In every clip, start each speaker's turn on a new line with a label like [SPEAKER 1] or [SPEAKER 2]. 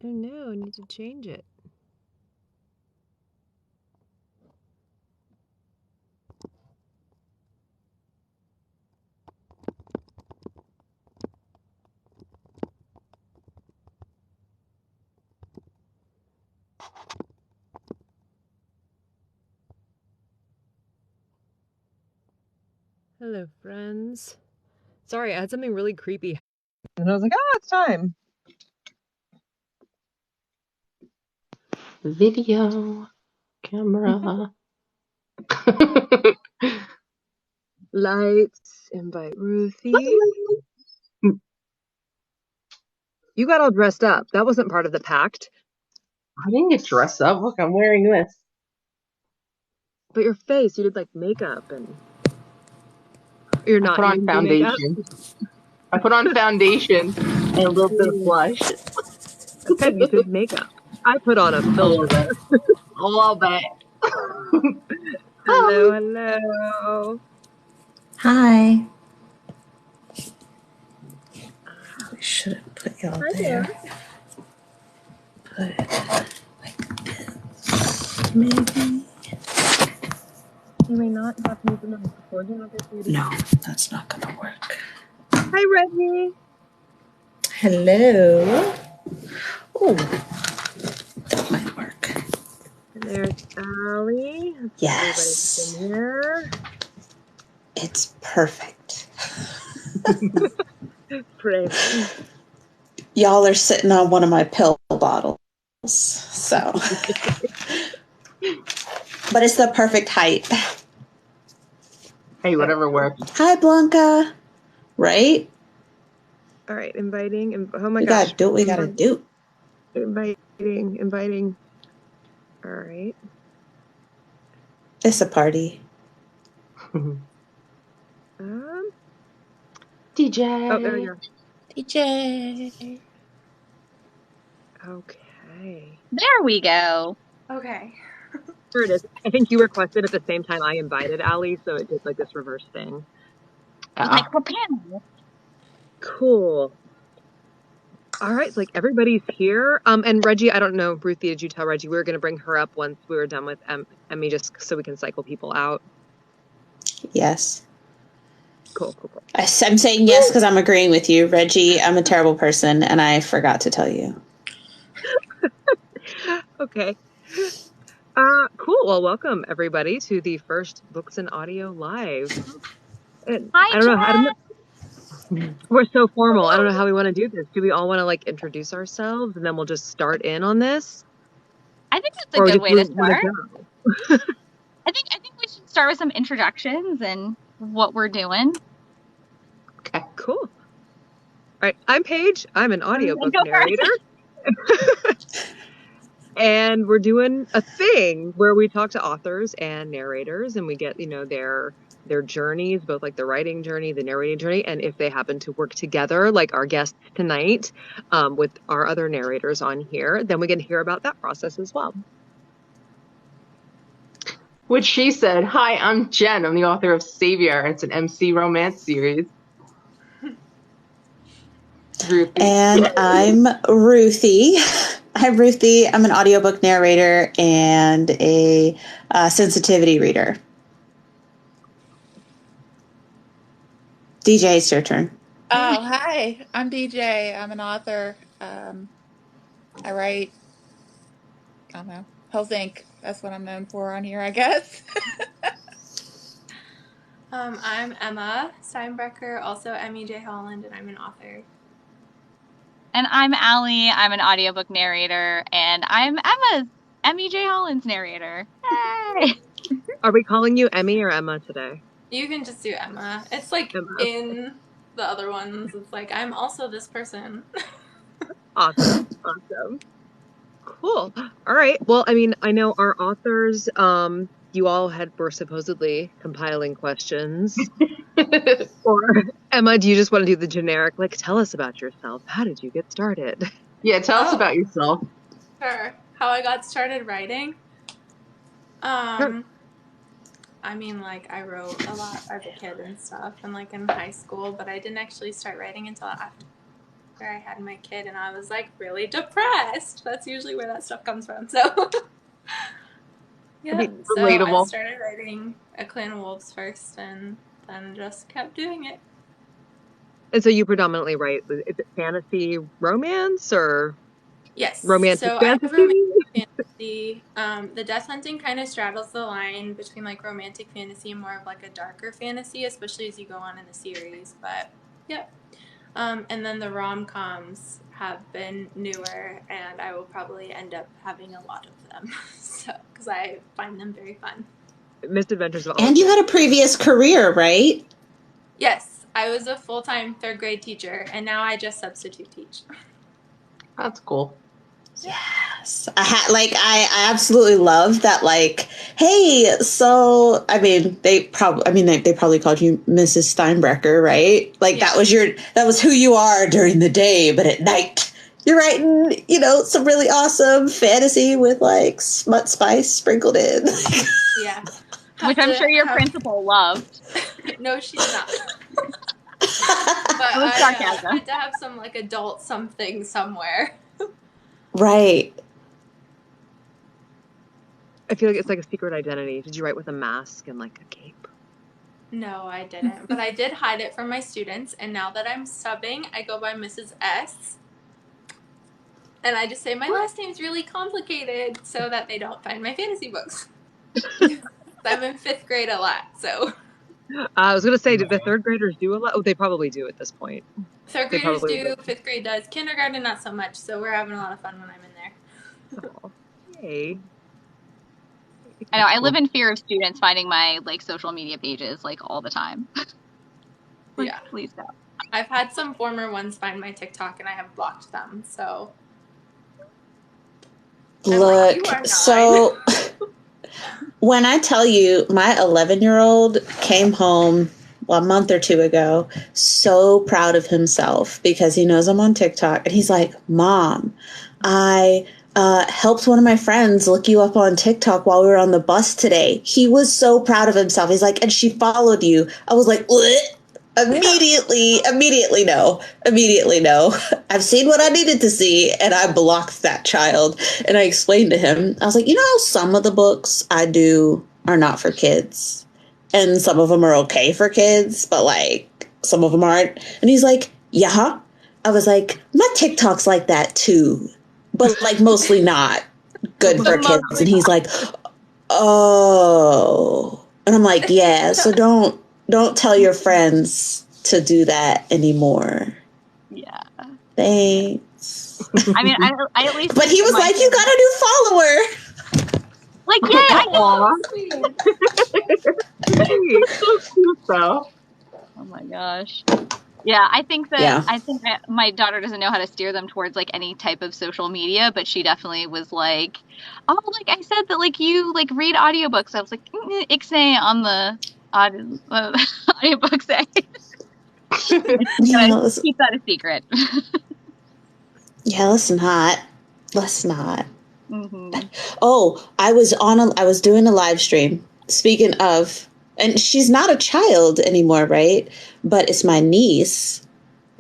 [SPEAKER 1] Oh no, I need to change it. Hello, friends. Sorry, I had something really creepy. And I was like, it's time.
[SPEAKER 2] Video camera.
[SPEAKER 1] Lights, invite Ruthie. You got all dressed up. That wasn't part of the pact.
[SPEAKER 2] I didn't get dressed up. Look, I'm wearing this.
[SPEAKER 1] But your face, you did like makeup and you're
[SPEAKER 2] I
[SPEAKER 1] not.
[SPEAKER 2] put
[SPEAKER 1] You
[SPEAKER 2] on
[SPEAKER 1] didn't do makeup?
[SPEAKER 2] foundation. I put on foundation and a little bit of
[SPEAKER 1] Ooh,
[SPEAKER 2] blush.
[SPEAKER 1] okay, you did makeup. I put on a
[SPEAKER 2] A little
[SPEAKER 1] filter.
[SPEAKER 2] bit. A little bit.
[SPEAKER 1] Hello,
[SPEAKER 2] Hi.
[SPEAKER 1] hello.
[SPEAKER 3] Hi. We should have put y'all
[SPEAKER 1] Hi there.
[SPEAKER 3] there. Put it like this, maybe.
[SPEAKER 1] You may not have to use the recording of this video.
[SPEAKER 3] No, that's not gonna work.
[SPEAKER 1] Hi, Reggie.
[SPEAKER 3] Hello. Oh, that might work.
[SPEAKER 1] And there's Allie.
[SPEAKER 3] Yes.
[SPEAKER 1] Everybody's in here.
[SPEAKER 3] It's perfect.
[SPEAKER 1] Crazy.
[SPEAKER 3] Y'all are sitting on one of my pill bottles. So. But it's the perfect height.
[SPEAKER 2] Hey, whatever works.
[SPEAKER 3] Hi, Blanca. Right?
[SPEAKER 1] All right, inviting. Oh my
[SPEAKER 3] We
[SPEAKER 1] gosh.
[SPEAKER 3] gotta do what we gotta do.
[SPEAKER 1] Inviting. All right.
[SPEAKER 3] It's a party.
[SPEAKER 2] DJ.
[SPEAKER 1] Oh, there you go.
[SPEAKER 3] DJ.
[SPEAKER 1] Okay.
[SPEAKER 4] There we go.
[SPEAKER 5] Okay.
[SPEAKER 1] Here it is. I think you requested at the same time I invited Allie, so it did like this reverse thing.
[SPEAKER 4] Like for panel.
[SPEAKER 1] Cool. All right, so like everybody's here. And Reggie, I don't know, Ruthie, did you tell Reggie we were going to bring her up once we were done with Emmie, just so we can cycle people out?
[SPEAKER 3] Yes.
[SPEAKER 1] Cool.
[SPEAKER 3] I'm saying yes because I'm agreeing with you. Reggie, I'm a terrible person, and I forgot to tell you.
[SPEAKER 1] Okay. Cool. Well, welcome everybody to the first Books and Audio Live. And
[SPEAKER 4] Hi,
[SPEAKER 1] I don't know.
[SPEAKER 2] Mm.
[SPEAKER 1] We're so formal. I don't know how we want to do this. Do we all want to like introduce ourselves and then we'll just start in on this?
[SPEAKER 4] I think that's a
[SPEAKER 1] Or we
[SPEAKER 4] good
[SPEAKER 1] just
[SPEAKER 4] way to
[SPEAKER 1] want
[SPEAKER 4] start.
[SPEAKER 1] to go?
[SPEAKER 4] I think we should start with some introductions and what we're doing.
[SPEAKER 2] Okay.
[SPEAKER 1] Cool. All right. I'm Paige. I'm an audiobook
[SPEAKER 4] Go
[SPEAKER 1] narrator.
[SPEAKER 4] first.
[SPEAKER 1] And we're doing a thing where we talk to authors and narrators and we get, their journeys, both like the writing journey, the narrating journey, and if they happen to work together, like our guests tonight, with our other narrators on here, then we get to hear about that process as well.
[SPEAKER 2] Which she said, hi, I'm Jen. I'm the author of Savior. It's an MC romance series. Ruthie.
[SPEAKER 3] And I'm Ruthie. I'm Ruthie. I'm an audiobook narrator and a sensitivity reader. DJ, it's your turn.
[SPEAKER 5] Oh, hi. I'm DJ. I'm an author. I write, I don't know, Hell's Inc. That's what I'm known for on here, I guess.
[SPEAKER 6] I'm Emma Steinbrecher, also Emmie J, Holland, and I'm an author.
[SPEAKER 4] And I'm Allie. I'm an audiobook narrator, and I'm Emmie J. Holland's narrator. Hey!
[SPEAKER 1] Are we calling you Emmie or Emma today?
[SPEAKER 6] You can just do Emma. It's like
[SPEAKER 1] Emma.
[SPEAKER 6] in the other ones, it's like, I'm also this person.
[SPEAKER 1] Awesome. Cool. All right. Well, I mean, I know our authors, you all were supposedly compiling questions. Or Emma, do you just want to do the generic, like, tell us about yourself? How did you get started?
[SPEAKER 2] Yeah, tell us about yourself.
[SPEAKER 6] Sure. How I got started writing.
[SPEAKER 1] Sure.
[SPEAKER 6] I mean, like, I wrote a lot as a kid and stuff, and like in high school, but I didn't actually start writing until where I had my kid and I was like really depressed. That's usually where that stuff comes from. So yeah, so I
[SPEAKER 1] Relatable.
[SPEAKER 6] started writing A Clan of Wolves first and then just kept doing it.
[SPEAKER 1] And so you predominantly write, is it fantasy romance or
[SPEAKER 6] Yes.
[SPEAKER 1] romantic
[SPEAKER 6] So I have
[SPEAKER 1] fantasy?
[SPEAKER 6] romantic fantasy. The Death Hunting kind of straddles the line between like romantic fantasy and more of like a darker fantasy, especially as you go on in the series. But yep. And then the rom-coms have been newer, and I will probably end up having a lot of them. So, because I find them very fun.
[SPEAKER 1] Misadventures of
[SPEAKER 3] And you
[SPEAKER 1] Olive.
[SPEAKER 3] had a previous career, right?
[SPEAKER 6] Yes, I was a full-time third grade teacher, and now I just substitute teach.
[SPEAKER 2] That's cool.
[SPEAKER 3] Yes. I absolutely love that, like, hey, so they probably called you Mrs. Steinbrecher, right? Like
[SPEAKER 6] Yeah.
[SPEAKER 3] that was who you are during the day, but at night you're writing, some really awesome fantasy with like smut spice sprinkled in.
[SPEAKER 6] Yeah.
[SPEAKER 4] Which I'm sure your principal loved.
[SPEAKER 6] No, she's not.
[SPEAKER 4] It was
[SPEAKER 6] But I
[SPEAKER 4] sarcasm.
[SPEAKER 6] had to have some like adult something somewhere.
[SPEAKER 3] Right.
[SPEAKER 1] I feel like it's like a secret identity. Did you write with a mask and like a cape?
[SPEAKER 6] No, I didn't. But I did hide it from my students, and now that I'm subbing, I go by Mrs. S. And I just say my last name's really complicated so that they don't find my fantasy books. I'm in 5th grade a lot, so.
[SPEAKER 1] I was going to say, did the third graders do a lot? Oh, they probably do at this point.
[SPEAKER 6] 3rd graders do, 5th grade does. Kindergarten, not so much, so we're having a lot of fun when I'm in there.
[SPEAKER 1] Oh, yay.
[SPEAKER 4] I know, I live in fear of students finding my like social media pages like all the time. Like,
[SPEAKER 6] yeah.
[SPEAKER 4] Please don't.
[SPEAKER 6] I've had some former ones find my TikTok and I have blocked them, so.
[SPEAKER 3] Look, so when I tell you my 11-year-old came home a month or two ago, so proud of himself because he knows I'm on TikTok. And he's like, Mom, I helped one of my friends look you up on TikTok while we were on the bus today. He was so proud of himself. He's like, and she followed you. I was like, what? Immediately no. I've seen what I needed to see, and I blocked that child. And I explained to him, I was like, how some of the books I do are not for kids, and some of them are okay for kids, but like some of them aren't. And he's like, yeah. I was like, my TikTok's like that too, but like mostly not good for kids. And he's like, oh. And I'm like, yeah, so don't tell your friends to do that anymore.
[SPEAKER 4] Yeah.
[SPEAKER 3] Thanks.
[SPEAKER 4] I mean, I at least.
[SPEAKER 3] But he was like, you got a new follower.
[SPEAKER 4] Like, yeah,
[SPEAKER 2] So cute, though.
[SPEAKER 4] Oh my gosh. Yeah, I think that my daughter doesn't know how to steer them towards like any type of social media, but she definitely was like, oh, like I said that like you like read audiobooks. I was like, ixnay on the audiobook say. Keep that a secret.
[SPEAKER 3] Yeah, let's not.
[SPEAKER 4] Mm-hmm.
[SPEAKER 3] Oh, I was doing a live stream. Speaking of, and she's not a child anymore, right? But it's my niece,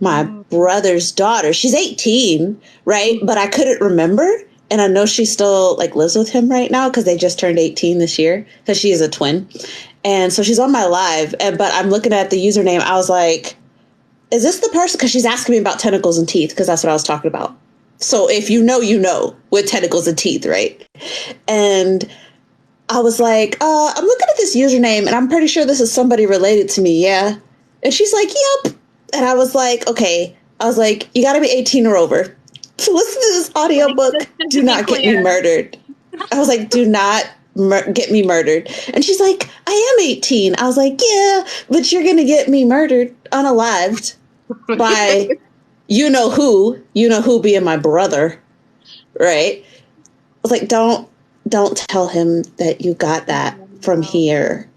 [SPEAKER 3] my brother's daughter. She's 18, right? But I couldn't remember. And I know she still like lives with him right now because they just turned 18 this year because she is a twin. And so she's on my live, but I'm looking at the username. I was like, is this the person? Because she's asking me about tentacles and teeth because that's what I was talking about. So if you know with tentacles and teeth, right? And I was like, I'm looking at this username and I'm pretty sure this is somebody related to me. Yeah. And she's like, yep. And I was like, okay. I was like, you got to be 18 or over. So listen to this audiobook. Do not get me murdered. I was like, do not get me murdered. And she's like, I am 18. I was like, yeah, but you're going to get me murdered unalived by you know who being my brother. Right. I was like, don't tell him that you got that from here.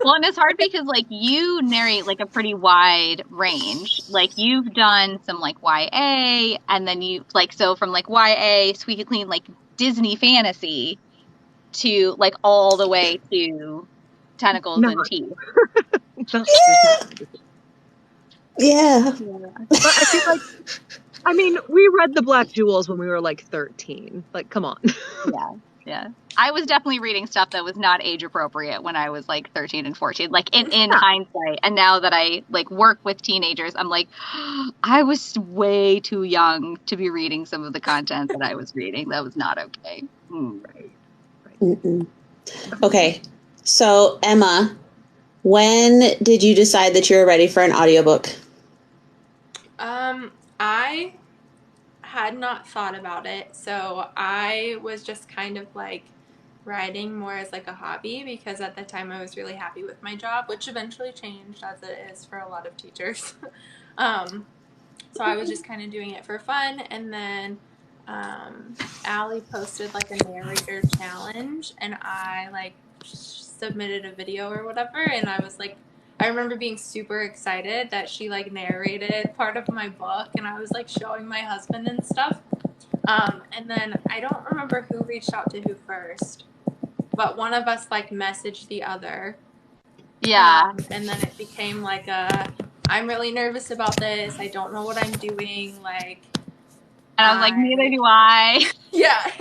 [SPEAKER 4] Well, and it's hard because like you narrate like a pretty wide range. Like you've done some like YA, and then you like so from like YA, Squeaky Clean, like Disney fantasy to like all the way to tentacles and teeth.
[SPEAKER 3] Yeah. Yeah.
[SPEAKER 1] But I feel like, I mean, we read The Black Jewels when we were like 13. Like, come on.
[SPEAKER 4] Yeah. I was definitely reading stuff that was not age appropriate when I was like 13 and 14, like in hindsight. And now that I like work with teenagers, I'm like, I was way too young to be reading some of the content that I was reading. That was not okay.
[SPEAKER 3] Right. Okay. So, Emma, when did you decide that you were ready for an audiobook?
[SPEAKER 6] I had not thought about it, so I was just kind of like writing more as like a hobby because at the time I was really happy with my job, which eventually changed as it is for a lot of teachers. So I was just kind of doing it for fun, and then Allie posted like a narrator challenge, and I like submitted a video or whatever, and I was like, I remember being super excited that she like narrated part of my book, and I was like showing my husband and stuff. And then I don't remember who reached out to who first, but one of us like messaged the other.
[SPEAKER 4] Yeah.
[SPEAKER 6] And then it became like I'm really nervous about this. I don't know what I'm doing. Like,
[SPEAKER 4] and I was like, neither do I.
[SPEAKER 6] Yeah.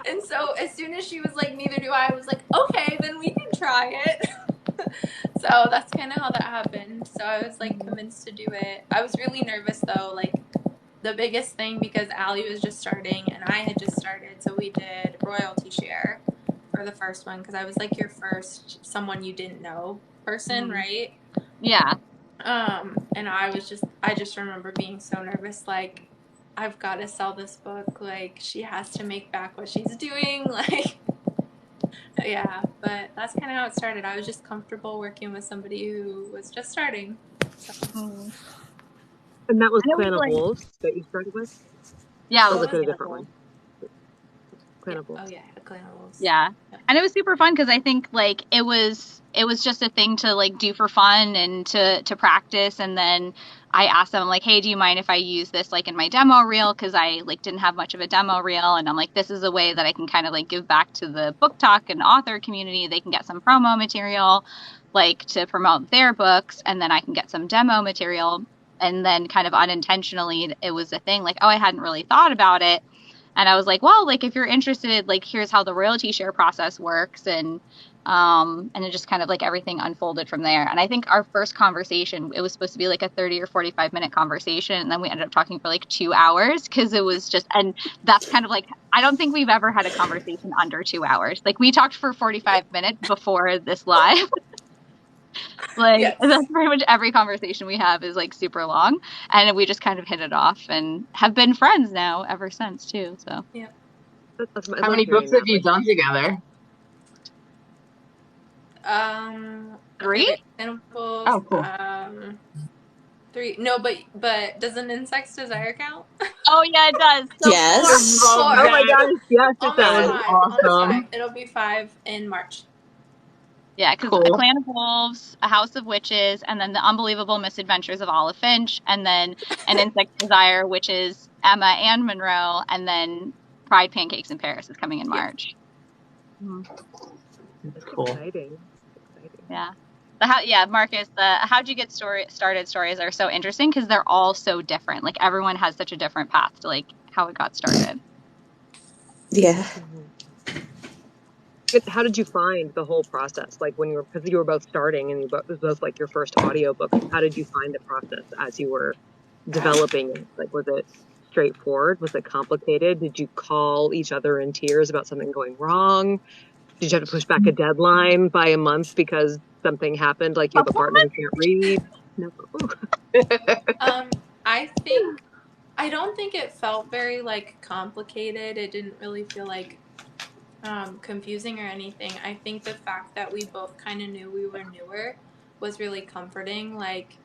[SPEAKER 6] And so as soon as she was like, neither do I was like, okay, then we can try it. So that's kind of how that happened. So I was like convinced to do it. I was really nervous though. Like the biggest thing because Allie was just starting and I had just started. So we did royalty share for the first one because I was like your first someone you didn't know person, right?
[SPEAKER 4] Yeah.
[SPEAKER 6] And I just remember being so nervous, like, I've got to sell this book, like, she has to make back what she's doing, like, yeah, but that's kind of how it started. I was just comfortable working with somebody who was just starting. So.
[SPEAKER 1] And that was Clan of Wolves that you started with?
[SPEAKER 4] Yeah.
[SPEAKER 1] Or was it a different one? Clan of Wolves.
[SPEAKER 6] Oh yeah, Clan of Wolves.
[SPEAKER 4] Yeah. And it was super fun because I think like it was just a thing to like do for fun and to practice. And then I asked them like, hey, do you mind if I use this like in my demo reel? Because I like didn't have much of a demo reel. And I'm like, this is a way that I can kind of like give back to the book talk and author community. They can get some promo material like to promote their books. And then I can get some demo material. And then kind of unintentionally, it was a thing like, oh, I hadn't really thought about it. And I was like, well, like, if you're interested, like, here's how the royalty share process works. And it just kind of like everything unfolded from there. And I think our first conversation, it was supposed to be like a 30 or 45-minute conversation. And then we ended up talking for like 2 hours because it was just, and that's kind of like, I don't think we've ever had a conversation under 2 hours. Like we talked for 45 minutes before this live. Like yes. That's pretty much every conversation we have is like super long, and we just kind of hit it off and have been friends now ever since too. So
[SPEAKER 6] yeah.
[SPEAKER 2] How many books have you done together?
[SPEAKER 4] 3.
[SPEAKER 6] Examples.
[SPEAKER 2] Oh, cool.
[SPEAKER 6] 3. No, but does an Insect's Desire count?
[SPEAKER 4] Oh yeah, it does.
[SPEAKER 3] So yes.
[SPEAKER 6] 4.
[SPEAKER 1] Oh my gosh, yes, it does.
[SPEAKER 2] Awesome.
[SPEAKER 6] It'll be 5 in March.
[SPEAKER 4] Yeah, because A Clan of Wolves, A House of Witches, and then The Unbelievable Misadventures of Olive Finch, and then An Insect's Desire, which is Emma and Monroe, and then Pride Pancakes in Paris is coming in March.
[SPEAKER 1] That's cool. Exciting.
[SPEAKER 4] Yeah. Marcus, the How'd You Get Started stories are so interesting because they're all so different. Like everyone has such a different path to like how it got started.
[SPEAKER 3] Yeah.
[SPEAKER 1] How did you find the whole process? Like when because you were both starting and it was both like your first audiobook. How did you find the process as you were developing it? Like, was it straightforward? Was it complicated? Did you call each other in tears about something going wrong? Did you have to push back a deadline by a month because something happened? Like you have a partner who can't read? No.
[SPEAKER 6] I don't think it felt very like complicated. It didn't really feel like confusing or anything. I think the fact that we both kind of knew we were newer was really comforting. Like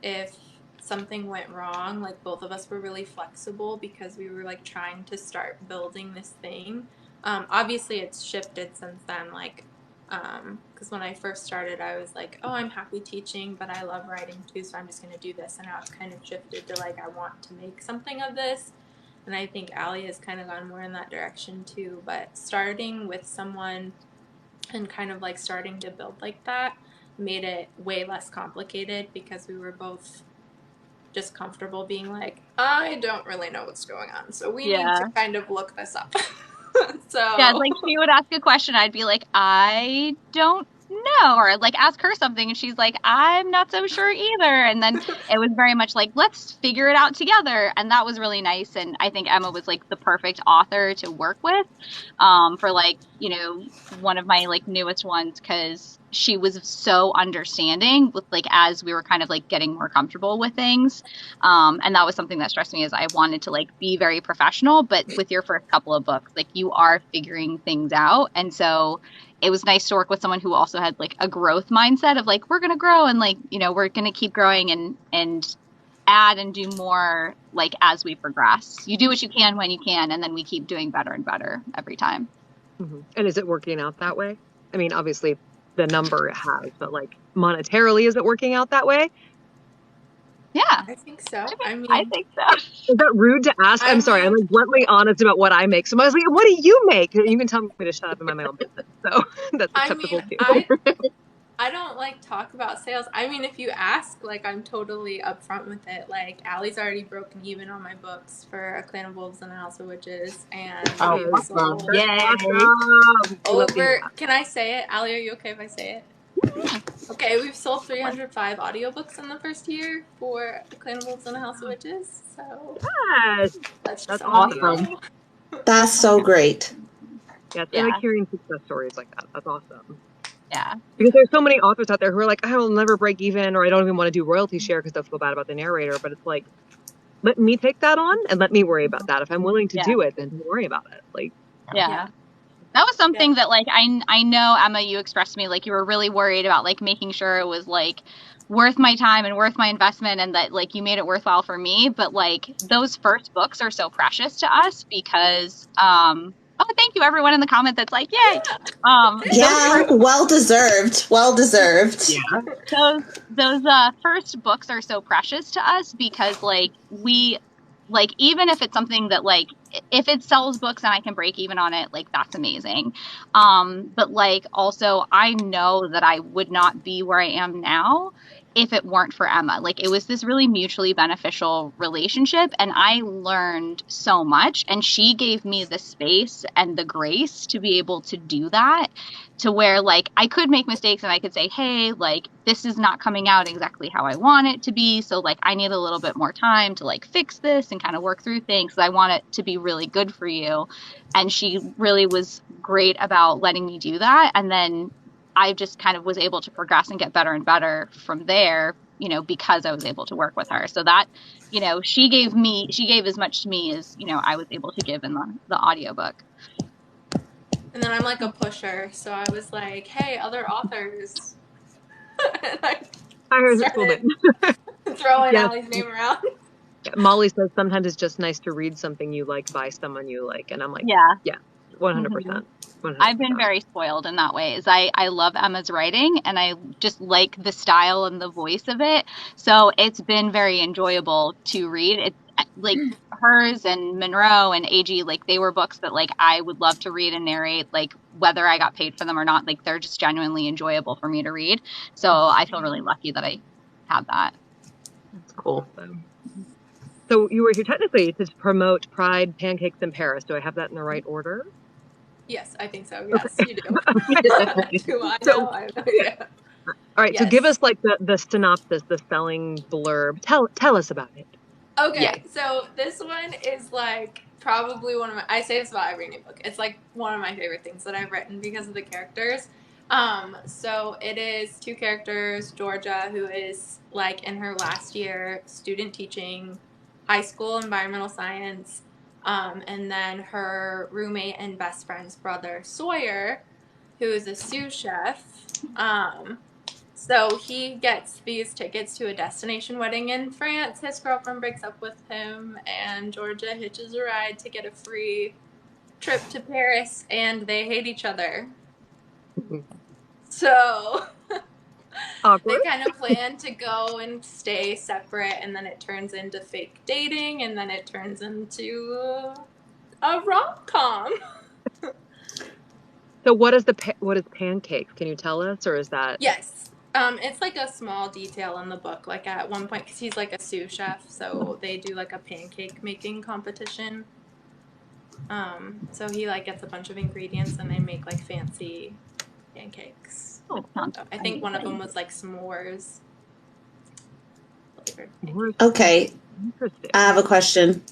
[SPEAKER 6] if something went wrong, like both of us were really flexible because we were like trying to start building this thing. Obviously it's shifted since then, like because when I first started I was like, oh, I'm happy teaching but I love writing too, so I'm just going to do this, and now it's kind of shifted to like I want to make something of this. And I think Allie has kind of gone more in that direction too. But starting with someone and kind of like starting to build like that made it way less complicated because we were both just comfortable being like, I don't really know what's going on, so we need to kind of look this up. So
[SPEAKER 4] yeah, like she would ask a question, I'd be like, I don't know, or like ask her something and she's like, I'm not so sure either. And then it was very much like, let's figure it out together. And that was really nice. And I think Emma was like the perfect author to work with for like, you know, one of my like newest ones, because she was so understanding with like as we were kind of like getting more comfortable with things. And that was something that stressed me, is I wanted to like be very professional, but with your first couple of books, like you are figuring things out. And so it was nice to work with someone who also had like a growth mindset of like, we're going to grow and like, you know, we're going to keep growing and add and do more like as we progress. You do what you can when you can, and then we keep doing better and better every time.
[SPEAKER 1] Mm-hmm. And is it working out that way? I mean, obviously the number it has, but like monetarily, is it working out that way?
[SPEAKER 4] Yeah,
[SPEAKER 6] I think so.
[SPEAKER 4] I think so.
[SPEAKER 1] Is that rude to ask? I'm sorry. I'm like bluntly honest about what I make. So I was like, what do you make? You can tell me to shut up and mind my own business. So that's acceptable too.
[SPEAKER 6] I don't like talk about sales. I mean, if you ask, like I'm totally upfront with it. Like Allie's already broken even on my books for A Clan of Wolves and a House of Witches, and we've sold over. Can I say it, Allie? Are you okay if I say it? Okay, we've sold 305 audiobooks in the first year for A Clan of Wolves and a House of Witches. So
[SPEAKER 1] yes,
[SPEAKER 6] that's
[SPEAKER 3] awesome. That's so great.
[SPEAKER 1] Yeah, I like hearing success stories like that. That's awesome.
[SPEAKER 4] Yeah.
[SPEAKER 1] Because there's so many authors out there who are like, I will never break even, or I don't even want to do royalty share because they'll feel bad about the narrator. But it's like, let me take that on and let me worry about that. If I'm willing to do it, then don't worry about it. Like,
[SPEAKER 4] yeah. That was something that like I know, Emma, you expressed to me like you were really worried about like making sure it was like worth my time and worth my investment, and that like you made it worthwhile for me. But like those first books are so precious to us because oh, thank you everyone in the comment that's like, yay.
[SPEAKER 3] Well deserved.
[SPEAKER 4] Yeah. Those first books are so precious to us because like we like, even if it's something that like if it sells books and I can break even on it, like that's amazing. But like also I know that I would not be where I am now if it weren't for Emma. Like it was this really mutually beneficial relationship, and I learned so much, and she gave me the space and the grace to be able to do that, to where like I could make mistakes and I could say, hey, like this is not coming out exactly how I want it to be, so like I need a little bit more time to like fix this and kind of work through things. I want it to be really good for you. And she really was great about letting me do that. And then I just kind of was able to progress and get better and better from there, you know, because I was able to work with her. So that, you know, she gave as much to me as, you know, I was able to give in the audiobook.
[SPEAKER 6] And then I'm like a pusher, so I was like, hey, other authors. And I started throwing Allie's name around.
[SPEAKER 1] Yeah, Molly says sometimes it's just nice to read something you like by someone you like, and I'm like, 100%.
[SPEAKER 4] I've been very spoiled in that way. I love Emma's writing, and I just like the style and the voice of it. So it's been very enjoyable to read. It's like hers and Monroe and AG, like they were books that like I would love to read and narrate, like whether I got paid for them or not. Like they're just genuinely enjoyable for me to read. So I feel really lucky that I have that.
[SPEAKER 2] That's cool.
[SPEAKER 1] So you were here technically to promote Pride Pancakes in Paris. Do I have that in the right order?
[SPEAKER 6] Yes, I think so. Yes, you do. I know.
[SPEAKER 1] All right, so give us like the synopsis, the spelling blurb. Tell us about it.
[SPEAKER 6] Okay, so this one is like probably one of my, I say this about every new book. It's like one of my favorite things that I've written because of the characters. So it is two characters, Georgia, who is like in her last year student teaching high school environmental science, and then her roommate and best friend's brother, Sawyer, who is a sous chef. So he gets these tickets to a destination wedding in France. His girlfriend breaks up with him, and Georgia hitches a ride to get a free trip to Paris, and they hate each other. So they kind of plan to go and stay separate, and then it turns into fake dating, and then it turns into a rom-com.
[SPEAKER 1] So what is pancakes? Can you tell us, or is that?
[SPEAKER 6] Yes. It's like a small detail in the book. Like at one point, because he's like a sous chef, so they do like a pancake making competition. So he like gets a bunch of ingredients and they make like fancy pancakes.
[SPEAKER 4] Oh,
[SPEAKER 6] I think one of them was like s'mores flavored.
[SPEAKER 3] Okay,
[SPEAKER 1] Interesting.
[SPEAKER 3] I have a question.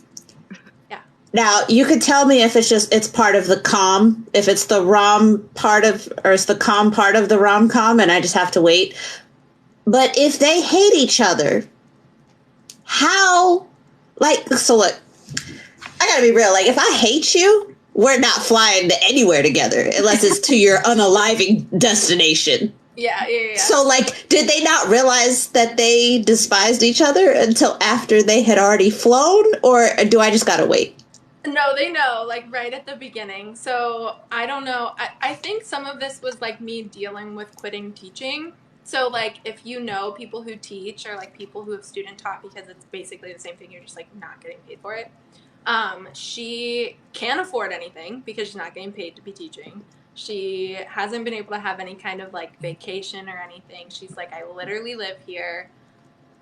[SPEAKER 6] Yeah.
[SPEAKER 3] Now, you could tell me if it's part of the com, if it's the rom part of, or it's the com part of the rom-com, and I just have to wait. But if they hate each other, how, so look, I gotta be real. Like, if I hate you, we're not flying to anywhere together unless it's to your unaliving destination.
[SPEAKER 6] Yeah.
[SPEAKER 3] So, like, did they not realize that they despised each other until after they had already flown? Or do I just gotta wait?
[SPEAKER 6] No, they know, like, right at the beginning. So, I don't know. I think some of this was, like, me dealing with quitting teaching. So, like, if you know people who teach or, like, people who have student taught, because it's basically the same thing, you're just, like, not getting paid for it. She can't afford anything because she's not getting paid to be teaching. She hasn't been able to have any kind of, like, vacation or anything. She's like, I literally live here.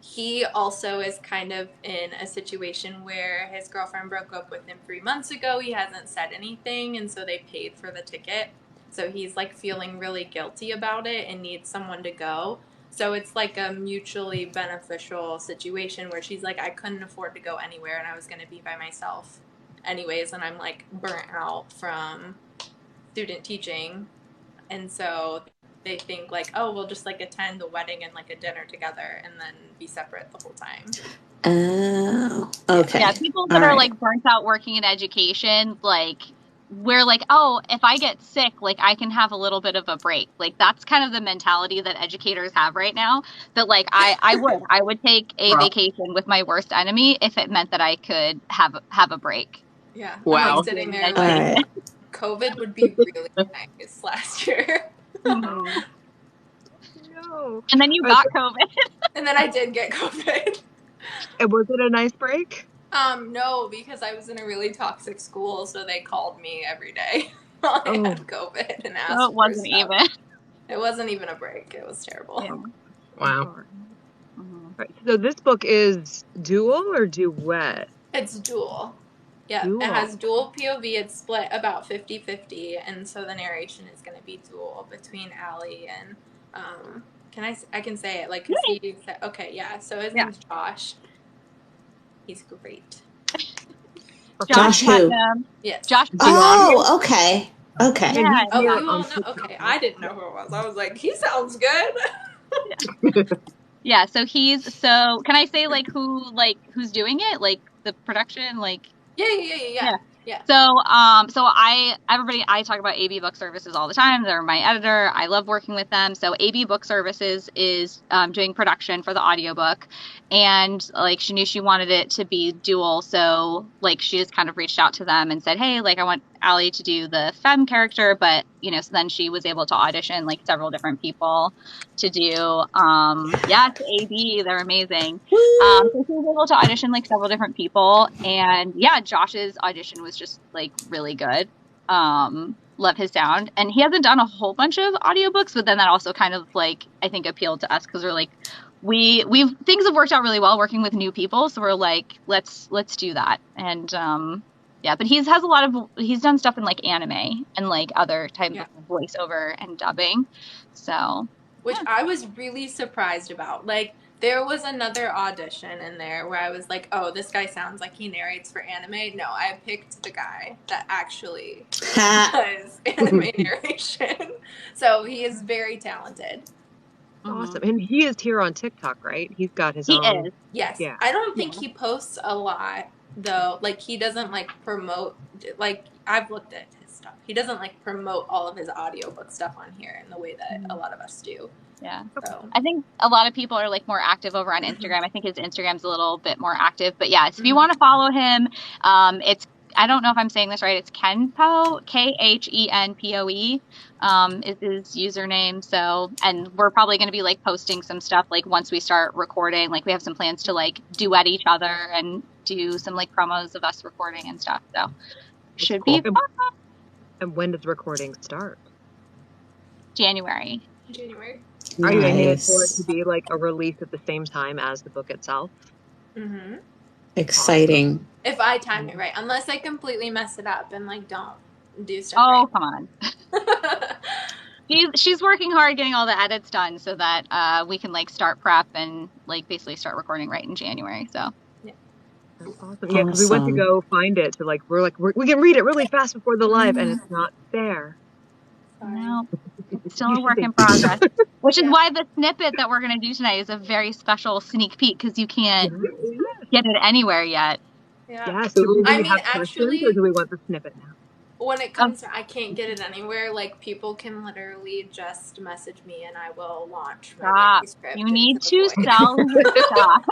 [SPEAKER 6] He also is kind of in a situation where his girlfriend broke up with him 3 months ago. He hasn't said anything, and so they paid for the ticket. So he's like feeling really guilty about it and needs someone to go. So it's like a mutually beneficial situation where she's like, I couldn't afford to go anywhere and I was going to be by myself anyways. And I'm like burnt out from student teaching. And so they think like, oh, we'll just like attend the wedding and like a dinner together and then be separate the whole time.
[SPEAKER 3] Oh, okay.
[SPEAKER 4] Yeah, people that are like burnt out working in education, like we're like, oh, if I get sick, like I can have a little bit of a break. Like that's kind of the mentality that educators have right now. That like I would take a vacation with my worst enemy if it meant that I could have a break.
[SPEAKER 6] Yeah.
[SPEAKER 2] Wow.
[SPEAKER 6] I'm like sitting there like COVID would be really nice last year.
[SPEAKER 1] No.
[SPEAKER 4] And then you got COVID.
[SPEAKER 6] And then I did get COVID.
[SPEAKER 1] And was it a nice break?
[SPEAKER 6] No, because I was in a really toxic school, so they called me every day while I had COVID and asked
[SPEAKER 4] so it wasn't
[SPEAKER 6] for stuff.
[SPEAKER 4] even.
[SPEAKER 6] It wasn't even a break. It was terrible.
[SPEAKER 4] Yeah.
[SPEAKER 2] Wow.
[SPEAKER 1] Right. So this book is dual or duet?
[SPEAKER 6] It's dual. Yeah,
[SPEAKER 1] Dual.
[SPEAKER 6] It has dual POV. It's split about 50-50, and so the narration is going to be dual between Allie and I can say it like okay, yeah. So his name's Josh. He's great.
[SPEAKER 3] Josh who?
[SPEAKER 6] Yes.
[SPEAKER 4] Josh.
[SPEAKER 3] Oh, okay. Okay.
[SPEAKER 6] Yeah. Oh, you all know? Okay, I didn't know who it was. I was like, he sounds good.
[SPEAKER 4] Yeah. So can I say like who's doing it? Like the production, like.
[SPEAKER 6] Yeah.
[SPEAKER 4] So I talk about AB Book Services all the time. They're my editor. I love working with them. So AB Book Services is doing production for the audiobook, and like she knew she wanted it to be dual. So like she just kind of reached out to them and said, hey, like I want Allie to do the femme character, but so then she was able to audition like several different people to do to AB. They're amazing. So she was able to audition like several different people, and Josh's audition was just like really good. Love his sound, and he hasn't done a whole bunch of audiobooks, but then that also kind of like I think appealed to us because we're like we've things have worked out really well working with new people, so we're like let's do that. And but he's done stuff in like anime and like other types of voiceover and dubbing, so
[SPEAKER 6] which I was really surprised about. Like there was another audition in there where I was like, oh, this guy sounds like he narrates for anime. No, I picked the guy that actually does anime narration. So he is very talented.
[SPEAKER 1] Awesome. And he is here on TikTok, right? He's got his own.
[SPEAKER 4] He is.
[SPEAKER 6] Yes. Yeah. I don't think he posts a lot though. Like he doesn't like promote, like I've looked at his stuff. He doesn't like promote all of his audiobook stuff on here in the way that a lot of us do.
[SPEAKER 4] Yeah.
[SPEAKER 6] So.
[SPEAKER 4] I think a lot of people are like more active over on Instagram. I think his Instagram's a little bit more active, but so if you want to follow him, it's, I don't know if I'm saying this right. It's Khenpoe, Khenpoe, is his username. So, and we're probably going to be like posting some stuff like once we start recording, like we have some plans to like duet each other and do some like promos of us recording and stuff. So should be fun.
[SPEAKER 1] And when does recording start?
[SPEAKER 4] January.
[SPEAKER 1] Are you aiming for it to
[SPEAKER 3] Nice.
[SPEAKER 1] be like a release at the same time as the book itself?
[SPEAKER 6] Mm-hmm.
[SPEAKER 3] Exciting.
[SPEAKER 6] If I time it right, unless I completely mess it up and like don't do stuff
[SPEAKER 4] Oh, come on.
[SPEAKER 6] right.
[SPEAKER 4] She's working hard getting all the edits done so that we can like start prep and like basically start recording right in January. So
[SPEAKER 1] That's awesome. Yeah, because we went to
[SPEAKER 3] Awesome.
[SPEAKER 1] go find it to like we can read it really fast before the live, and it's not there.
[SPEAKER 4] no, it's still
[SPEAKER 1] You
[SPEAKER 4] a
[SPEAKER 1] should
[SPEAKER 4] work
[SPEAKER 1] be.
[SPEAKER 4] in progress. Which is
[SPEAKER 6] Yeah.
[SPEAKER 4] why the snippet that we're gonna do tonight is a very special sneak peek because you can't get it anywhere yet.
[SPEAKER 1] Yeah. So do
[SPEAKER 6] I
[SPEAKER 1] we
[SPEAKER 6] mean,
[SPEAKER 1] have questions, or
[SPEAKER 6] actually,
[SPEAKER 1] do we want the snippet now?
[SPEAKER 6] when it comes to I can't get it anywhere, like people can literally just message me and I will launch my
[SPEAKER 4] Stop.
[SPEAKER 6] manuscript.
[SPEAKER 4] You need
[SPEAKER 6] into
[SPEAKER 4] to
[SPEAKER 6] the void.
[SPEAKER 4] sell your stuff.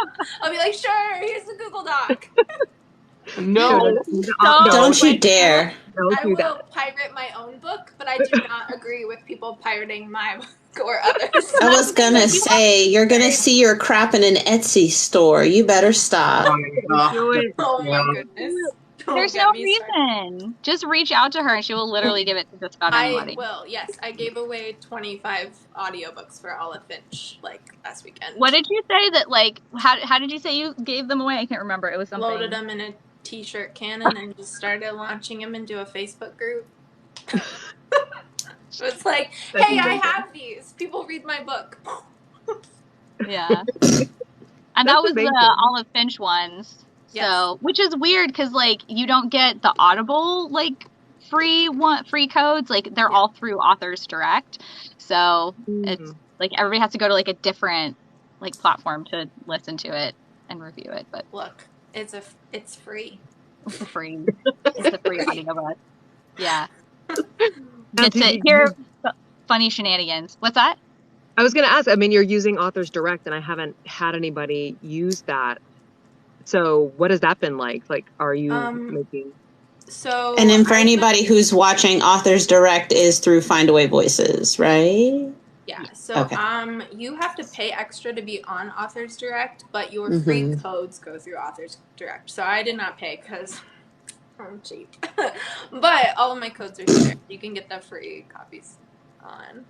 [SPEAKER 6] I'll be like, sure, here's the Google Doc.
[SPEAKER 2] No.
[SPEAKER 3] Don't you
[SPEAKER 6] Like,
[SPEAKER 3] dare.
[SPEAKER 1] Don't
[SPEAKER 6] I
[SPEAKER 1] do that.
[SPEAKER 6] will pirate my own book, but I do not agree with people pirating my book or others.
[SPEAKER 3] I was gonna say, you're gonna see your crap in an Etsy store. You better stop.
[SPEAKER 1] Do it.
[SPEAKER 6] Oh my goodness. Don't
[SPEAKER 4] There's
[SPEAKER 6] get
[SPEAKER 4] no
[SPEAKER 6] me started.
[SPEAKER 4] reason. Just reach out to her and she will literally give it to just about
[SPEAKER 6] I
[SPEAKER 4] anybody.
[SPEAKER 6] will, yes. I gave away 25 audiobooks for Olive Finch like last weekend.
[SPEAKER 4] What did you say that like how did you say you gave them away? I can't remember. It was something.
[SPEAKER 6] Loaded them in a t-shirt cannon and just started launching them into a Facebook group. So it's like,
[SPEAKER 1] That's
[SPEAKER 6] hey, I
[SPEAKER 1] amazing.
[SPEAKER 6] have these. People read my book.
[SPEAKER 4] Yeah. And that
[SPEAKER 1] That's
[SPEAKER 4] was
[SPEAKER 1] amazing.
[SPEAKER 4] the Olive Finch ones.
[SPEAKER 6] Yes.
[SPEAKER 4] So, which is weird because like you don't get the Audible like free codes. Like they're all through Authors Direct. So it's like everybody has to go to like a different like platform to listen to it and review it. But
[SPEAKER 6] Look, it's free.
[SPEAKER 4] it's a free audiobook. Yeah.
[SPEAKER 1] Now,
[SPEAKER 4] Get to hear funny shenanigans. What's that?
[SPEAKER 1] I was going to ask, I mean, you're using Authors Direct, and I haven't had anybody use that. So what has that been like? Like, are you making...
[SPEAKER 6] So,
[SPEAKER 3] and then for anybody who's watching, Authors Direct is through Findaway Voices, right?
[SPEAKER 6] Yeah. So,
[SPEAKER 3] Okay.
[SPEAKER 6] you have to pay extra to be on Authors Direct, but your free codes go through Authors Direct. So I did not pay because I'm cheap. But all of my codes are there. You can get the free copies on.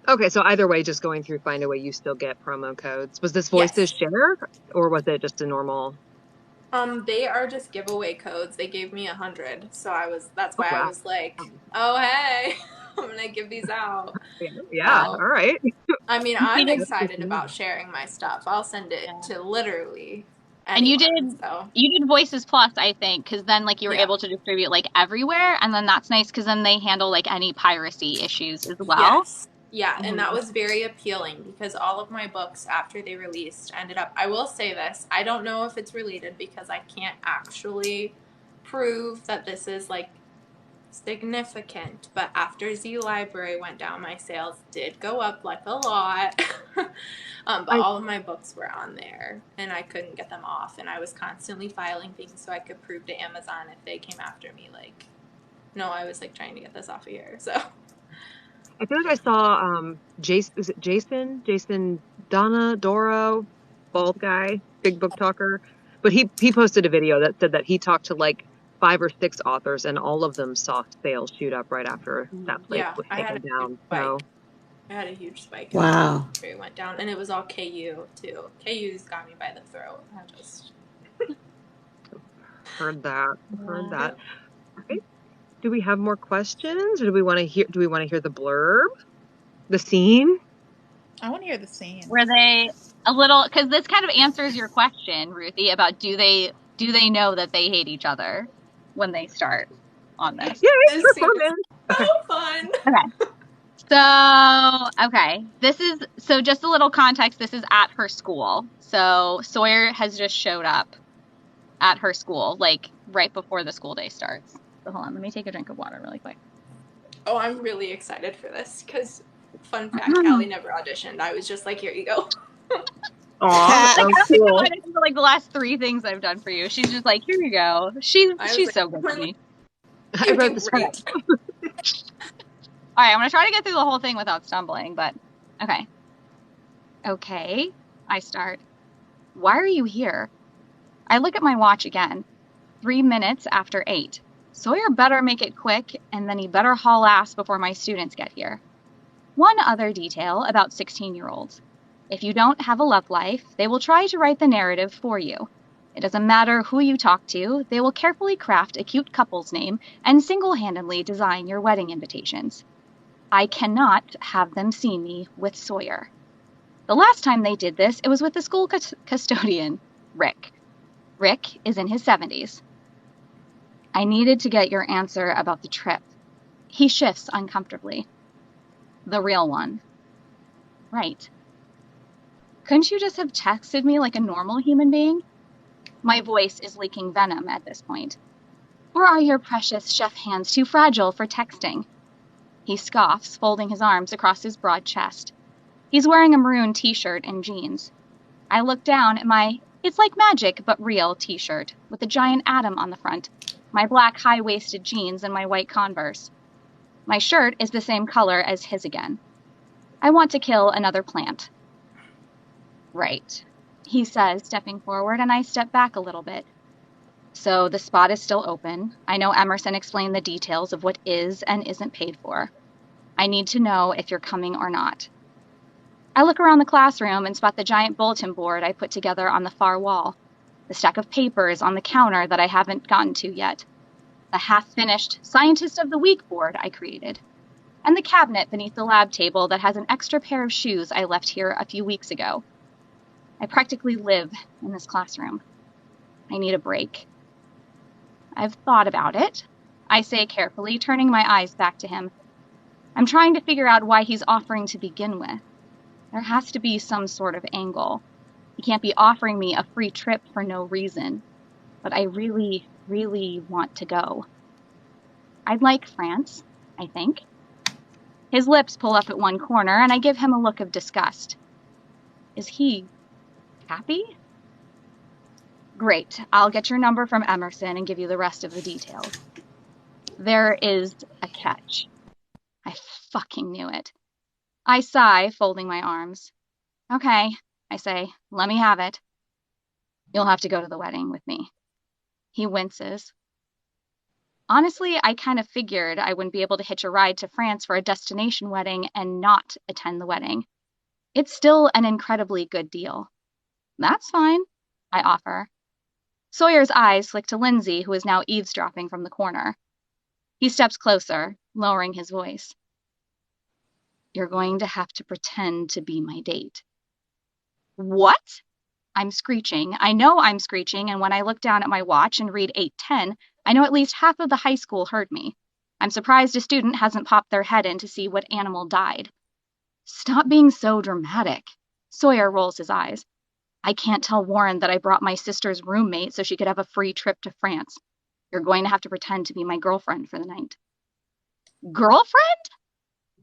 [SPEAKER 1] Okay, so either way, just going through Findaway, you still get promo codes. Was this Voices Share, or was it just a normal?
[SPEAKER 6] They are just giveaway codes. They gave me 100, so that's why
[SPEAKER 1] wow.
[SPEAKER 6] I was like, oh hey, I'm gonna give these out.
[SPEAKER 1] Yeah, all right.
[SPEAKER 6] I mean, I'm excited about sharing my stuff. I'll send it to literally anyone.
[SPEAKER 4] And you did Voices Plus, I think, because then like you were able to distribute like everywhere, and then that's nice because then they handle like any piracy issues as well.
[SPEAKER 6] Yes. Yeah, and that was very appealing because all of my books after they released ended up, I will say this, I don't know if it's related because I can't actually prove that this is like significant, but after Z Library went down, my sales did go up like a lot. But all of my books were on there and I couldn't get them off, and I was constantly filing things so I could prove to Amazon if they came after me, like, no, I was like trying to get this off of here. So
[SPEAKER 1] I feel like I saw Jason Doro, bald guy, big book talker, but he posted a video that said that he talked to like 5 or 6 authors, and all of them saw sales shoot up right after that place was taken down. So
[SPEAKER 6] I had a huge spike.
[SPEAKER 3] Wow.
[SPEAKER 6] It went down, and it was all KU too. KU's got me by the throat. I just
[SPEAKER 1] heard that. Okay. Do we have more questions, or do we want to hear the blurb, the scene?
[SPEAKER 5] I want to hear the scene.
[SPEAKER 4] Were they a little, because this kind of answers your question, Ruthie, about do they know that they hate each other when they start on this?
[SPEAKER 1] Yeah, it's
[SPEAKER 6] so fun.
[SPEAKER 4] Okay. So just a little context. This is at her school. So Sawyer has just showed up at her school, like right before the school day starts. So hold on, let me take a drink of water really quick.
[SPEAKER 6] Oh, I'm really excited for this because, fun fact, Callie never auditioned. I was just like, here you go.
[SPEAKER 1] Aw,
[SPEAKER 4] like,
[SPEAKER 1] so cool.
[SPEAKER 4] Like the last 3 things I've done for you. She's just like, here you go. She's
[SPEAKER 6] like,
[SPEAKER 4] so good to me.
[SPEAKER 1] I wrote the script.
[SPEAKER 4] All right, I'm going to try to get through the whole thing without stumbling, but okay. Okay, I start. Why are you here? I look at my watch again. 3 minutes after 8. Sawyer better make it quick, and then he better haul ass before my students get here. One other detail about 16-year-olds. If you don't have a love life, they will try to write the narrative for you. It doesn't matter who you talk to, they will carefully craft a cute couple's name and single-handedly design your wedding invitations. I cannot have them see me with Sawyer. The last time they did this, it was with the school custodian, Rick. Rick is in his 70s. I needed to get your answer about the trip. He shifts uncomfortably. The real one. Right. Couldn't you just have texted me like a normal human being? My voice is leaking venom at this point. Or are your precious chef hands too fragile for texting? He scoffs, folding his arms across his broad chest. He's wearing a maroon t-shirt and jeans. I look down at my "It's like magic but real" t-shirt with a giant atom on the front, my black high-waisted jeans and my white Converse. My shirt is the same color as his again. I want to kill another plant. Right, he says, stepping forward, and I step back a little bit. So the spot is still open. I know Emerson explained the details of what is and isn't paid for. I need to know if you're coming or not. I look around the classroom and spot the giant bulletin board I put together on the far wall, the stack of papers on the counter that I haven't gotten to yet, the half-finished Scientist of the Week board I created, and the cabinet beneath the lab table that has an extra pair of shoes I left here a few weeks ago. I practically live in this classroom. I need a break. I've thought about it, I say carefully, turning my eyes back to him. I'm trying to figure out why he's offering to begin with. There has to be some sort of angle. He can't be offering me a free trip for no reason. But I really, really want to go. I'd like France, I think. His lips pull up at one corner, and I give him a look of disgust. Is he happy? Great. I'll get your number from Emerson and give you the rest of the details. There is a catch. I fucking knew it. I sigh, folding my arms. Okay, I say, let me have it. You'll have to go to the wedding with me. He winces. Honestly, I kind of figured I wouldn't be able to hitch a ride to France for a destination wedding and not attend the wedding. It's still an incredibly good deal. That's fine, I offer. Sawyer's eyes flick to Lindsay, who is now eavesdropping from the corner. He steps closer, lowering his voice. You're going to have to pretend to be my date. What? I'm screeching. I know I'm screeching, and when I look down at my watch and read 8:10, I know at least half of the high school heard me. I'm surprised a student hasn't popped their head in to see what animal died. Stop being so dramatic. Sawyer rolls his eyes. I can't tell Warren that I brought my sister's roommate so she could have a free trip to France. You're going to have to pretend to be my girlfriend for the night. Girlfriend?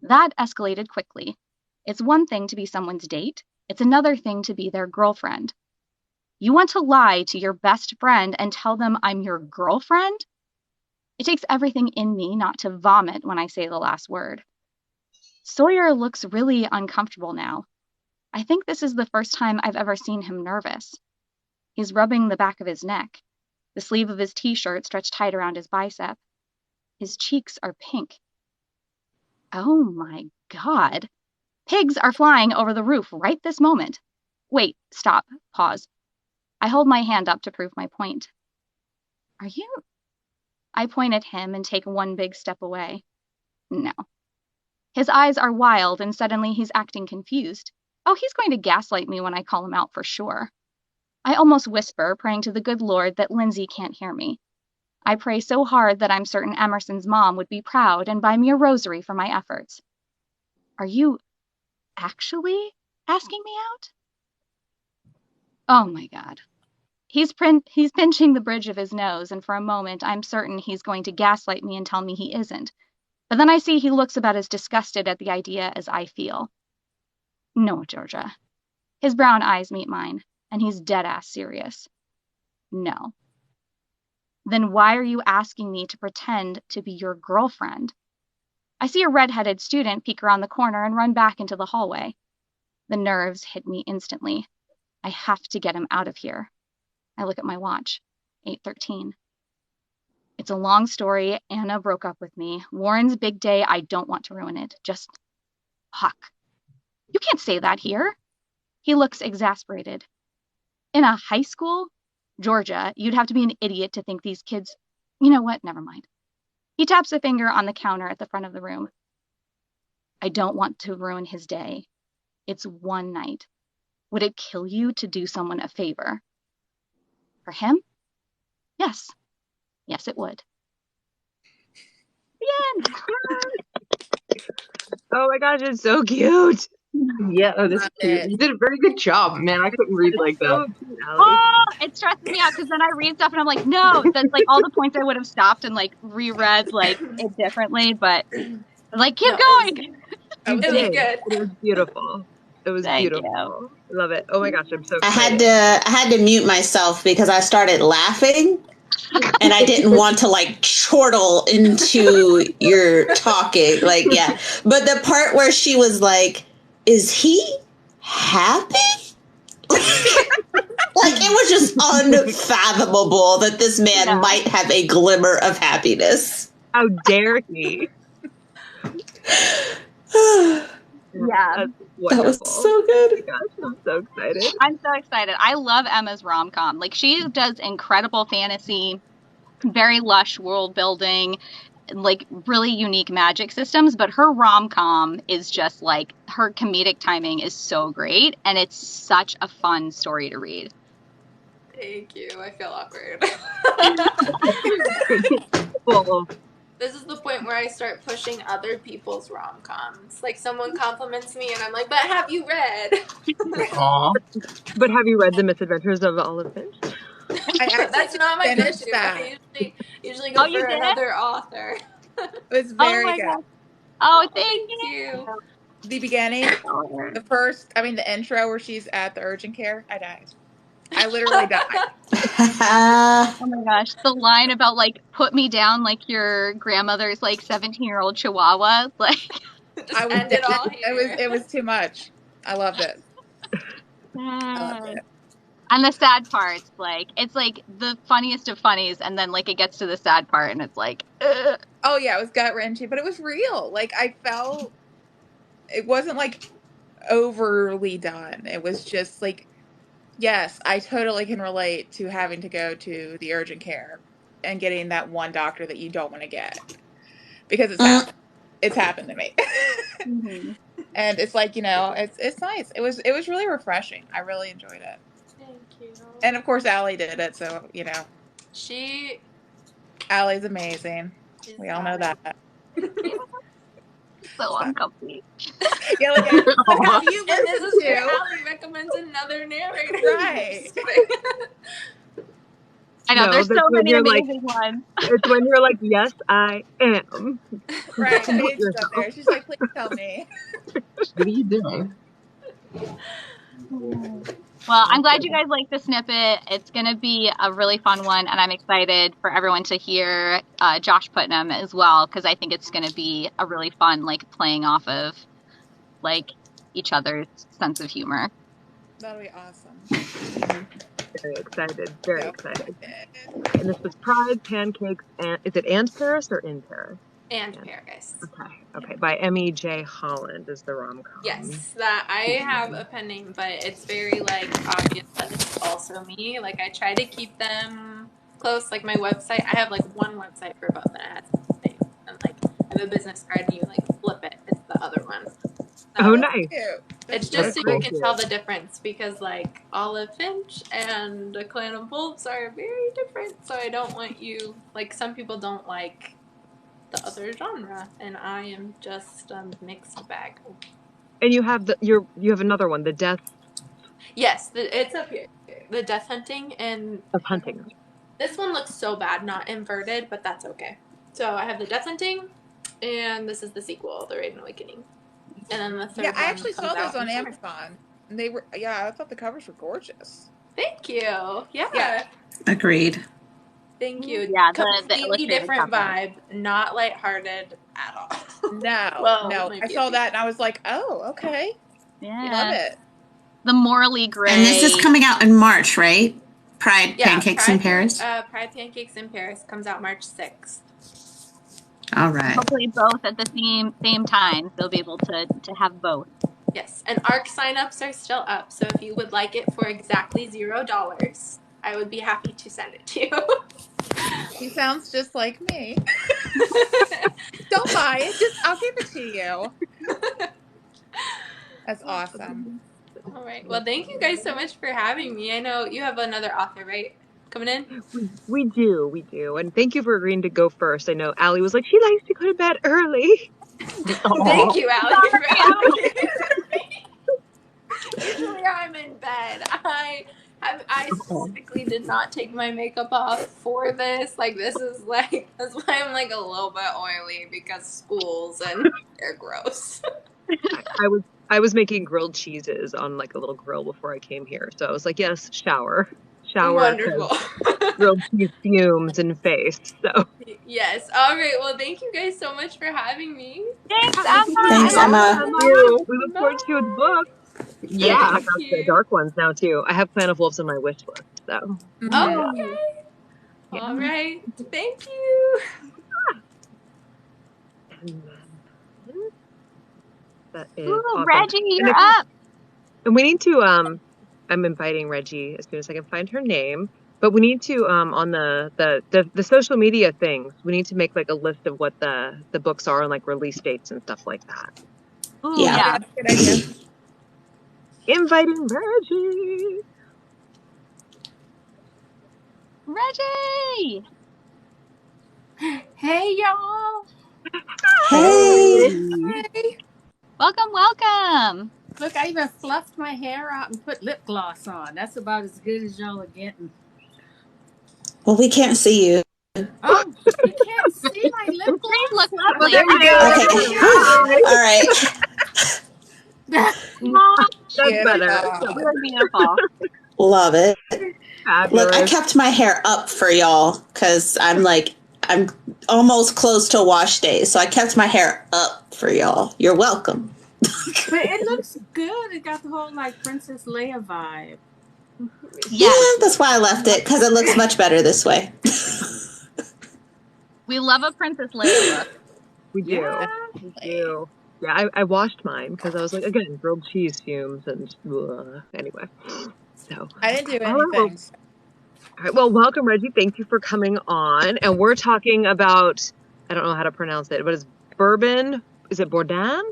[SPEAKER 4] That escalated quickly. It's one thing to be someone's date. It's another thing to be their girlfriend. You want to lie to your best friend and tell them I'm your girlfriend? It takes everything in me not to vomit when I say the last word. Sawyer looks really uncomfortable now. I think this is the first time I've ever seen him nervous. He's rubbing the back of his neck. The sleeve of his t-shirt stretched tight around his bicep. His cheeks are pink. Oh my God. Pigs are flying over the roof right this moment. Wait, stop, pause. I hold my hand up to prove my point. Are you? I point at him and take one big step away. No. His eyes are wild and suddenly he's acting confused. Oh, he's going to gaslight me when I call him out for sure. I almost whisper, praying to the good Lord that Lindsay can't hear me. I pray so hard that I'm certain Emerson's mom would be proud and buy me a rosary for my efforts. Are you actually asking me out? Oh my God. He's pinching the bridge of his nose, and for a moment I'm certain he's going to gaslight me and tell me he isn't. But then I see he looks about as disgusted at the idea as I feel. No, Georgia. His brown eyes meet mine, and he's dead-ass serious. No. Then why are you asking me to pretend to be your girlfriend? I see a red-headed student peek around the corner and run back into the hallway. The nerves hit me instantly. I have to get him out of here. I look at my watch. 8:13. It's a long story. Anna broke up with me. Warren's big day. I don't want to ruin it. Just Huck, you can't say that here. He looks exasperated. In a high school? Georgia, you'd have to be an idiot to think these kids... You know what? Never mind. He taps a finger on the counter at the front of the room. I don't want to ruin his day. It's one night. Would it kill you to do someone a favor? For him? Yes. Yes, it would. The end.
[SPEAKER 1] Oh my gosh, it's so cute.
[SPEAKER 2] Yeah, this you did a very good job, man. I couldn't read like that.
[SPEAKER 1] So cute, Allie.
[SPEAKER 4] Oh, it stresses me out because then I read stuff and I'm like, no, that's like all the points I would have stopped and like reread like it differently, but like keep going.
[SPEAKER 1] You
[SPEAKER 6] It was
[SPEAKER 1] did.
[SPEAKER 6] good.
[SPEAKER 1] It was beautiful. It was
[SPEAKER 4] Thank
[SPEAKER 1] beautiful.
[SPEAKER 4] you.
[SPEAKER 1] I love it. Oh my gosh, I'm so
[SPEAKER 3] I
[SPEAKER 1] excited.
[SPEAKER 3] had to mute myself because I started laughing and I didn't want to like chortle into your talking. Like, yeah. But the part where she was like, is he happy? Like, it was just unfathomable that this man might have a glimmer of happiness.
[SPEAKER 1] How dare he?
[SPEAKER 4] Yeah.
[SPEAKER 3] That was so good.
[SPEAKER 1] Oh my gosh, I'm so excited.
[SPEAKER 4] I'm so excited. I love Emma's rom-com. Like she does incredible fantasy, very lush world building, like really unique magic systems, but her rom-com is just like her comedic timing is so great and it's such a fun story to read.
[SPEAKER 6] Thank you. I feel awkward.
[SPEAKER 1] Well,
[SPEAKER 6] This is the point where I start pushing other people's rom-coms. Like someone compliments me and I'm like, but have you read?
[SPEAKER 2] Aw.
[SPEAKER 1] but have you read The Misadventures of Olive Finch?
[SPEAKER 6] That's not my
[SPEAKER 5] finished
[SPEAKER 6] go-to.
[SPEAKER 5] that.
[SPEAKER 6] I usually go
[SPEAKER 4] Oh, you
[SPEAKER 6] for
[SPEAKER 4] did?
[SPEAKER 6] another author.
[SPEAKER 5] It was
[SPEAKER 4] Oh
[SPEAKER 5] very
[SPEAKER 4] my
[SPEAKER 5] good.
[SPEAKER 4] God. Oh, thank
[SPEAKER 6] Thank
[SPEAKER 4] you.
[SPEAKER 6] you.
[SPEAKER 5] The beginning, the intro where she's at the urgent care, I died. I literally died.
[SPEAKER 4] Oh my gosh. The line about like put me down like your grandmother's like 17-year-old chihuahua. Like
[SPEAKER 5] I was
[SPEAKER 6] end it all here.
[SPEAKER 5] it was too much. I loved it. I loved it.
[SPEAKER 4] and the sad parts, like it's like the funniest of funnies, and then like it gets to the sad part and it's like ugh.
[SPEAKER 5] Oh yeah, it was gut wrenching, but it was real. Like I felt it wasn't like overly done. It was just like, yes, I totally can relate to having to go to the urgent care and getting that one doctor that you don't want to get because it's happened to me.
[SPEAKER 4] Mm-hmm.
[SPEAKER 5] And it's like, it's nice. It was really refreshing. I really enjoyed it.
[SPEAKER 6] Thank you.
[SPEAKER 5] And of course Allie did it, so Allie's amazing. We all know that.
[SPEAKER 4] So uncomfy.
[SPEAKER 5] Yeah, like have you
[SPEAKER 6] And this
[SPEAKER 5] listened
[SPEAKER 6] is where
[SPEAKER 5] to?
[SPEAKER 6] Allie recommends another narrator.
[SPEAKER 5] Right.
[SPEAKER 4] I know,
[SPEAKER 1] No,
[SPEAKER 4] there's
[SPEAKER 1] that's
[SPEAKER 4] so
[SPEAKER 1] when
[SPEAKER 4] many
[SPEAKER 1] you're like-
[SPEAKER 4] amazing ones.
[SPEAKER 1] It's when you're like, yes, I am.
[SPEAKER 5] Right. Paige's up there. She's like, please tell me.
[SPEAKER 2] What are you doing?
[SPEAKER 4] Well, I'm glad you guys liked the snippet. It's going to be a really fun one, and I'm excited for everyone to hear Josh Putnam as well, because I think it's going to be a really fun, like, playing off of, like, each other's sense of humor.
[SPEAKER 5] That'll be awesome.
[SPEAKER 1] Very excited. Very excited. And this was Pride, Pancakes, and is it And Paris or In Paris?
[SPEAKER 6] And Paris.
[SPEAKER 1] Okay. By Emmie J. Holland is the rom-com.
[SPEAKER 6] Yes, that I have a pen name, but it's very like obvious that it's also me. Like I try to keep them close. Like my website, I have like one website for both, and it has the name. And like I have a business card, and you like flip it. It's the other one.
[SPEAKER 1] Oh, nice.
[SPEAKER 6] It's just so you can tell the difference because like Olive Finch and A Clan of Wolves are very different. So I don't want you like some people don't like the other genre, and I am just a mixed bag.
[SPEAKER 1] And you have you have another one, The Death
[SPEAKER 6] Yes, it's up here. The Death Hunting and
[SPEAKER 1] of Hunting.
[SPEAKER 6] This one looks so bad, not inverted, but that's okay. So I have The Death Hunting, and this is the sequel, The Raven Awakening. And then the third one
[SPEAKER 5] I actually saw
[SPEAKER 6] comes
[SPEAKER 5] those
[SPEAKER 6] out
[SPEAKER 5] on
[SPEAKER 6] in
[SPEAKER 5] Amazon. And they were, I thought the covers were gorgeous.
[SPEAKER 6] Thank you. Yeah.
[SPEAKER 3] Agreed.
[SPEAKER 6] Thank you.
[SPEAKER 4] Yeah, the
[SPEAKER 6] completely
[SPEAKER 4] illustrated
[SPEAKER 6] different
[SPEAKER 4] cover.
[SPEAKER 6] vibe, not lighthearted at all.
[SPEAKER 5] No,
[SPEAKER 6] Well,
[SPEAKER 5] no.
[SPEAKER 6] maybe
[SPEAKER 5] I saw
[SPEAKER 6] a
[SPEAKER 5] that and I was like, oh, okay.
[SPEAKER 4] Yeah.
[SPEAKER 5] Love it.
[SPEAKER 4] The morally gray.
[SPEAKER 3] And this is coming out in March, right? Pride, Pancakes in Paris.
[SPEAKER 6] Pride Pancakes in Paris comes out March 6th.
[SPEAKER 3] All right.
[SPEAKER 4] Hopefully both at the same time. So they'll be able to have both.
[SPEAKER 6] Yes, and ARC signups are still up. So if you would like it for exactly $0, I would be happy to send it to you.
[SPEAKER 5] He sounds just like me. Don't buy it. I'll give it to you. That's awesome.
[SPEAKER 6] All right. Well, thank you guys so much for having me. I know you have another author, right? Coming in?
[SPEAKER 1] We do. And thank you for agreeing to go first. I know Allie was like, she likes to go to bed early.
[SPEAKER 6] Thank you, Allie, for advocating for me. Usually I'm in bed. I specifically did not take my makeup off for this. Like, this is like, that's why I'm like a little bit oily, because schools and they're gross.
[SPEAKER 1] I was making grilled cheeses on like a little grill before I came here. So I was like, yes, shower.
[SPEAKER 6] Wonderful.
[SPEAKER 1] Grilled cheese fumes in face. So
[SPEAKER 6] Yes. All right. Well, thank you guys so much for having me.
[SPEAKER 4] Thanks, Emma.
[SPEAKER 3] Thanks, Emma.
[SPEAKER 1] we look forward to the book.
[SPEAKER 2] Yeah.
[SPEAKER 1] I got the dark ones now too. I have Clan of Wolves on my wish list. So
[SPEAKER 6] Oh, okay. Yeah. All right. Thank you.
[SPEAKER 1] That is
[SPEAKER 4] Ooh,
[SPEAKER 1] awesome.
[SPEAKER 4] Reggie, you're up.
[SPEAKER 1] And we need to I'm inviting Reggie as soon as I can find her name. But we need to on the social media things, we need to make like a list of what the books are and like release dates and stuff like that.
[SPEAKER 4] Ooh,
[SPEAKER 3] Yeah.
[SPEAKER 5] Good idea.
[SPEAKER 1] Inviting Reggie.
[SPEAKER 4] Reggie.
[SPEAKER 7] Hey, y'all.
[SPEAKER 3] Hey.
[SPEAKER 4] Welcome.
[SPEAKER 7] Look, I even fluffed my hair out and put lip gloss on. That's about as good as y'all are getting.
[SPEAKER 3] Well, we can't see you.
[SPEAKER 7] Oh, you can't see my lip gloss?
[SPEAKER 4] You look lovely.
[SPEAKER 1] There you go.
[SPEAKER 3] Okay. All right.
[SPEAKER 1] That's better.
[SPEAKER 4] You're beautiful.
[SPEAKER 3] Love it.
[SPEAKER 1] Fabulous.
[SPEAKER 3] Look, I kept my hair up for y'all because I'm almost close to wash day. So I kept my hair up for y'all. You're welcome.
[SPEAKER 7] But it looks good. It got the whole like Princess Leia vibe.
[SPEAKER 3] Yeah, that's why I left it, because it looks much better this way.
[SPEAKER 4] We love a Princess Leia look.
[SPEAKER 1] We do.
[SPEAKER 7] Yeah.
[SPEAKER 1] We do. Yeah, I washed mine because I was like, again, grilled cheese fumes and anyway. So
[SPEAKER 5] I didn't do
[SPEAKER 1] all right,
[SPEAKER 5] anything.
[SPEAKER 1] all right, well, welcome, Reggie. Thank you for coming on. And we're talking about, I don't know how to pronounce it, but it's bourbon. Is it Bourdain?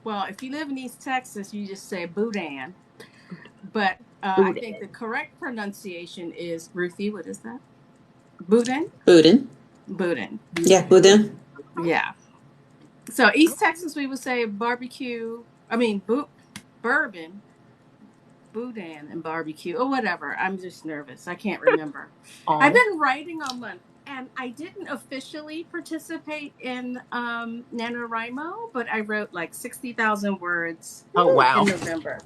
[SPEAKER 7] Well, if you live in East Texas, you just say Boudin. But I think the correct pronunciation is, Ruthie, what is that? Boudin? Boudin.
[SPEAKER 3] Yeah, Boudin.
[SPEAKER 7] Yeah. So East Texas, we would say bourbon, Boudin and barbecue, or whatever. I'm just nervous. I can't remember. I've been writing all month, and I didn't officially participate in NaNoWriMo, but I wrote like 60,000 words
[SPEAKER 2] Oh, wow.
[SPEAKER 7] in November.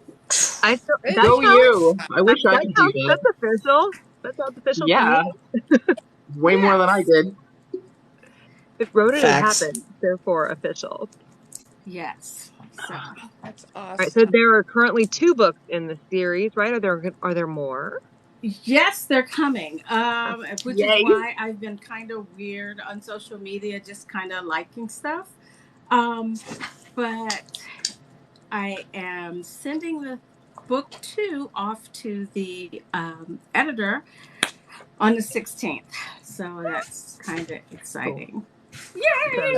[SPEAKER 2] Go you. I wish I could do that.
[SPEAKER 1] That's official. That sounds official.
[SPEAKER 2] Yeah. Way more than I did.
[SPEAKER 1] It wrote it, it
[SPEAKER 3] Facts.
[SPEAKER 1] happened. Therefore, official.
[SPEAKER 7] Yes. So
[SPEAKER 5] That's awesome.
[SPEAKER 1] All right, so there are currently 2 books in the series, right? Are there more?
[SPEAKER 7] yes, they're coming. Which
[SPEAKER 1] Yay.
[SPEAKER 7] is why I've been kind of weird on social media, just kind of liking stuff. But I am sending the book 2 off to the editor on the 16th. So that's kind of exciting. Yay!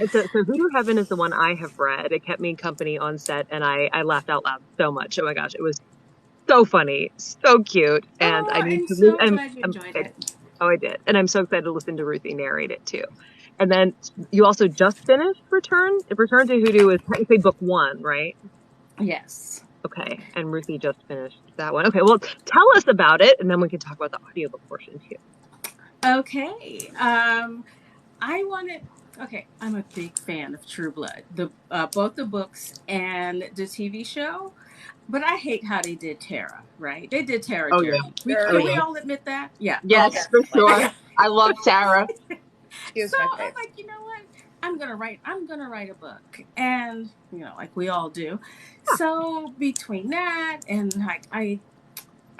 [SPEAKER 1] So Voodoo Heaven is the one I have read. It kept me company on set, and I laughed out loud so much. Oh my gosh, it was so funny, so cute, and I need to.
[SPEAKER 7] So glad you enjoyed it.
[SPEAKER 1] Oh, I did, and I'm so excited to listen to Ruthie narrate it too. And then you also just finished Return to Hoodoo is technically book 1, right?
[SPEAKER 7] Yes.
[SPEAKER 1] Okay, and Ruthie just finished that one. Okay, well, tell us about it, and then we can talk about the audiobook portion too.
[SPEAKER 7] Okay. I'm a big fan of True Blood, both the books and the TV show, but I hate how they did Tara, right? They did Tara dirty.
[SPEAKER 2] Yeah.
[SPEAKER 7] Can we all admit that? Yeah.
[SPEAKER 2] Yes, for sure. I love Tara.
[SPEAKER 7] So I'm like, you know what? I'm gonna write a book, and like we all do. So between that and like I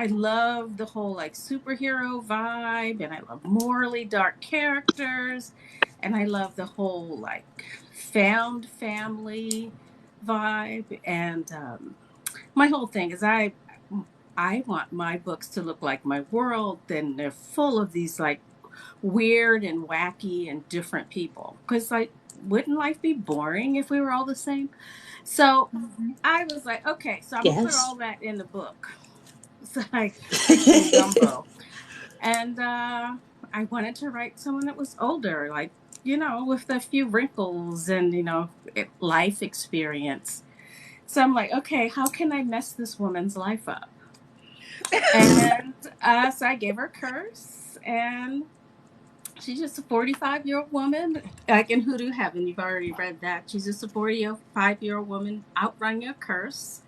[SPEAKER 7] love the whole like superhero vibe, and I love morally dark characters, And I love the whole like found family vibe. And my whole thing is I want my books to look like my world. Then they're full of these like weird and wacky and different people. Because like, wouldn't life be boring if we were all the same? So I was like, okay, so I'm gonna put all that in the book. So I mixed some gumbo. And I wanted to write someone that was older, like, you know, with a few wrinkles and, you know, life experience. So I'm like, okay, how can I mess this woman's life up? And so I gave her a curse, and she's just a 45-year-old woman, like in Hoodoo Heaven. You've already read that. She's just a 45-year-old woman outrunning a curse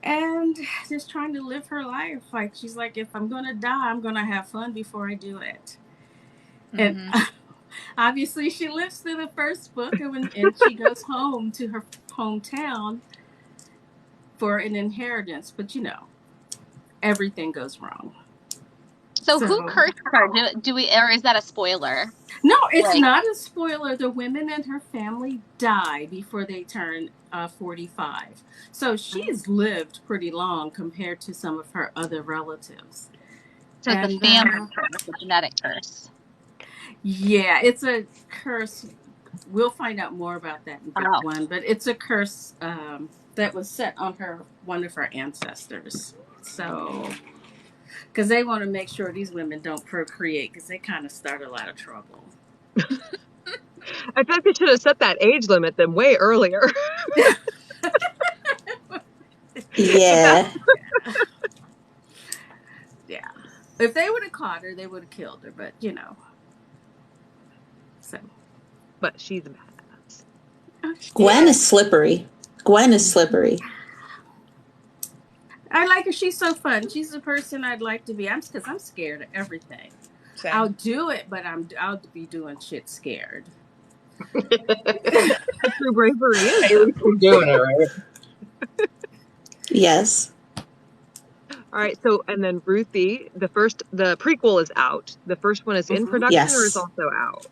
[SPEAKER 7] and just trying to live her life. Like, she's like, if I'm going to die, I'm going to have fun before I do it. And obviously she lives through the first book, and she goes home to her hometown for an inheritance. But, you know, everything goes wrong.
[SPEAKER 4] So who cursed her? Do we, or is that a spoiler?
[SPEAKER 7] No, it's not a spoiler. The women in her family die before they turn 45. So she's lived pretty long compared to some of her other relatives.
[SPEAKER 4] So it's a family curse, a genetic curse.
[SPEAKER 7] Yeah, it's a curse. We'll find out more about that in book one, but it's a curse that was set on one of her ancestors. So, because they want to make sure these women don't procreate, because they kind of start a lot of trouble.
[SPEAKER 1] I feel like they should have set that age limit then way earlier.
[SPEAKER 3] Yeah.
[SPEAKER 7] Yeah. If they would have caught her, they would have killed her, but you know. So.
[SPEAKER 1] But she's a badass.
[SPEAKER 3] Gwen is slippery.
[SPEAKER 7] I like her. She's so fun. She's the person I'd like to be. Because I'm scared of everything. Same. I'll do it, but I'll be doing shit scared.
[SPEAKER 1] True bravery is.
[SPEAKER 2] You're doing it, right?
[SPEAKER 3] Yes.
[SPEAKER 1] All right. So, and then Ruthie, the prequel is out. The first one is in production, or is also out?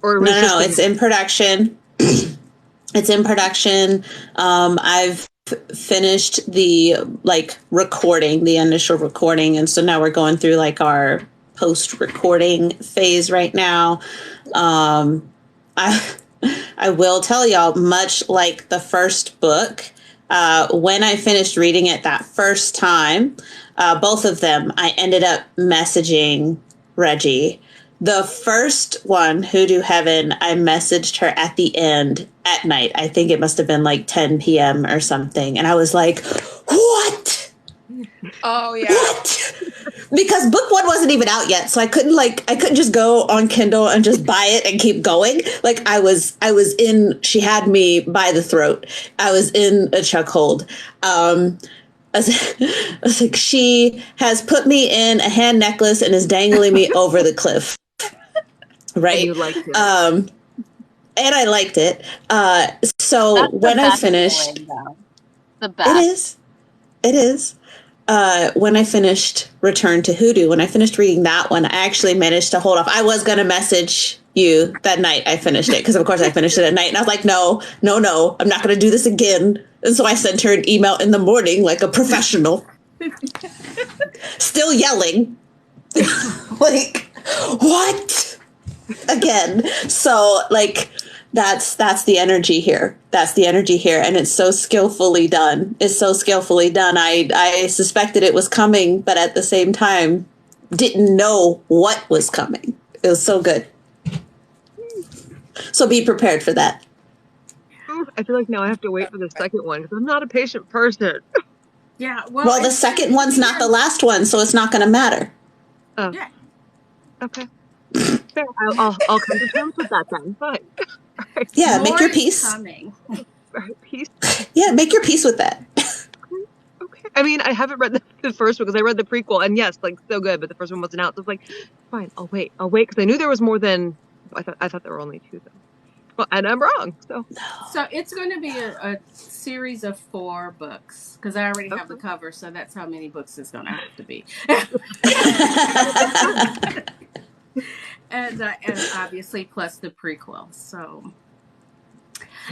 [SPEAKER 1] Or
[SPEAKER 3] no, it's in production. It's in production. I've finished the recording, the initial recording, and so now we're going through like our post-recording phase right now. I will tell y'all, much like the first book, when I finished reading it that first time, both of them, I ended up messaging Reggie. The first one, Hoodoo Heaven, I messaged her at the end at night. I think it must have been like 10 p.m. or something. And I was like, what?
[SPEAKER 5] Oh, yeah.
[SPEAKER 3] What? Because book one wasn't even out yet. So I couldn't just go on Kindle and just buy it and keep going. Like she had me by the throat. I was in a chokehold. I was like, she has put me in a hand necklace and is dangling me over the cliff. Right.
[SPEAKER 1] And you liked it.
[SPEAKER 3] And I liked it. So when I finished,
[SPEAKER 4] feeling, the best.
[SPEAKER 3] It is. When I finished Return to Hoodoo, when I finished reading that one, I actually managed to hold off. I was going to message you that night I finished it, because of course I finished it at night, and I was like, no, I'm not going to do this again. And so I sent her an email in the morning like a professional, still yelling, like, what? Again. So like, that's the energy here. And it's so skillfully done. I suspected it was coming, but at the same time didn't know what was coming. It was so good. So be prepared for that.
[SPEAKER 1] I feel like now I have to wait for the second one, because I'm not a patient person.
[SPEAKER 7] Yeah.
[SPEAKER 3] Well, the second one's not the last one, so it's not going to matter.
[SPEAKER 1] Oh.
[SPEAKER 7] Yeah.
[SPEAKER 1] Okay. Fair. I'll come to terms with that then. Fine. Right.
[SPEAKER 3] Yeah, make your peace.
[SPEAKER 1] Peace.
[SPEAKER 3] Yeah, make your peace with that.
[SPEAKER 1] Okay. I mean, I haven't read the first one, because I read the prequel, and yes, like, so good, but the first one wasn't out. So it's like, fine, I'll wait, because I knew there was more than I thought there were only 2 though. Well, and I'm wrong. So
[SPEAKER 7] it's going to be a series of 4 books, because I already have the cover, so that's how many books it's going to have to be. And and obviously plus the prequel. So,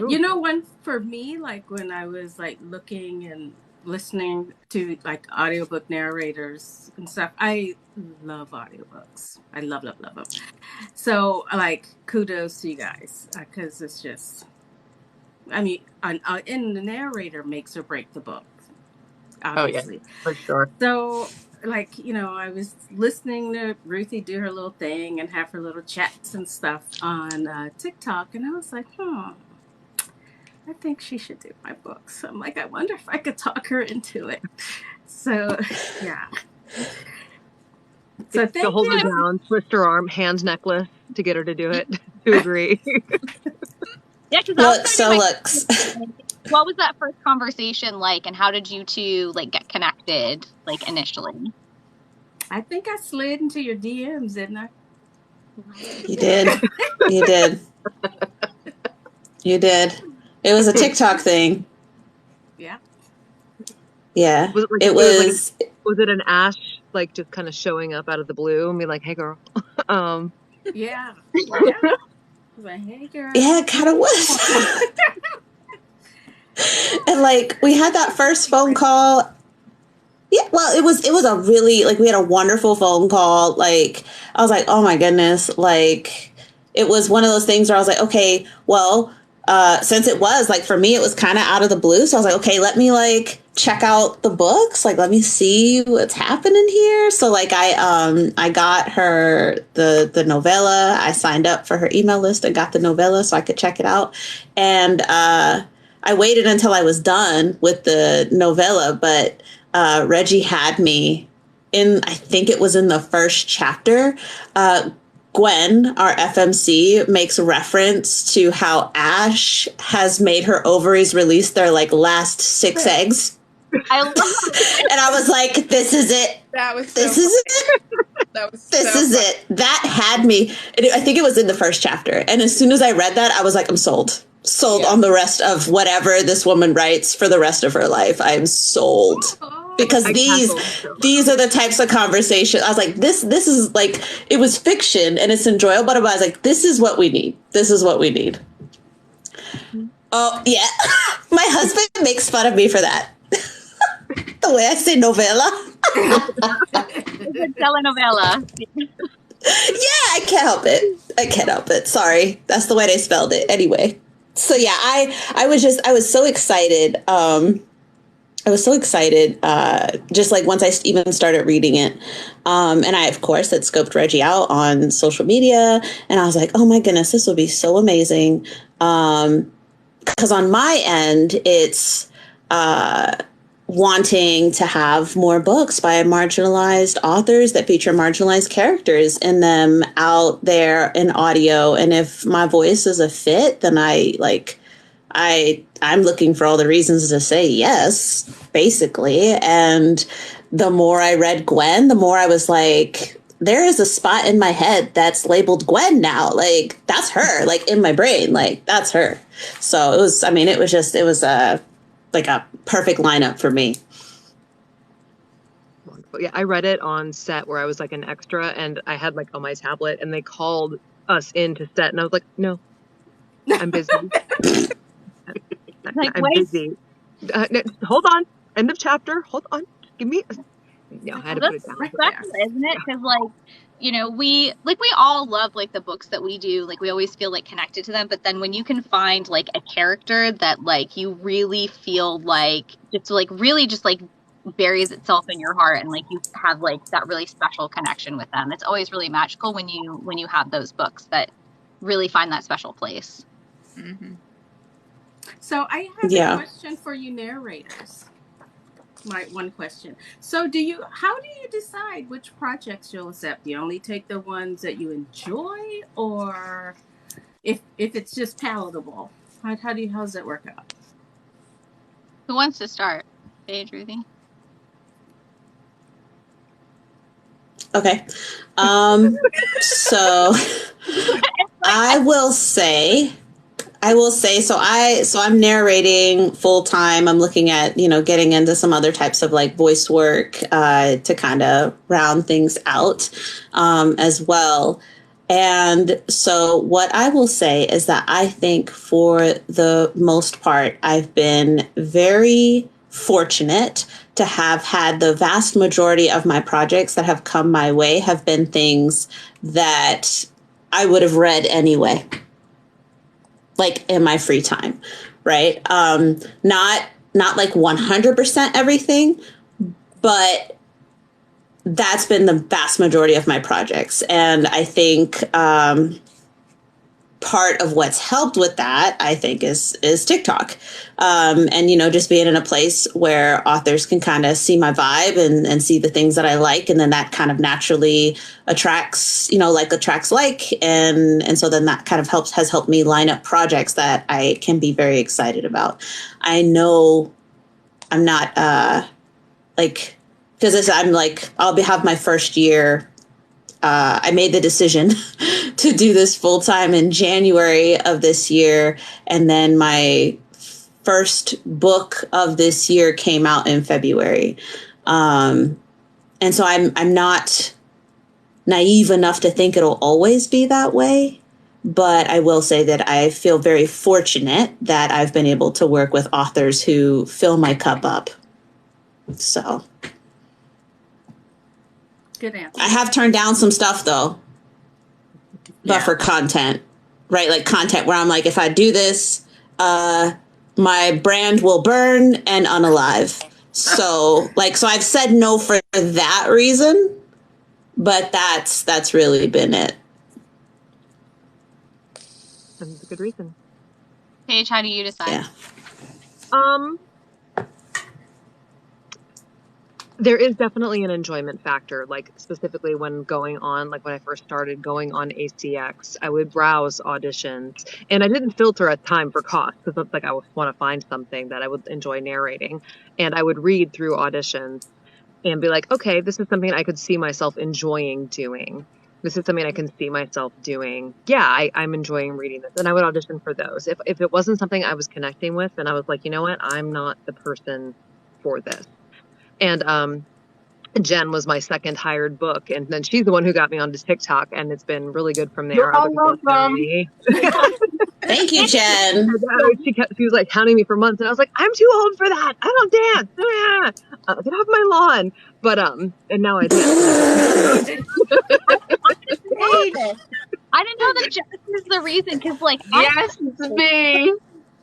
[SPEAKER 1] Ooh.
[SPEAKER 7] one for me, like when I was like looking and listening to like audiobook narrators and stuff, I love audiobooks. I love them. So like kudos to you guys, because it's just, I mean, and the narrator makes or break the book, obviously.
[SPEAKER 2] Oh, yeah, for sure.
[SPEAKER 7] So like, I was listening to Ruthie do her little thing and have her little chats and stuff on TikTok, and I was like, I think she should do my book. So I'm like, I wonder if I could talk her into it. So, yeah. So thank
[SPEAKER 1] hold
[SPEAKER 7] you.
[SPEAKER 1] her down, twist her arm, hands necklace to get her to do it, to agree.
[SPEAKER 4] Yeah, looks. What was that first conversation like, and how did you two like get connected, like initially?
[SPEAKER 7] I think I slid into your DMs, didn't I?
[SPEAKER 3] You did. You did. You did. It was a TikTok thing.
[SPEAKER 7] Yeah.
[SPEAKER 3] Yeah.
[SPEAKER 1] Was it an Ash like just kind of showing up out of the blue and be like, "Hey, girl."
[SPEAKER 7] Yeah. Like, hey, girl.
[SPEAKER 3] Yeah, it kind of was. And like we had that first phone call. Yeah, well, it was a really, like, we had a wonderful phone call. Like, I was like, oh my goodness. Like, it was one of those things where I was like, okay, well, since it was like, for me, it was kind of out of the blue. So I was like, okay, let me like check out the books. Like, let me see what's happening here. So like, I got her the novella. I signed up for her email list and got the novella so I could check it out. And, I waited until I was done with the novella, but Reggie had me I think it was in the first chapter. Gwen, our FMC, makes reference to how Ash has made her ovaries release their like last 6 eggs.
[SPEAKER 4] I love it.
[SPEAKER 3] And I was like, this is it. This is it. That had me. I think it was in the first chapter. And as soon as I read that, I was like, I'm sold. On the rest of whatever this woman writes for the rest of her life. I'm sold. Because these are the types of conversations. I was like, this is like, it was fiction and it's enjoyable, but I was like, this is what we need. This is what we need. Oh, yeah. My husband makes fun of me for that. The way I say novella.
[SPEAKER 4] Telenovela.
[SPEAKER 3] Yeah, I can't help it. Sorry. That's the way they spelled it. Anyway. So yeah, I was so excited. I was so excited, just like once I even started reading it. And I, of course, had scoped Reggie out on social media. And I was like, oh my goodness, this will be so amazing. Because on my end, it's wanting to have more books by marginalized authors that feature marginalized characters in them out there in audio. And if my voice is a fit, then I'm looking for all the reasons to say yes, basically. And the more I read Gwen, the more I was like, there is a spot in my head that's labeled Gwen now. Like, that's her, like in my brain, like that's her. So it was like a perfect lineup for me.
[SPEAKER 1] Wonderful. Yeah, I read it on set where I was like an extra and I had like on my tablet and they called us into set and I was like, no, I'm busy. I'm busy. Hold on. End of chapter. Hold on. Give me. No, I had to put it down.
[SPEAKER 4] Respectful, isn't it? Because we all love like the books that we do. Like we always feel like connected to them. But then when you can find like a character that like you really feel like just like really just like buries itself in your heart and like you have like that really special connection with them, it's always really magical when you have those books that really find that special place.
[SPEAKER 5] Mm-hmm.
[SPEAKER 7] So I have a question for you narrators. One question. So how do you decide which projects you'll accept? Do you only take the ones that you enjoy, or if it's just palatable? How does that work out?
[SPEAKER 4] Who wants to start? Paige, Ruthie?
[SPEAKER 3] Okay. So I will say, so I'm narrating full time. I'm looking at, getting into some other types of like voice work, to kind of round things out, as well. And so what I will say is that I think for the most part, I've been very fortunate to have had the vast majority of my projects that have come my way have been things that I would have read anyway, like in my free time, right? Not like 100% everything, but that's been the vast majority of my projects. And I think part of what's helped with that, I think, is TikTok. And, you know, just being in a place where authors can kind of see my vibe and see the things that I like. And then that kind of naturally attracts, you know, attracts. And so then that kind of has helped me line up projects that I can be very excited about. I know I'm not because I'm like, have my first year. I made the decision to do this full time in January of this year. And then my first book of this year came out in February. And so I'm not naive enough to think it'll always be that way. But I will say that I feel very fortunate that I've been able to work with authors who fill my cup up. So.
[SPEAKER 7] Good answer.
[SPEAKER 3] I have turned down some stuff though, but for content, right? Like content where I'm like, if I do this, my brand will burn and unalive. So I've said no for that reason, but that's really been it.
[SPEAKER 1] That's a good reason.
[SPEAKER 4] Paige, how do you decide?
[SPEAKER 3] Yeah.
[SPEAKER 1] There is definitely an enjoyment factor, like specifically when going on, like when I first started going on ACX, I would browse auditions and I didn't filter at time for cost because it's like I want to find something that I would enjoy narrating. And I would read through auditions and be like, okay, this is something I could see myself enjoying doing. This is something I can see myself doing. Yeah, I'm enjoying reading this. And I would audition for those. If it wasn't something I was connecting with, then I was like, you know what? I'm not the person for this. And Jen was my second hired book, and then she's the one who got me onto TikTok, and it's been really good from there.
[SPEAKER 2] You're all welcome.
[SPEAKER 3] Thank you, Jen.
[SPEAKER 1] She was like counting me for months, and I was like, I'm too old for that. I don't dance. Get off my lawn. But and now I dance.
[SPEAKER 4] I didn't know that Jessica is the reason, because like
[SPEAKER 2] yes, it's me.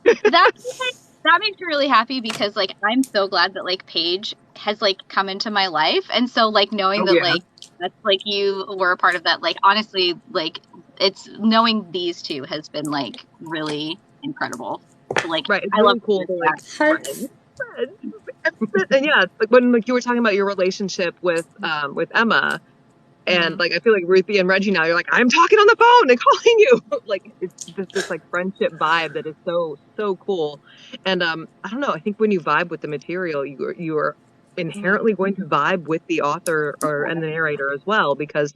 [SPEAKER 4] That makes me really happy because like I'm so glad that like Paige has like come into my life, and so like knowing like that's like you were a part of that, like honestly like it's knowing these two has been like really incredible. So, like
[SPEAKER 1] right,
[SPEAKER 4] I love
[SPEAKER 1] cool. Friends. And yeah, like when like you were talking about your relationship with Emma. And like I feel like Ruthie and Reggie now, you're like, I'm talking on the phone and calling you. Like it's just this like friendship vibe that is so cool. And I don't know, I think when you vibe with the material, you are inherently going to vibe with the author and the narrator as well, because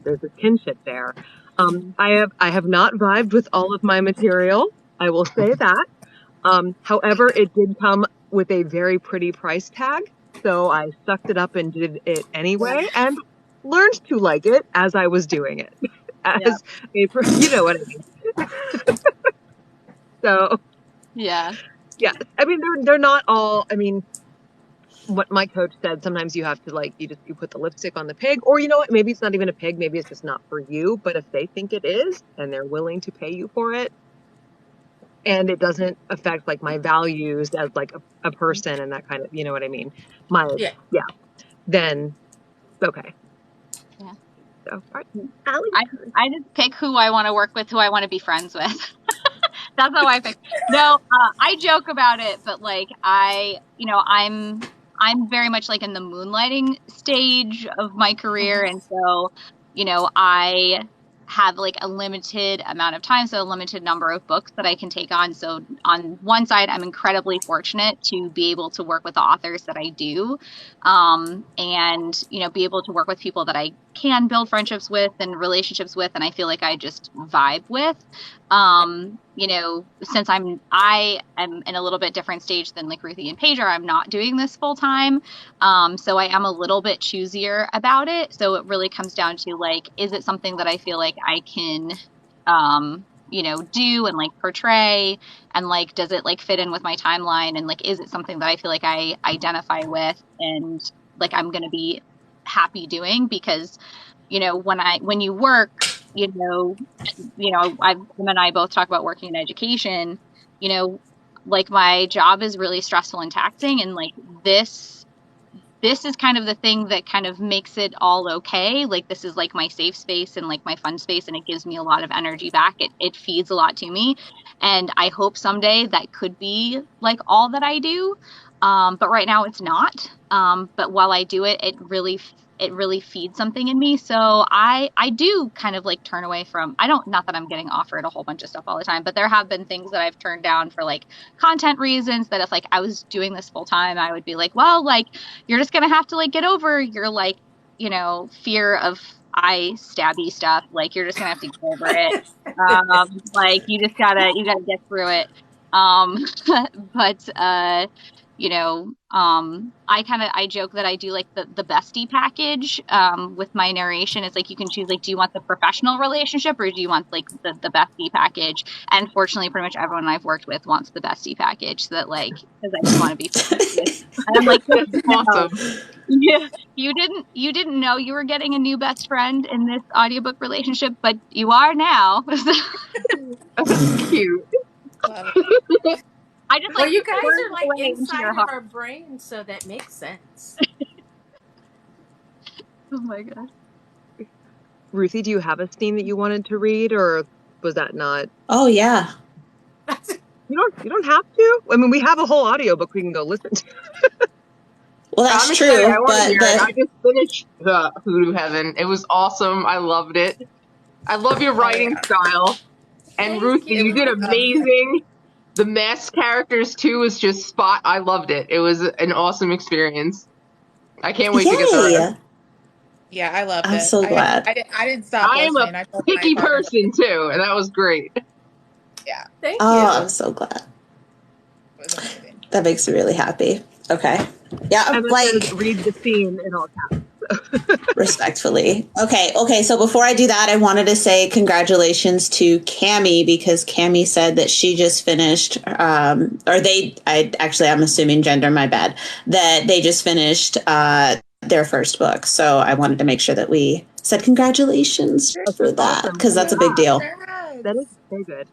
[SPEAKER 1] there's a kinship there. I have not vibed with all of my material, I will say that. However, it did come with a very pretty price tag, so I sucked it up and did it anyway, and learned to like it as I was doing it. You know what I mean. So yeah. I mean, they're not all. I mean, what my coach said, sometimes you have to like you put the lipstick on the pig, or you know what? Maybe it's not even a pig. Maybe it's just not for you. But if they think it is, and they're willing to pay you for it, and it doesn't affect like my values as like a person and that kind of, you know what I mean? Then okay. So, right.
[SPEAKER 4] I just pick who I want to work with, who I want to be friends with. That's how I pick. No, I joke about it, but like I'm very much like in the moonlighting stage of my career, and so I have like a limited amount of time, so a limited number of books that I can take on. So on one side, I'm incredibly fortunate to be able to work with the authors that I do, and be able to work with people that I can build friendships with and relationships with, and I feel like I just vibe with. You know, since I am in a little bit different stage than like Ruthie and Paige are, I'm not doing this full time. So I am a little bit choosier about it. So it really comes down to like, is it something that I feel like I can, you know, do and like portray, and like, does it like fit in with my timeline, and like, is it something that I feel like I identify with and like I'm going to be happy doing? Because, you know, when you work, you know, Tim and I both talk about working in education, you know, like my job is really stressful and taxing, and like this is kind of the thing that kind of makes it all okay. Like, this is like my safe space and like my fun space, and it gives me a lot of energy back. It feeds a lot to me. And I hope someday that could be like all that I do. But right now it's not. But while I do it, it really feeds something in me. So I do kind of like turn away from, not that I'm getting offered a whole bunch of stuff all the time, but there have been things that I've turned down for like content reasons, that if like I was doing this full time, I would be like, well, like, you're just going to have to like get over your like, you know, fear of eye stabby stuff. Like, you're just going to have to get over it. Like, you gotta get through it. But, you know, I joke that I do like the bestie package with my narration. It's like, you can choose, like, do you want the professional relationship or do you want like the bestie package? And fortunately, pretty much everyone I've worked with wants the bestie package, so that like, because I just want to be friends. And I'm like,
[SPEAKER 2] Awesome.
[SPEAKER 4] Yeah, you didn't know you were getting a new best friend in this audiobook relationship, but you are now.
[SPEAKER 2] Cute.
[SPEAKER 4] I just
[SPEAKER 7] Well,
[SPEAKER 4] like,
[SPEAKER 7] you guys are like
[SPEAKER 4] into
[SPEAKER 7] inside
[SPEAKER 4] your
[SPEAKER 7] of
[SPEAKER 4] heart.
[SPEAKER 7] our brain, so that makes sense.
[SPEAKER 4] Oh my god.
[SPEAKER 1] Ruthie, do you have a scene that you wanted to read, or was that not?
[SPEAKER 3] Oh yeah.
[SPEAKER 1] You don't have to. I mean, we have a whole audiobook we can go listen to.
[SPEAKER 3] Well, that's
[SPEAKER 2] I'm
[SPEAKER 3] true.
[SPEAKER 2] excited. I want to
[SPEAKER 3] But
[SPEAKER 2] hear it. I just finished the Hoodoo Heaven. It was awesome. I loved it. I love your writing style. And
[SPEAKER 7] Thank
[SPEAKER 2] Ruthie, you did amazing. The masked characters too was just spot. I loved it. It was an awesome experience. I can't wait to get through it.
[SPEAKER 5] Yeah, I loved it.
[SPEAKER 3] I'm so glad.
[SPEAKER 5] I didn't stop
[SPEAKER 2] I am
[SPEAKER 5] listening.
[SPEAKER 2] a picky person too, and that was great.
[SPEAKER 5] Yeah.
[SPEAKER 7] Thank
[SPEAKER 3] Oh,
[SPEAKER 7] you.
[SPEAKER 3] I'm so glad. That makes me really happy. Okay. Yeah,
[SPEAKER 1] Emma
[SPEAKER 3] like
[SPEAKER 1] says, read the scene in all caps.
[SPEAKER 3] respectfully. Okay. So before I do that, I wanted to say congratulations to Cammie, because Cammie said that she just finished, I'm assuming gender, my bad, that they just finished their first book. So I wanted to make sure that we said congratulations for that, because that's a big deal.
[SPEAKER 1] That is so good.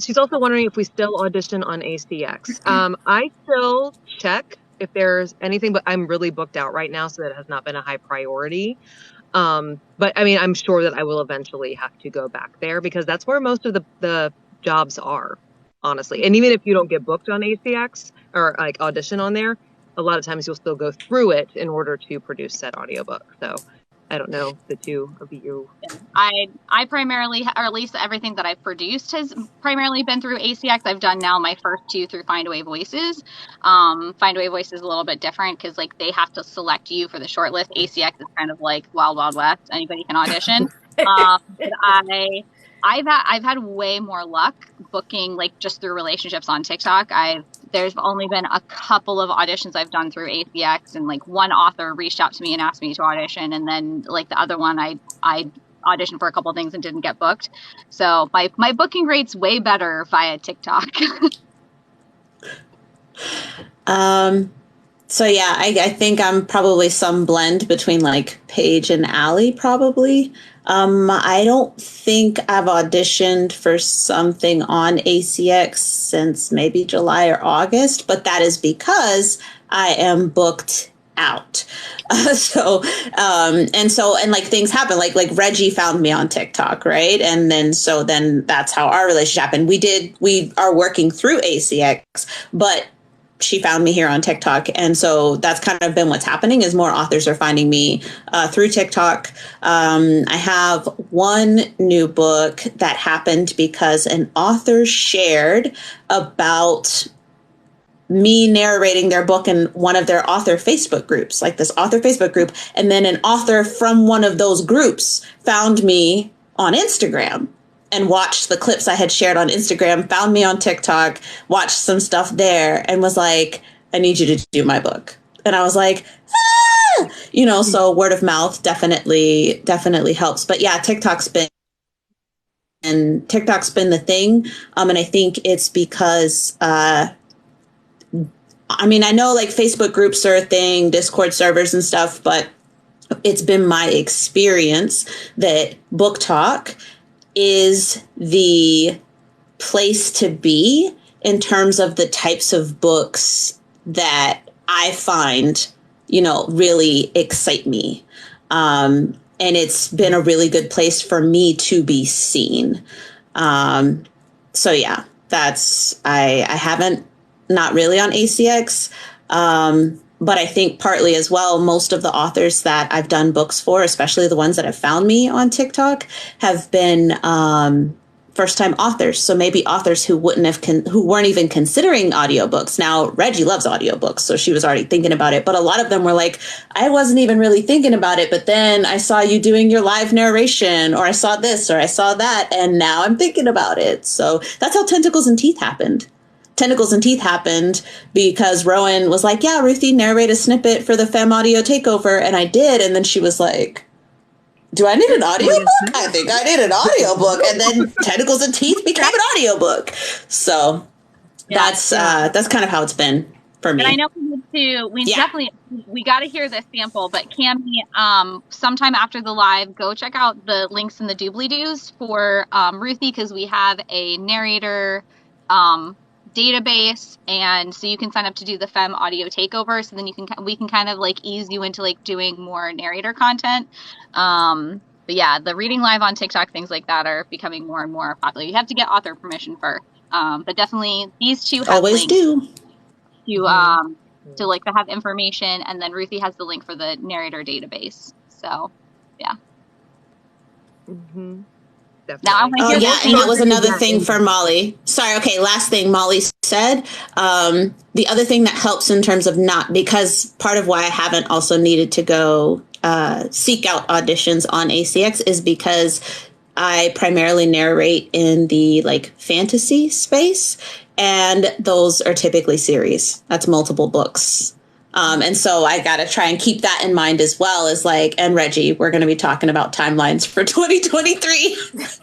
[SPEAKER 1] She's also wondering if we still audition on ACX. I still check if there's anything, but I'm really booked out right now, so that has not been a high priority. But I mean, I'm sure that I will eventually have to go back there, because that's where most of the jobs are, honestly. And even if you don't get booked on ACX or like audition on there, a lot of times you'll still go through it in order to produce said audiobook. So I don't know, the two of you.
[SPEAKER 4] I primarily, or at least everything that I've produced has primarily been through ACX. I've done now my first two through Findaway Voices. Findaway Voices is a little bit different, because like they have to select you for the shortlist. ACX is kind of like Wild Wild West. Anybody can audition. But I've had way more luck booking like just through relationships on TikTok. There's only been a couple of auditions I've done through ACX, and like one author reached out to me and asked me to audition, and then like the other one I auditioned for a couple of things and didn't get booked. So my booking rate's way better via TikTok.
[SPEAKER 3] So yeah, I think I'm probably some blend between like Paige and Allie, probably. I don't think I've auditioned for something on ACX since maybe July or August, but that is because I am booked out. And like things happen, like Reggie found me on TikTok, right? And then that's how our relationship happened. We are working through ACX, but she found me here on TikTok. And so that's kind of been what's happening, is more authors are finding me through TikTok. I have one new book that happened because an author shared about me narrating their book in one of their author Facebook groups, like this author Facebook group. And then an author from one of those groups found me on Instagram and watched the clips I had shared on Instagram, found me on TikTok, watched some stuff there, and was like, I need you to do my book. And I was like, ah! You know, so word of mouth definitely helps. But yeah, TikTok's been the thing. And I think it's because, I mean, I know like Facebook groups are a thing, Discord servers and stuff, but it's been my experience that Book Talk is the place to be in terms of the types of books that I find, you know, really excite me. And it's been a really good place for me to be seen. So yeah, I haven't, not really on ACX. But I think partly as well, most of the authors that I've done books for, especially the ones that have found me on TikTok, have been first-time authors. So maybe authors who who weren't even considering audiobooks. Now, Reggie loves audiobooks, so she was already thinking about it. But a lot of them were like, I wasn't even really thinking about it, but then I saw you doing your live narration, or I saw this, or I saw that, and now I'm thinking about it. So that's how Tentacles and Teeth happened. Tentacles and Teeth happened because Rowan was like, yeah, Ruthie, narrate a snippet for the Femme Audio Takeover. And I did. And then she was like, do I need an audiobook? I think I need an audiobook. And then Tentacles and Teeth became an audiobook. So that's kind of how it's been for me.
[SPEAKER 4] And I know we got to hear this sample, but Cammie, sometime after the live, go check out the links in the doobly-doos for Ruthie, because we have a narrator database, and so you can sign up to do the Femme Audio Takeover, so then we can kind of like ease you into like doing more narrator content. But yeah, the reading live on TikTok, things like that are becoming more and more popular. You have to get author permission first, but definitely these two have
[SPEAKER 3] always do
[SPEAKER 4] to like to have information, and then Ruthie has the link for the narrator database. So yeah.
[SPEAKER 1] Definitely.
[SPEAKER 3] And that was another thing for Molly. Sorry, okay, last thing Molly said. The other thing that helps in terms of because part of why I haven't also needed to go seek out auditions on ACX is because I primarily narrate in the like fantasy space, and those are typically series. That's multiple books. And so I got to try and keep that in mind as well, as like, and Reggie, we're going to be talking about timelines for 2023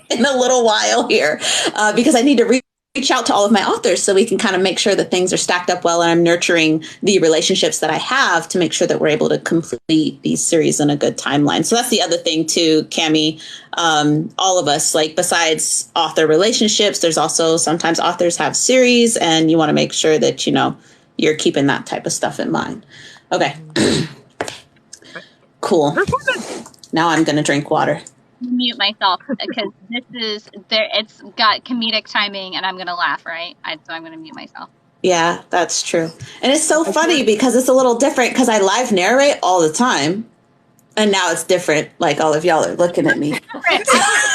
[SPEAKER 3] in a little while here, because I need to reach out to all of my authors so we can kind of make sure that things are stacked up well, and I'm nurturing the relationships that I have to make sure that we're able to complete these series in a good timeline. So that's the other thing too, Cammie. All of us, like besides author relationships, there's also sometimes authors have series, and you want to make sure that, you know, you're keeping that type of stuff in mind. Okay. Cool. Now I'm going to drink water.
[SPEAKER 4] Mute myself because it's got comedic timing and I'm going to laugh, right? So I'm going to mute myself.
[SPEAKER 3] Yeah, that's true. And it's so funny because it's a little different because I live narrate all the time. And now it's different. Like all of y'all are looking at me.
[SPEAKER 4] I was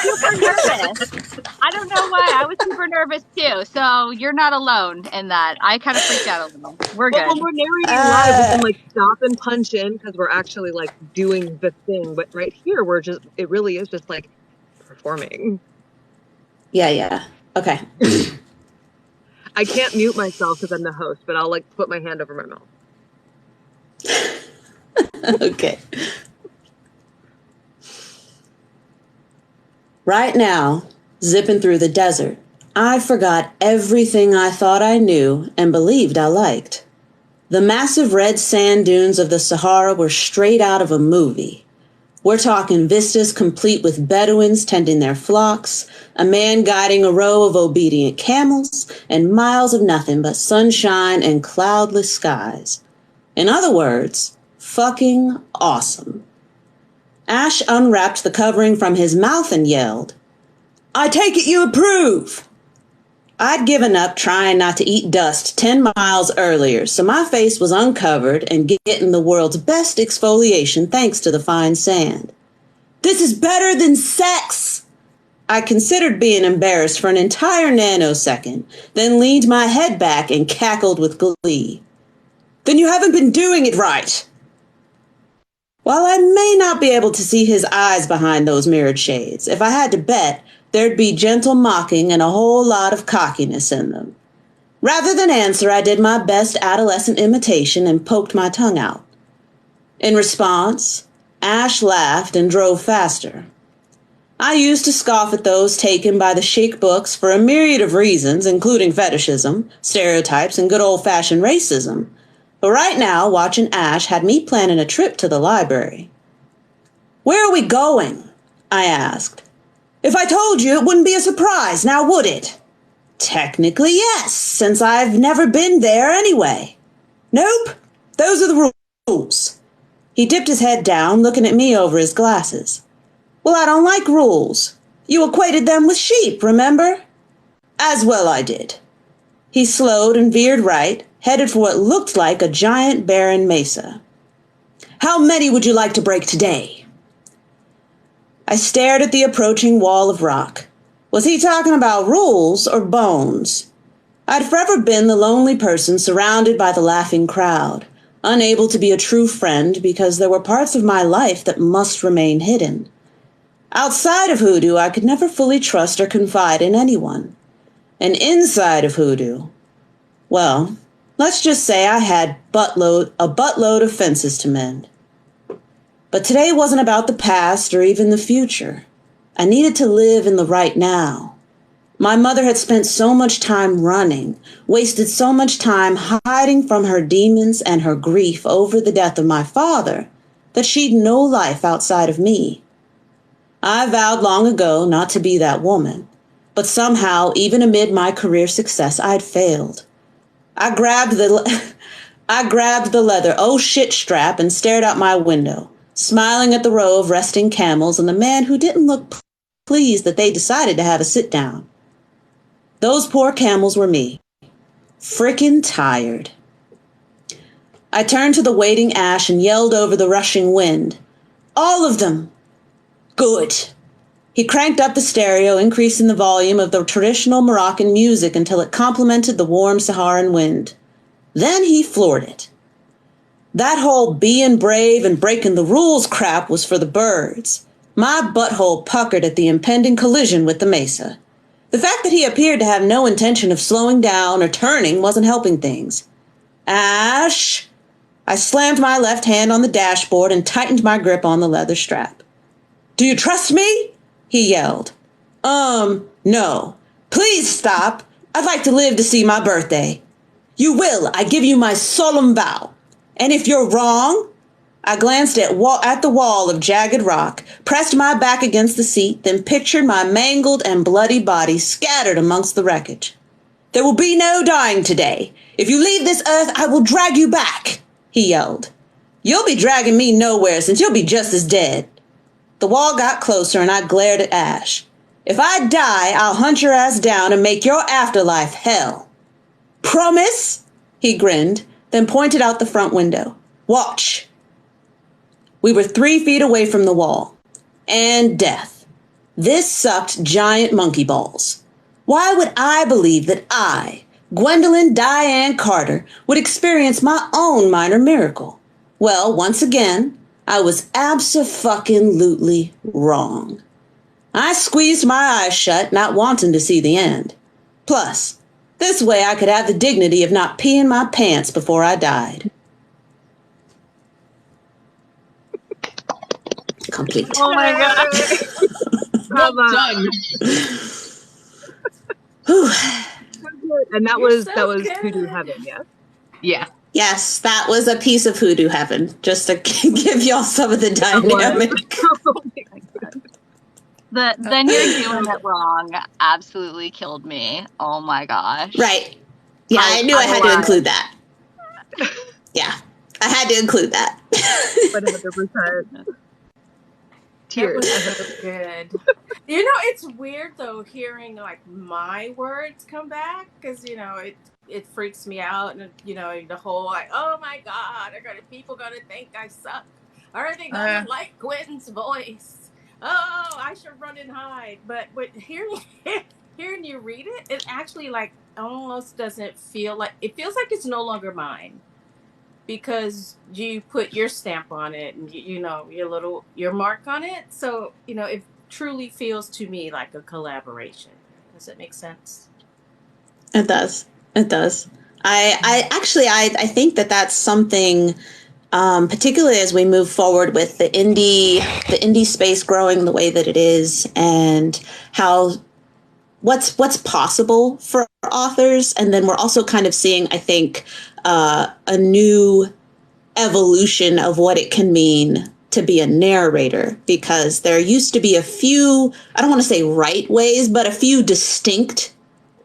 [SPEAKER 4] super nervous. I don't know why. I was super nervous too. So you're not alone in that. I kind of freaked out a little. We're good.
[SPEAKER 1] When we're narrating live, we can like stop and punch in because we're actually like doing the thing. But right here, it really is just like performing.
[SPEAKER 3] Yeah. Okay.
[SPEAKER 1] I can't mute myself because I'm the host, but I'll like put my hand over my mouth.
[SPEAKER 3] Okay. Right now, zipping through the desert, I forgot everything I thought I knew and believed I liked. The massive red sand dunes of the Sahara were straight out of a movie. We're talking vistas complete with Bedouins tending their flocks, a man guiding a row of obedient camels, and miles of nothing but sunshine and cloudless skies. In other words, fucking awesome. Ash unwrapped the covering from his mouth and yelled, "I take it you approve!" I'd given up trying not to eat dust 10 miles earlier, so my face was uncovered and getting the world's best exfoliation thanks to the fine sand. "This is better than sex!" I considered being embarrassed for an entire nanosecond, then leaned my head back and cackled with glee. Then you haven't been doing it right. While I may not be able to see his eyes behind those mirrored shades, if I had to bet, there'd be gentle mocking and a whole lot of cockiness in them. Rather than answer, I did my best adolescent imitation and poked my tongue out. In response, Ash laughed and drove faster. I used to scoff at those taken by the chic books for a myriad of reasons, including fetishism, stereotypes, and good old-fashioned racism. But right now, watching Ash had me planning a trip to the library. Where are we going? I asked. If I told you, it wouldn't be a surprise, now would it? Technically, yes, since I've never been there anyway. Nope, those are the rules. He dipped his head down, looking at me over his glasses. Well, I don't like rules. You equated them with sheep, remember? As well I did. He slowed and veered right, headed for what looked like a giant barren mesa. How many would you like to break today? I stared at the approaching wall of rock. Was he talking about rules or bones? I'd forever been the lonely person surrounded by the laughing crowd, unable to be a true friend because there were parts of my life that must remain hidden. Outside of Hoodoo, I could never fully trust or confide in anyone. And inside of Hoodoo, well, let's just say I had a buttload of fences to mend. But today wasn't about the past or even the future. I needed to live in the right now. My mother had spent so much time running, wasted so much time hiding from her demons and her grief over the death of my father, that she'd no life outside of me. I vowed long ago not to be that woman, but somehow, even amid my career success, I'd failed. I grabbed the leather oh shit strap and stared out my window, smiling at the row of resting camels and the man who didn't look pleased that they decided to have a sit down. Those poor camels were me. Frickin' tired. I turned to the waiting Ash and yelled over the rushing wind. All of them! Good. He cranked up the stereo, increasing the volume of the traditional Moroccan music until it complemented the warm Saharan wind. Then he floored it. That whole being brave and breaking the rules crap was for the birds. My butthole puckered at the impending collision with the mesa. The fact that he appeared to have no intention of slowing down or turning wasn't helping things. Ash! I slammed my left hand on the dashboard and tightened my grip on the leather strap. Do you trust me? He yelled. No. Please stop. I'd like to live to see my birthday. You will, I give you my solemn vow. And if you're wrong, I glanced at the wall of jagged rock, pressed my back against the seat, then pictured my mangled and bloody body scattered amongst the wreckage. There will be no dying today. If you leave this earth, I will drag you back, he yelled. You'll be dragging me nowhere since you'll be just as dead. The wall got closer and I glared at Ash. If I die, I'll hunt your ass down and make your afterlife hell. Promise? He grinned, then pointed out the front window. Watch. We were 3 feet away from the wall. And death. This sucked giant monkey balls. Why would I believe that I, Gwendolyn Diane Carter, would experience my own minor miracle? Well, once again, I was abso-fucking-lutely wrong. I squeezed my eyes shut, not wanting to see the end. Plus, this way I could have the dignity of not peeing my pants before I died. Complete.
[SPEAKER 4] Oh my god.
[SPEAKER 2] Well done.
[SPEAKER 1] And that was Hoodoo Heaven, yeah?
[SPEAKER 2] Yeah.
[SPEAKER 3] Yes, that was a piece of Hoodoo Heaven, just to give y'all some of the dynamic.
[SPEAKER 4] Then you're doing it wrong absolutely killed me. Oh my gosh.
[SPEAKER 3] Right. Yeah, I knew I had to include that. Yeah, I had to include that.
[SPEAKER 1] 100%. Tears.
[SPEAKER 7] That was good. You know, it's weird though hearing like my words come back because it freaks me out, and the whole like, oh my god, people gonna think I suck, or are they gonna like Gwen's voice? oh, I should run and hide. But hearing you read it, it actually like almost doesn't feel like, it feels like it's no longer mine, because you put your stamp on it and you know your mark on it. So it truly feels to me like a collaboration. Does it make sense?
[SPEAKER 3] It does. It does. I think that that's something, particularly as we move forward with the indie space growing the way that it is, and how what's possible for authors. And then we're also kind of seeing, I think, a new evolution of what it can mean to be a narrator, because there used to be a few, I don't want to say right ways, but a few distinct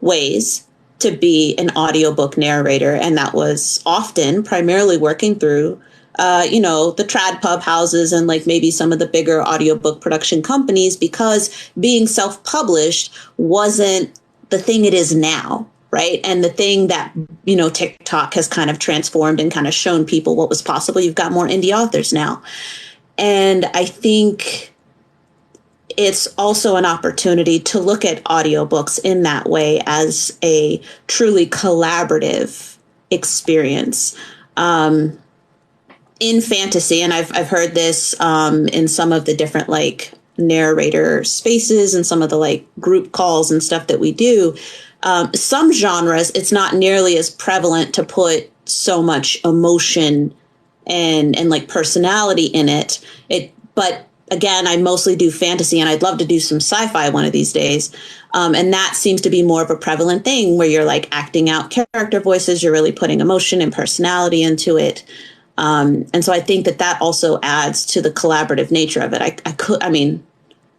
[SPEAKER 3] ways to be an audiobook narrator. And that was often primarily working through the trad pub houses and like maybe some of the bigger audiobook production companies, because being self-published wasn't the thing it is now, right? And the thing that, TikTok has kind of transformed and kind of shown people what was possible. You've got more indie authors now. And I think it's also an opportunity to look at audiobooks in that way, as a truly collaborative experience. In fantasy, and I've heard this in some of the different like narrator spaces and some of the like group calls and stuff that we do. Some genres, it's not nearly as prevalent to put so much emotion and like personality in it. But again, I mostly do fantasy, and I'd love to do some sci-fi one of these days. And that seems to be more of a prevalent thing, where you're like acting out character voices. You're really putting emotion and personality into it. And so I think that also adds to the collaborative nature of it.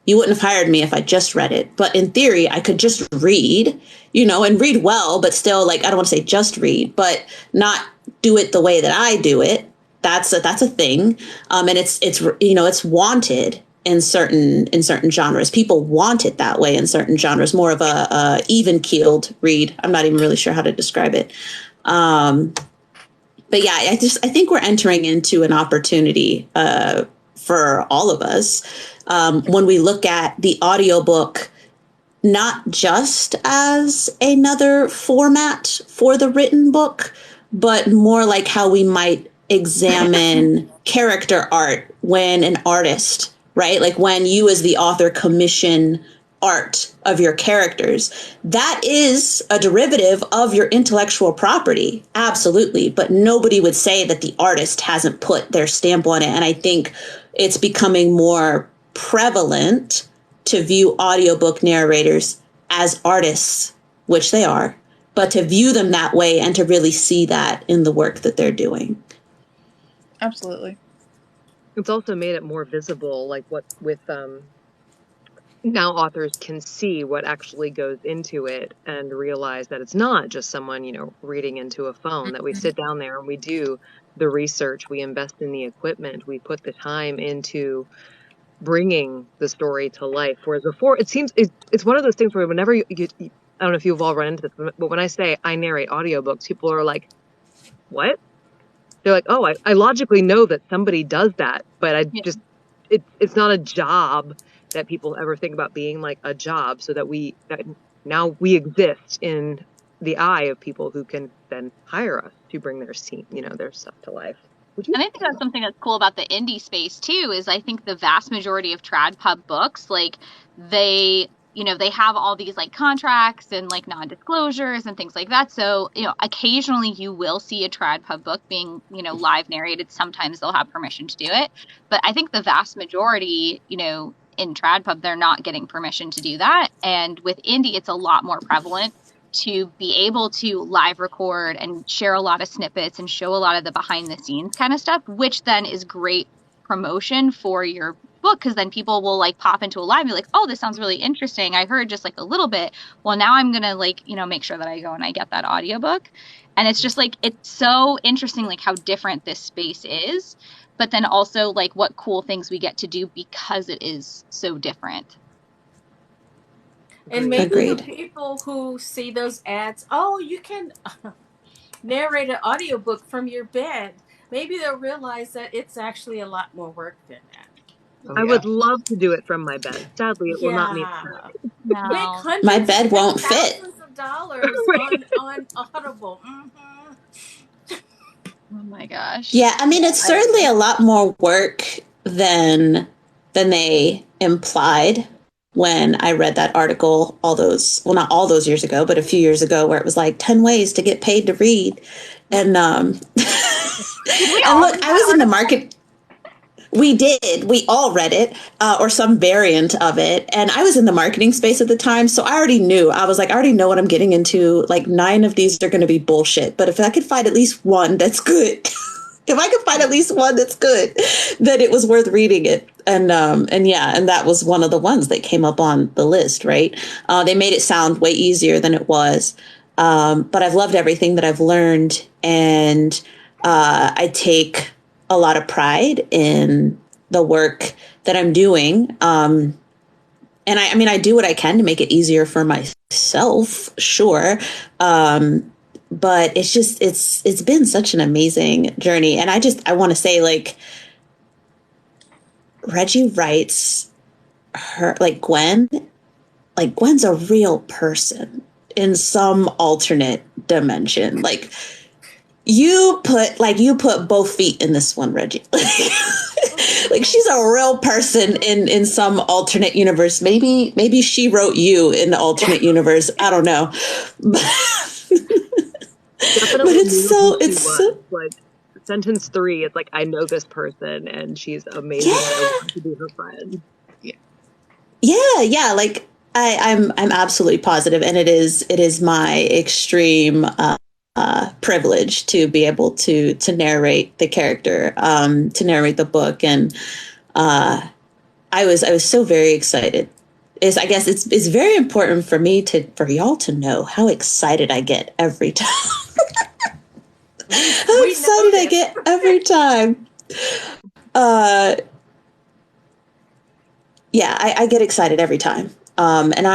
[SPEAKER 3] You wouldn't have hired me if I just read it, but in theory, I could just read, and read well, but still, like, I don't want to say just read, but not do it the way that I do it. That's a thing. And it's wanted in certain genres. People want it that way in certain genres, more of a even keeled read. I'm not even really sure how to describe it. But yeah, I think we're entering into an opportunity for all of us when we look at the audiobook, not just as another format for the written book, but more like how we might examine character art when an artist, right? Like when you as the author commission art of your characters. That is a derivative of your intellectual property. Absolutely. But nobody would say that the artist hasn't put their stamp on it. And I think it's becoming more prevalent to view audiobook narrators as artists, which they are, but to view them that way and to really see that in the work that they're doing.
[SPEAKER 5] Absolutely.
[SPEAKER 1] It's also made it more visible, like what with now authors can see what actually goes into it and realize that it's not just someone, reading into a phone, that we sit down there and we do the research, we invest in the equipment, we put the time into bringing the story to life. Whereas before, it seems it's one of those things where whenever you I don't know if you've all run into this, but when I say I narrate audiobooks, people are like, what? They're like, oh, I logically know that somebody does that, but it's not a job that people ever think about being like a job, so that now we exist in the eye of people who can then hire us to bring their scene, their stuff to life.
[SPEAKER 4] And I think that's something that's cool about the indie space too, is I think the vast majority of trad pub books, like they have all these like contracts and like non-disclosures and things like that. So, occasionally you will see a trad pub book being, live narrated. Sometimes they'll have permission to do it. But I think the vast majority, in trad pub, they're not getting permission to do that. And with indie, it's a lot more prevalent to be able to live record and share a lot of snippets and show a lot of the behind the scenes kind of stuff, which then is great promotion for your book, because then people will like pop into a live and be like, oh, this sounds really interesting. I heard just like a little bit. Well, now I'm going to like, make sure that I go and I get that audiobook. And it's just like, it's so interesting, like how different this space is, but then also like what cool things we get to do because it is so different.
[SPEAKER 7] And maybe the people who see those ads, oh, you can narrate an audiobook from your bed. Maybe they'll realize that it's actually a lot more work than that.
[SPEAKER 2] Oh,
[SPEAKER 1] I
[SPEAKER 2] yeah.
[SPEAKER 1] would love to do it from my bed. Sadly, it will not meet.
[SPEAKER 4] No.
[SPEAKER 7] Big hundreds
[SPEAKER 3] My bed won't
[SPEAKER 7] and
[SPEAKER 3] fit.
[SPEAKER 7] thousands of dollars on Audible.
[SPEAKER 4] Oh my gosh.
[SPEAKER 3] Yeah, I mean, it's certainly a lot more work than they implied when I read that article not all those years ago, but a few years ago, where it was like 10 ways to get paid to read. And and look, I was in the market. We did. We all read it, or some variant of it. And I was in the marketing space at the time. So I already knew. I was like, I already know what I'm getting into. Like 9 of these are going to be bullshit. But if I could find at least one that's good, if I could find at least one that's good, then it was worth reading it. And that was one of the ones that came up on the list, right? They made it sound way easier than it was. But I've loved everything that I've learned. And I take a lot of pride in the work that I'm doing. And I mean, I do what I can to make it easier for myself, sure. But it's been such an amazing journey. And I want to say, like, Reggi writes her, like Gwen's a real person in some alternate dimension. Like, you put both feet in this one, Reggi. Like, she's a real person in some alternate universe. Maybe she wrote you in the alternate universe. I don't know.
[SPEAKER 1] Definitely,
[SPEAKER 3] but it's
[SPEAKER 1] like sentence 3. It's like, I know this person and she's amazing.
[SPEAKER 3] Yeah.
[SPEAKER 1] And I want to be her friend.
[SPEAKER 3] Yeah. Like, I'm absolutely positive, and it is my extreme privilege to be able to narrate the character, to narrate the book, and I was so very excited. I guess it's very important for me for y'all to know how excited I get every time. How excited I get every time. Yeah, I get excited every time. And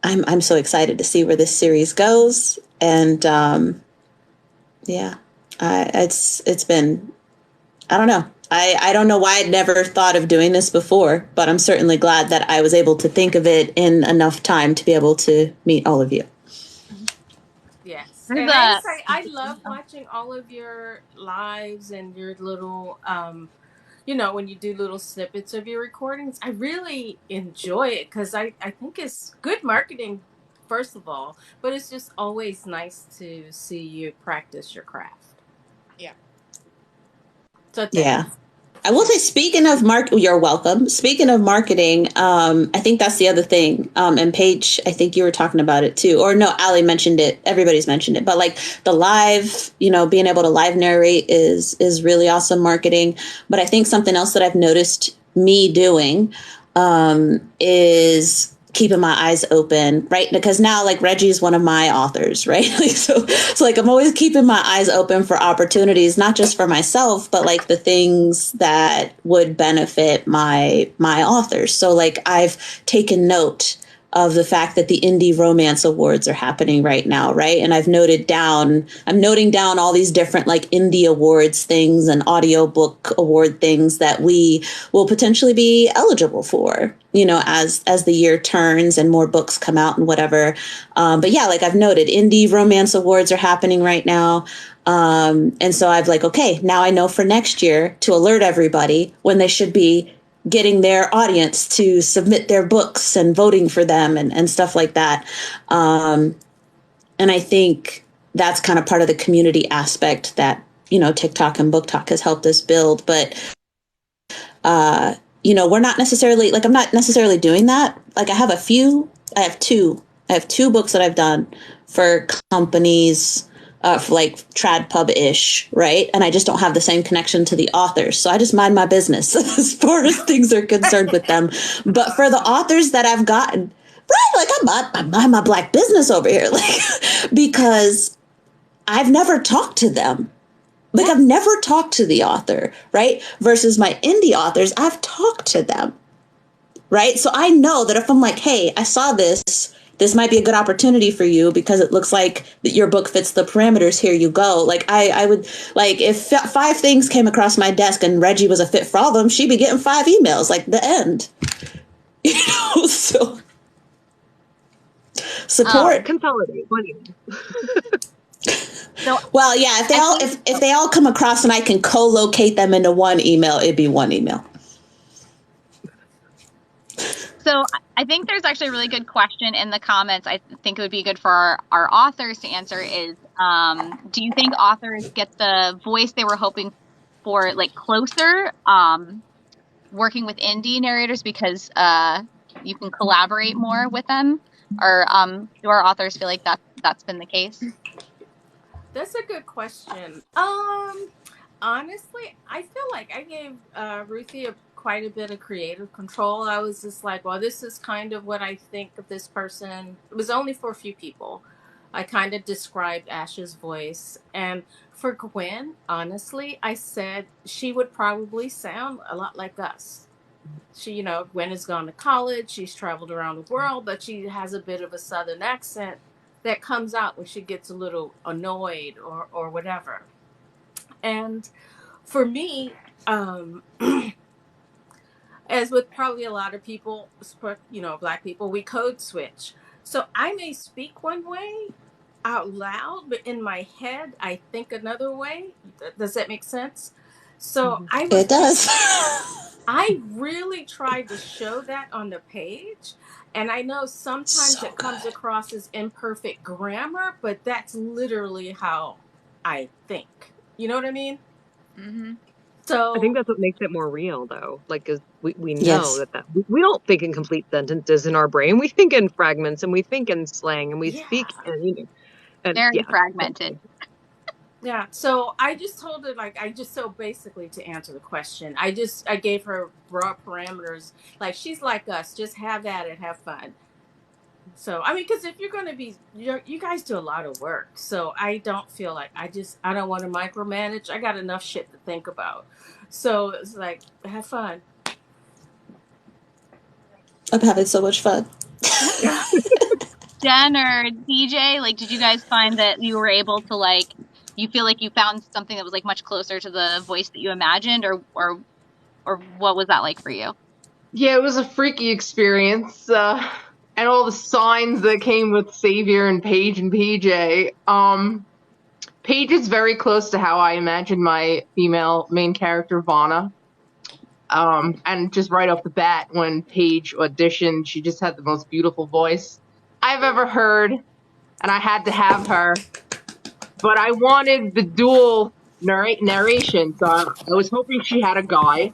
[SPEAKER 3] I'm so excited to see where this series goes. And it's been, I don't know. I don't know why I'd never thought of doing this before, but I'm certainly glad that I was able to think of it in enough time to be able to meet all of you.
[SPEAKER 7] Yes. And I love watching all of your lives and your little, when you do little snippets of your recordings. I really enjoy it because I think it's good marketing, first of all, but it's just always nice to see you practice your craft.
[SPEAKER 5] Yeah.
[SPEAKER 7] So thanks.
[SPEAKER 3] Yeah. I will say, speaking of you're welcome. Speaking of marketing, I think that's the other thing. And Paige, I think you were talking about it too. Or no, Allie mentioned it. Everybody's mentioned it. But like the live, being able to live narrate is really awesome marketing. But I think something else that I've noticed me doing is keeping my eyes open, right? Because now, like, Reggie is one of my authors, right? So like, I'm always keeping my eyes open for opportunities, not just for myself, but like the things that would benefit my authors. So like, I've taken note of the fact that the Indie Romance Awards are happening right now, right? And I'm noting down all these different like Indie Awards things and audiobook award things that we will potentially be eligible for, as the year turns and more books come out and whatever. But yeah, like I've noted, Indie Romance Awards are happening right now. And so I've like, okay, now I know for next year to alert everybody when they should be getting their audience to submit their books and voting for them and stuff like that. And I think that's kind of part of the community aspect that, TikTok and Book Talk has helped us build. But, we're not necessarily, like, I'm not necessarily doing that. Like, I have two books that I've done for companies, for like trad pub-ish, right? And I just don't have the same connection to the authors. So I just mind my business as far as things are concerned with them. But for the authors that I've gotten, right, like I mind my black business over here, like, because I've never talked to them. Like, I've never talked to the author, right? Versus my indie authors, I've talked to them, right? So I know that if I'm like, hey, I saw this, this might be a good opportunity for you because it looks like your book fits the parameters. Here you go. Like I would like if 5 things came across my desk and Reggie was a fit for all of them, she'd be getting 5 emails, like the end. So support.
[SPEAKER 1] Consolidate.
[SPEAKER 4] So,
[SPEAKER 3] well, yeah, if they all come across and I can co-locate them into one email, it'd be one email.
[SPEAKER 4] So I think there's actually a really good question in the comments. I think it would be good for our authors to answer is, do you think authors get the voice they were hoping for, like, closer, working with indie narrators because you can collaborate more with them? Or do our authors feel like that's been the case?
[SPEAKER 7] That's a good question. Honestly, I feel like I gave Ruthie quite a bit of creative control. I was just like, well, this is kind of what I think of this person. It was only for a few people. I kind of described Ash's voice. And for Gwen, honestly, I said she would probably sound a lot like us. She, Gwen has gone to college. She's traveled around the world, but she has a bit of a Southern accent that comes out when she gets a little annoyed or whatever. And for me, as with probably a lot of people, Black people, we code switch. So I may speak one way out loud, but in my head, I think another way. Does that make sense? So
[SPEAKER 3] it does.
[SPEAKER 7] I really tried to show that on the page. And I know sometimes it comes across as imperfect grammar, but that's literally how I think. You know what I mean?
[SPEAKER 5] Mm-hmm.
[SPEAKER 7] So
[SPEAKER 1] I think that's what makes it more real, though. Like, cause we know that we don't think in complete sentences in our brain. We think in fragments, and we think in slang, and we speak in,
[SPEAKER 4] very fragmented.
[SPEAKER 7] Yeah. So I just told her, so basically to answer the question, I gave her broad parameters. Like, she's like us, just have at it, have fun. So, I mean, because if you're going to be, you guys do a lot of work. So I don't feel like I don't want to micromanage. I got enough shit to think about. So it's like, have fun.
[SPEAKER 3] I'm having so much fun.
[SPEAKER 4] Jen or DJ, like, did you guys find that you were able to, you feel like you found something that was, much closer to the voice that you imagined, or what was that like for you?
[SPEAKER 2] Yeah, it was a freaky experience. And all the signs that came with Savior and Paige and PJ. Paige is very close to how I imagined my female main character, Vana. And just right off the bat, when Paige auditioned, she just had the most beautiful voice I've ever heard, and I had to have her. But I wanted the dual narration, so I was hoping she had a guy,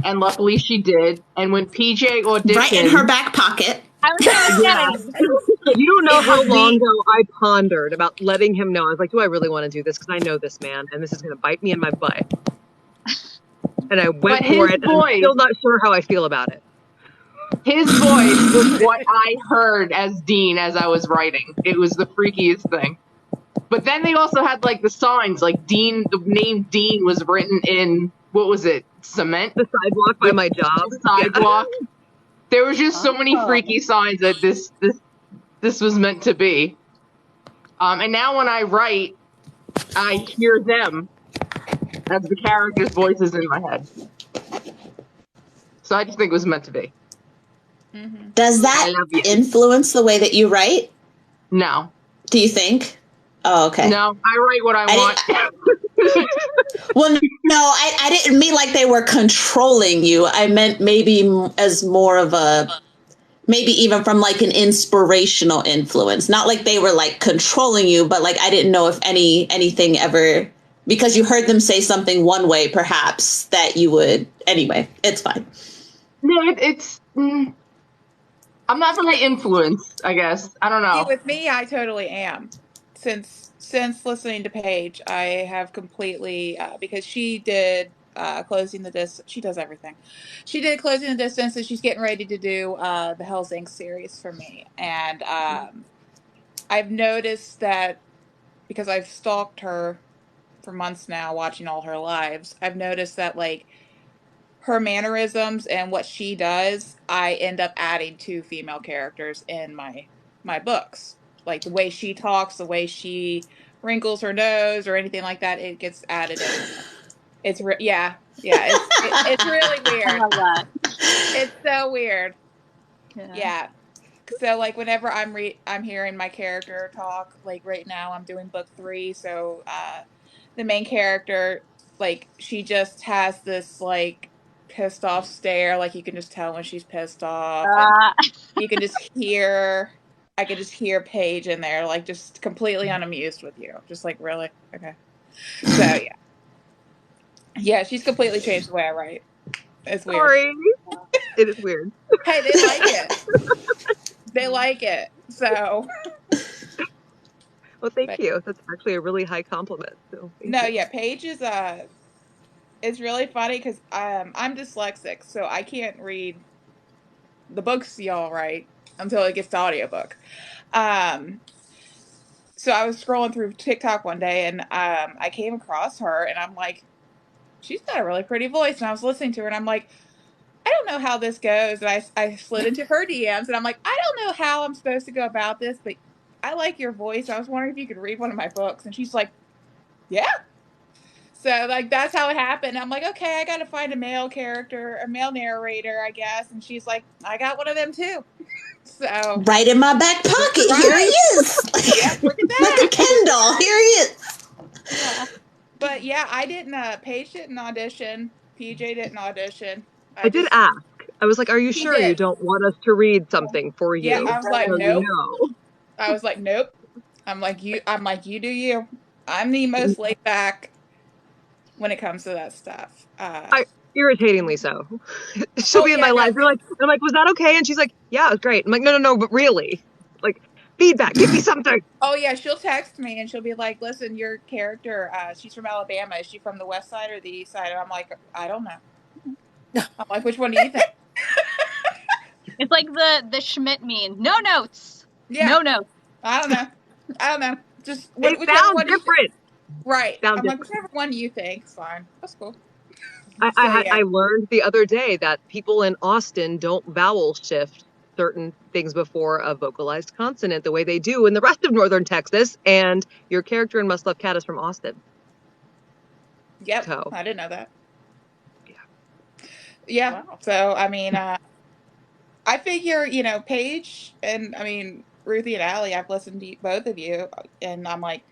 [SPEAKER 2] and luckily she did. And when PJ auditioned,
[SPEAKER 3] right in her back pocket.
[SPEAKER 2] Yeah.
[SPEAKER 1] You don't know how long ago I pondered about letting him know. I was like, do I really want to do this? Because I know this man, and this is going to bite me in my butt. And I went for it, and I'm still not sure how I feel about it.
[SPEAKER 2] His voice was what I heard as Dean as I was writing. It was the freakiest thing. But then they also had, the signs, Dean, the name Dean was written in, what was it, cement?
[SPEAKER 1] The sidewalk by my job.
[SPEAKER 2] The sidewalk. Yeah. There was just so many freaky signs that this was meant to be. And now when I write, I hear them as the characters' voices in my head. So I just think it was meant to be.
[SPEAKER 3] Mm-hmm. Does that influence the way that you write?
[SPEAKER 2] No.
[SPEAKER 3] Do you think? Oh, okay.
[SPEAKER 2] No, I write what I want.
[SPEAKER 3] Well, no, I didn't mean like they were controlling you. I meant maybe as more of maybe even from an inspirational influence. Not like they were controlling you, but I didn't know if anything ever, because you heard them say something one way, perhaps, that you would. Anyway, it's fine.
[SPEAKER 2] No, it's. I'm not really influenced, I guess. I don't know.
[SPEAKER 5] See, with me, I totally am. Since listening to Paige, I have completely because she did Closing the Distance. She does everything. She did Closing the Distance, and she's getting ready to do the Hell's Inc. series for me. And I've noticed that because I've stalked her for months now, watching all her lives. I've noticed that her mannerisms and what she does, I end up adding 2 female characters in my my books. Like the way she talks, the way she wrinkles her nose or anything like that, it gets added in. It's it's really
[SPEAKER 4] I
[SPEAKER 5] weird.
[SPEAKER 4] love that.
[SPEAKER 5] It's so weird.
[SPEAKER 4] Yeah.
[SPEAKER 5] Yeah. So like whenever I'm hearing my character talk, like right now I'm doing book 3, so the main character, like she just has this like pissed off stare, like you can just tell when she's pissed off, and you can just hear I could just hear Paige in there, like just completely unamused with you. Just like, really? Okay. So yeah. Yeah, she's completely changed the way I write. It's weird.
[SPEAKER 1] Sorry. It is weird.
[SPEAKER 5] Hey, they like it. They like it. So
[SPEAKER 1] Well, thank you. That's actually a really high compliment. So
[SPEAKER 5] no,
[SPEAKER 1] you.
[SPEAKER 5] yeah, Paige is it's really funny because I'm dyslexic, so I can't read the books y'all write until it gets to audiobook. So I was scrolling through TikTok one day and I came across her and I'm like, she's got a really pretty voice. And I was listening to her and I'm like, I don't know how this goes. And I slid into her DMs and I'm like, I don't know how I'm supposed to go about this, but I like your voice. I was wondering if you could read one of my books. And she's like, yeah. So like that's how it happened. I'm like, okay, I got to find a male character, a male narrator, I guess. And she's like, I got one of them too. So
[SPEAKER 3] right in my back pocket.
[SPEAKER 5] Right.
[SPEAKER 3] Here he is.
[SPEAKER 5] Yeah, look at that.
[SPEAKER 3] Like a Ken doll. Here he is.
[SPEAKER 5] Yeah. But yeah, I didn't. Paige didn't audition. PJ didn't audition.
[SPEAKER 1] I did ask. I was like, "Are you sure
[SPEAKER 5] did.
[SPEAKER 1] you don't want us to read something for you?"
[SPEAKER 5] Yeah, I was like, nope.
[SPEAKER 1] No.
[SPEAKER 5] I was like, nope. I'm like, you do you. I'm the most laid back when it comes to that stuff.
[SPEAKER 1] Irritatingly so. She'll be in my life. I'm like, was that okay? And she's like, yeah, it was great. I'm like, no, but really, like, feedback. Give me something.
[SPEAKER 5] Oh yeah, she'll text me and she'll be like, listen, your character, she's from Alabama. Is she from the west side or the east side? And I'm like, I don't know. I'm like, which one do you think?
[SPEAKER 4] It's like the Schmidt meme. No notes.
[SPEAKER 5] Yeah.
[SPEAKER 4] No notes.
[SPEAKER 5] I don't know. Just
[SPEAKER 1] it sounds different.
[SPEAKER 5] Right.
[SPEAKER 1] Sounds
[SPEAKER 5] I'm
[SPEAKER 1] different.
[SPEAKER 5] like, whichever one you think is fine. That's cool.
[SPEAKER 1] I learned the other day that people in Austin don't vowel shift certain things before a vocalized consonant the way they do in the rest of northern Texas, and your character in Must Love Cat is from Austin.
[SPEAKER 5] Yep.
[SPEAKER 1] So.
[SPEAKER 5] I didn't know that.
[SPEAKER 1] Yeah.
[SPEAKER 5] Wow. So I mean, I figure, Paige and I mean Ruthie and Allie, I've listened to both of you, and I'm like,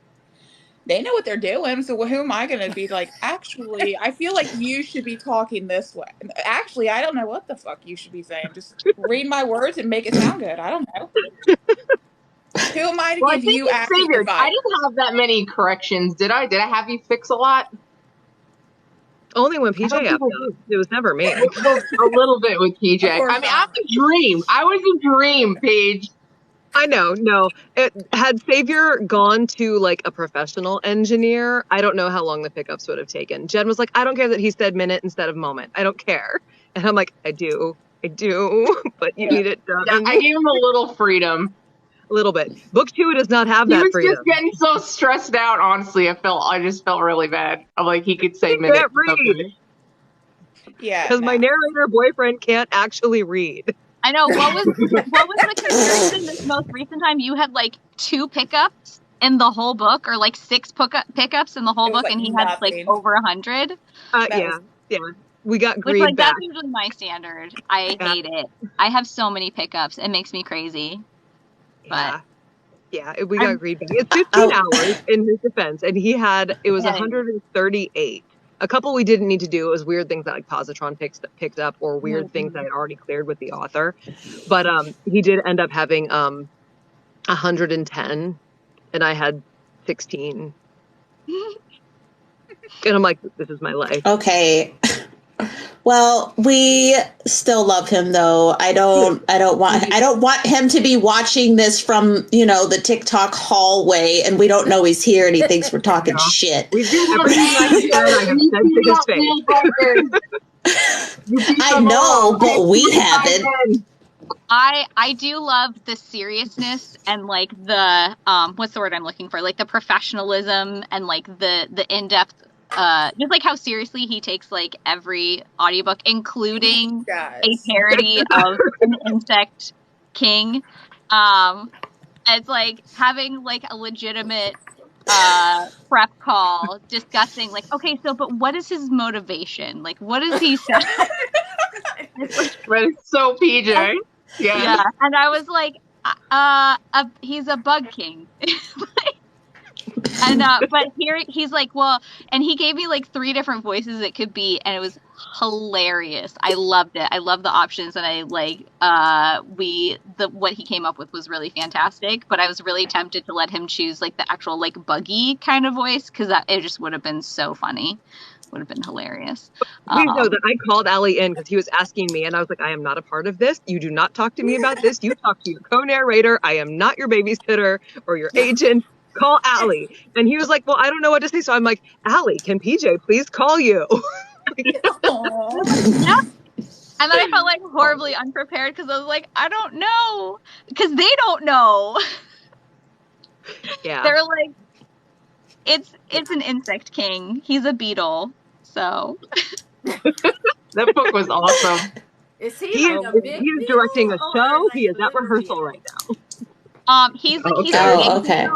[SPEAKER 5] they know what they're doing. So who am I going to be like, actually, I feel like you should be talking this way. Actually, I don't know what the fuck you should be saying. Just read my words and make it sound good. I don't know. Who am I to give you acting advice?
[SPEAKER 2] I didn't have that many corrections, did I? Did I have you fix a lot?
[SPEAKER 1] Only when PJ up. It was never me.
[SPEAKER 2] A little bit with PJ. I mean, I'm a dream. I was a dream, Paige.
[SPEAKER 1] I know. No, had Savior gone to like a professional engineer, I don't know how long the pickups would have taken. Jen was like, I don't care that he said minute instead of moment. I don't care. And I'm like, I do, but you need it done.
[SPEAKER 2] Yeah, I gave him a little freedom.
[SPEAKER 1] A little bit. Book 2 does not have that freedom.
[SPEAKER 2] He was just getting so stressed out, honestly. I just felt really bad. I'm like, he could say minute.
[SPEAKER 5] Yeah.
[SPEAKER 1] Because my narrator boyfriend can't actually read.
[SPEAKER 4] I know. What was the comparison this most recent time? You had like 2 pickups in the whole book, or like 6 pickups in the whole book, like, and he had like over 100.
[SPEAKER 1] Yeah. We got greed back.
[SPEAKER 4] That's usually my standard. I hate it. I have so many pickups. It makes me crazy. But
[SPEAKER 1] we got greed back. It's 15 hours in his defense, and he had, it was 138. A couple we didn't need to do. It was weird things that like Positron picked up, or weird things that I already cleared with the author. But he did end up having 110, and I had 16. And I'm like, this is my life.
[SPEAKER 3] Okay. Well, we still love him though. I don't want him to be watching this from, the TikTok hallway and we don't know he's here and he thinks we're talking shit.
[SPEAKER 1] We do everything I
[SPEAKER 3] I know, but we haven't.
[SPEAKER 4] I do love the seriousness and like the what's the word I'm looking for? Like the professionalism and like the in-depth just like how seriously he takes like every audiobook, including a parody of an insect king. It's like having like a legitimate prep call discussing like, okay, so but what is his motivation? Like, what does he say?
[SPEAKER 2] But it's so PJ.
[SPEAKER 4] Yeah. And I was like, he's a bug king. And but here he's like, well, and he gave me like 3 different voices it could be, and it was hilarious. I loved it. I love the options, and I like what he came up with was really fantastic. But I was really tempted to let him choose like the actual like buggy kind of voice, because it just would have been so funny. Would have been hilarious.
[SPEAKER 1] Please know that I called Allie in because he was asking me, and I was like, I am not a part of this. You do not talk to me about this. You talk to your co-narrator. I am not your babysitter or your agent. Call Allie. And he was like, well, I don't know what to say. So I'm like, Allie, can PJ please call you?
[SPEAKER 4] Yeah. And then I felt like horribly unprepared because I was like, I don't know. Because they don't know.
[SPEAKER 1] Yeah.
[SPEAKER 4] They're like, it's an insect king. He's a beetle. So
[SPEAKER 2] That book was awesome.
[SPEAKER 7] Is he like a big
[SPEAKER 1] He's directing a show.
[SPEAKER 7] like
[SPEAKER 1] He is at rehearsal right now.
[SPEAKER 4] He's
[SPEAKER 3] Oh, okay.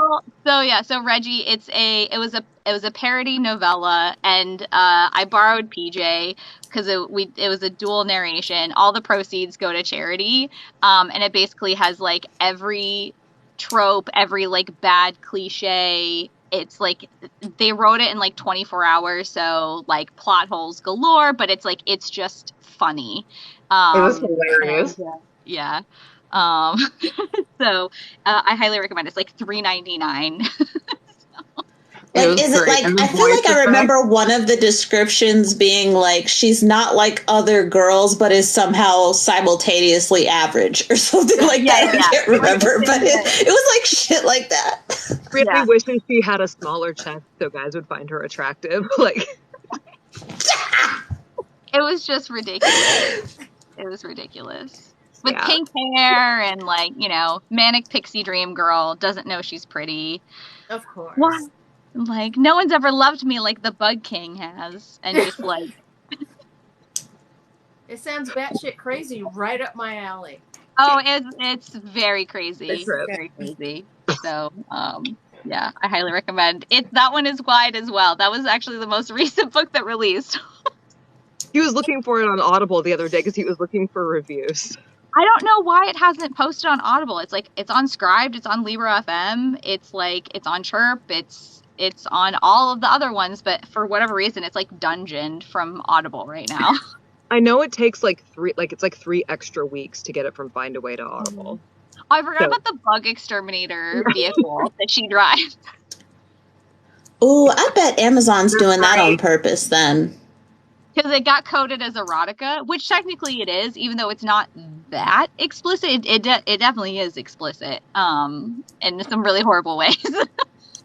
[SPEAKER 4] So Reggie, it was a parody novella, and I borrowed PJ because it was a dual narration. All the proceeds go to charity, and it basically has like every trope, every like bad cliche. It's like they wrote it in like 24 hours, so like plot holes galore, but it's just funny.
[SPEAKER 2] It was hilarious.
[SPEAKER 4] Yeah. So I highly recommend it. It's like $3.99.
[SPEAKER 3] Like, is it like, I feel like I remember one of the descriptions being like, she's not like other girls, but is somehow simultaneously average or something like that. I can't remember, but it was like shit like that.
[SPEAKER 1] Really wishing she had a smaller chest so guys would find her attractive. Like,
[SPEAKER 4] it was just ridiculous. It was ridiculous. With pink hair and like, manic pixie dream girl doesn't know she's pretty.
[SPEAKER 7] Of course.
[SPEAKER 4] What? Like, no one's ever loved me like the Bug King has. And just like...
[SPEAKER 7] It sounds batshit crazy, right up my alley.
[SPEAKER 4] Oh, it's very crazy. Very crazy. So, yeah, I highly recommend it. That one is wide as well. That was actually the most recent book that released.
[SPEAKER 1] He was looking for it on Audible the other day because he was looking for reviews.
[SPEAKER 4] I don't know why it hasn't posted on Audible. It's like, it's on Scribd, it's on Libra FM, it's on Chirp, it's on all of the other ones, but for whatever reason, it's like dungeoned from Audible right now.
[SPEAKER 1] I know it takes like 3 extra weeks to get it from Findaway to Audible.
[SPEAKER 4] Oh, I forgot about the bug exterminator vehicle that she drives.
[SPEAKER 3] Ooh, I bet Amazon's doing that on purpose then.
[SPEAKER 4] Because it got coded as erotica, which technically it is, even though it's not that explicit. It definitely is explicit, in some really horrible ways.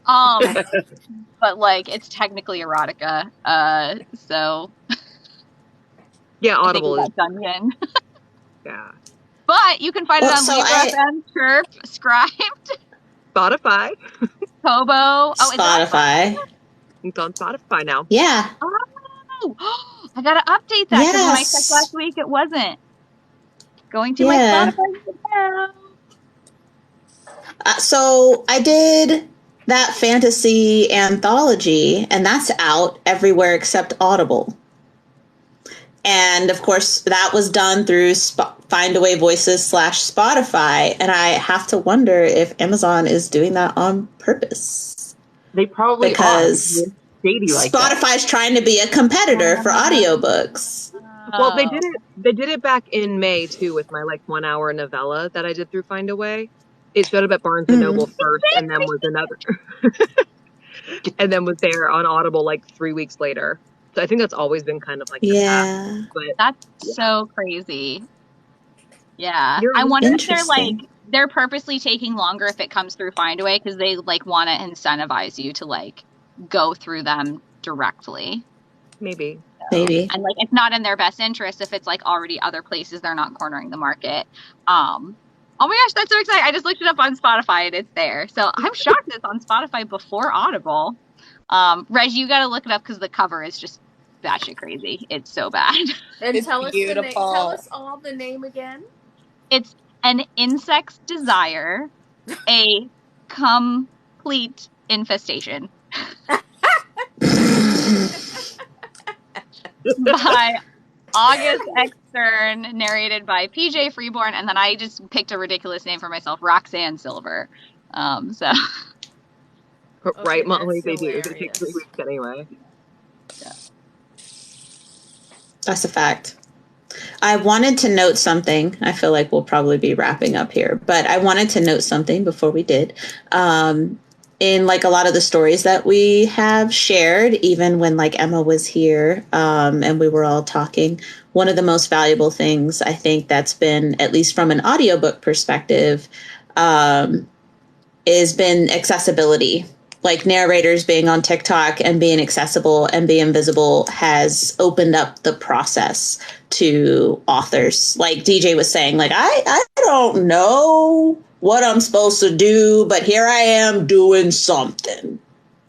[SPEAKER 4] But like it's technically erotica. So
[SPEAKER 1] yeah, Audible is
[SPEAKER 4] dungeon.
[SPEAKER 1] Yeah,
[SPEAKER 4] but you can find it on Libra FM, Chirp, Scribd,
[SPEAKER 1] Spotify,
[SPEAKER 4] Kobo. Oh,
[SPEAKER 3] Spotify.
[SPEAKER 1] It's on Spotify now.
[SPEAKER 3] Yeah.
[SPEAKER 4] Oh, I gotta update that because when I checked last week, it wasn't. Going to my Spotify now.
[SPEAKER 3] So I did that fantasy anthology, and that's out everywhere except Audible. And of course, that was done through Findaway Voices /Spotify, and I have to wonder if Amazon is doing that on purpose.
[SPEAKER 2] They probably
[SPEAKER 3] because Spotify's trying to be a competitor for audiobooks.
[SPEAKER 1] Well, they did it back in May too with my like 1 hour novella that I did through Findaway. It showed up at Barnes and Noble first, and then was another, and then was there on Audible like 3 weeks later. So I think that's always been kind of like but
[SPEAKER 4] that's so crazy. Yeah, I wonder if they're purposely taking longer if it comes through Findaway because they like want to incentivize you to like go through them directly.
[SPEAKER 1] Maybe.
[SPEAKER 3] Maybe.
[SPEAKER 4] And like it's not in their best interest if it's like already other places they're not cornering the market. Oh my gosh, that's so exciting. I just looked it up on Spotify and it's there. So I'm shocked it's on Spotify before Audible. Reggie, you got to look it up because the cover is just batshit crazy. It's so bad.
[SPEAKER 7] And tell us all the name again.
[SPEAKER 4] It's An Insect's Desire a complete infestation. By August Extern, narrated by PJ Freeborn, and then I just picked a ridiculous name for myself, Roxanne Silver.
[SPEAKER 1] Right, Molly, they do. They take 3 weeks anyway.
[SPEAKER 4] Yeah.
[SPEAKER 3] That's a fact. I wanted to note something. I feel like we'll probably be wrapping up here, but I wanted to note something before we did. In like a lot of the stories that we have shared, even when like Emma was here and we were all talking, one of the most valuable things I think that's been, at least from an audiobook perspective, is been accessibility. Like narrators being on TikTok and being accessible and being visible has opened up the process to authors. Like DJ was saying, like, I don't know what I'm supposed to do, but here I am doing something,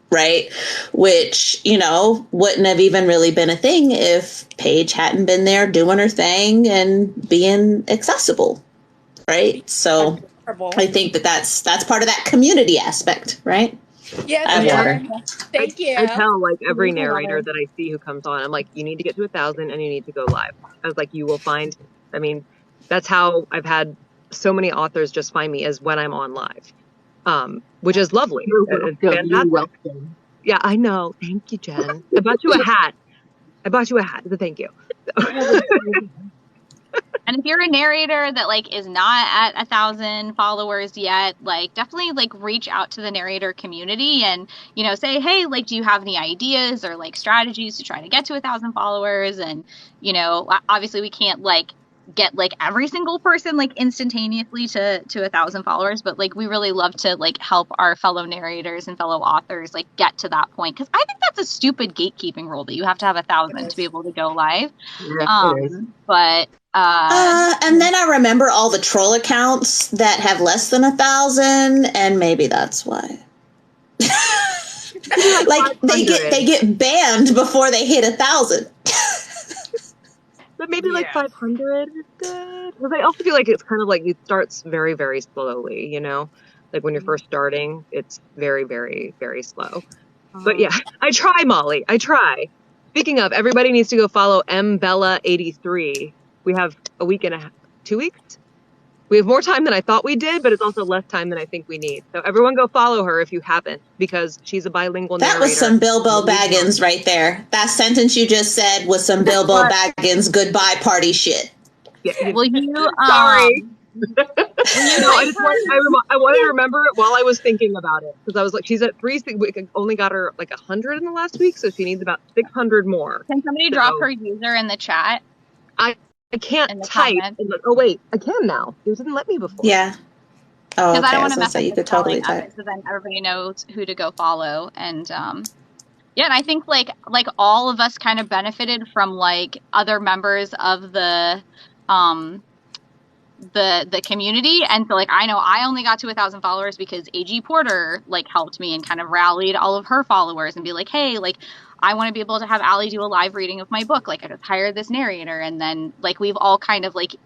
[SPEAKER 3] right? Which, you know, wouldn't have even really been a thing if Paige hadn't been there doing her thing and being accessible, right? So I think that's part of that community aspect, right?
[SPEAKER 5] Yes, thank you.
[SPEAKER 1] I tell like every narrator that I see who comes on, I'm like, you need to get to 1,000 and you need to go live. I was like, you will find, I mean, that's how I've had so many authors just find me, as when I'm on live, which is lovely.
[SPEAKER 2] You're welcome.
[SPEAKER 1] Yeah, I know. Thank you, Jen. I bought you a hat. So thank you.
[SPEAKER 4] And if you're a narrator that like is not at 1,000 followers yet, like definitely like reach out to the narrator community and, you know, say, hey, like, do you have any ideas or like strategies to try to get to 1,000 followers? And, you know, obviously we can't like get like every single person like instantaneously to 1,000 followers, but like we really love to like help our fellow narrators and fellow authors like get to that point, because I think that's a stupid gatekeeping rule that you have to have 1,000 to be able to go live.
[SPEAKER 2] Yeah, it is.
[SPEAKER 4] But
[SPEAKER 3] and then I remember all the troll accounts that have less than 1,000, and maybe that's why. Like they get banned before they hit 1,000.
[SPEAKER 1] But maybe like 500 is good. Because I also feel like it's kind of like it starts very, very slowly, you know? Like when you're first starting, it's very, very, very slow. But yeah, I try, Molly. I try. Speaking of, everybody needs to go follow mbella83. We have a week and a half, 2 weeks? We have more time than I thought we did, but it's also less time than I think we need. So everyone go follow her if you haven't, because she's a bilingual narrator.
[SPEAKER 3] That was some Bilbo Baggins right there. That sentence you just said was some Bilbo Baggins goodbye party shit.
[SPEAKER 1] Yeah,
[SPEAKER 4] well, you
[SPEAKER 1] sorry. I wanted to remember it while I was thinking about it, because I was like, she's at 3. We only got her like 100 in the last week, so she needs about 600 more.
[SPEAKER 4] Can somebody drop her user in the chat?
[SPEAKER 1] I can't type. Oh wait, I can now. It didn't let me before.
[SPEAKER 3] Yeah. Oh, okay.
[SPEAKER 4] I don't want to
[SPEAKER 3] mess up. You could totally type.
[SPEAKER 4] So then everybody knows who to go follow, and yeah, and I think like all of us kind of benefited from like other members of the community, and so like I know I only got to 1,000 followers because AG Porter like helped me and kind of rallied all of her followers and be like, hey, like I want to be able to have Allie do a live reading of my book. Like I just hired this narrator, and then like we've all kind of like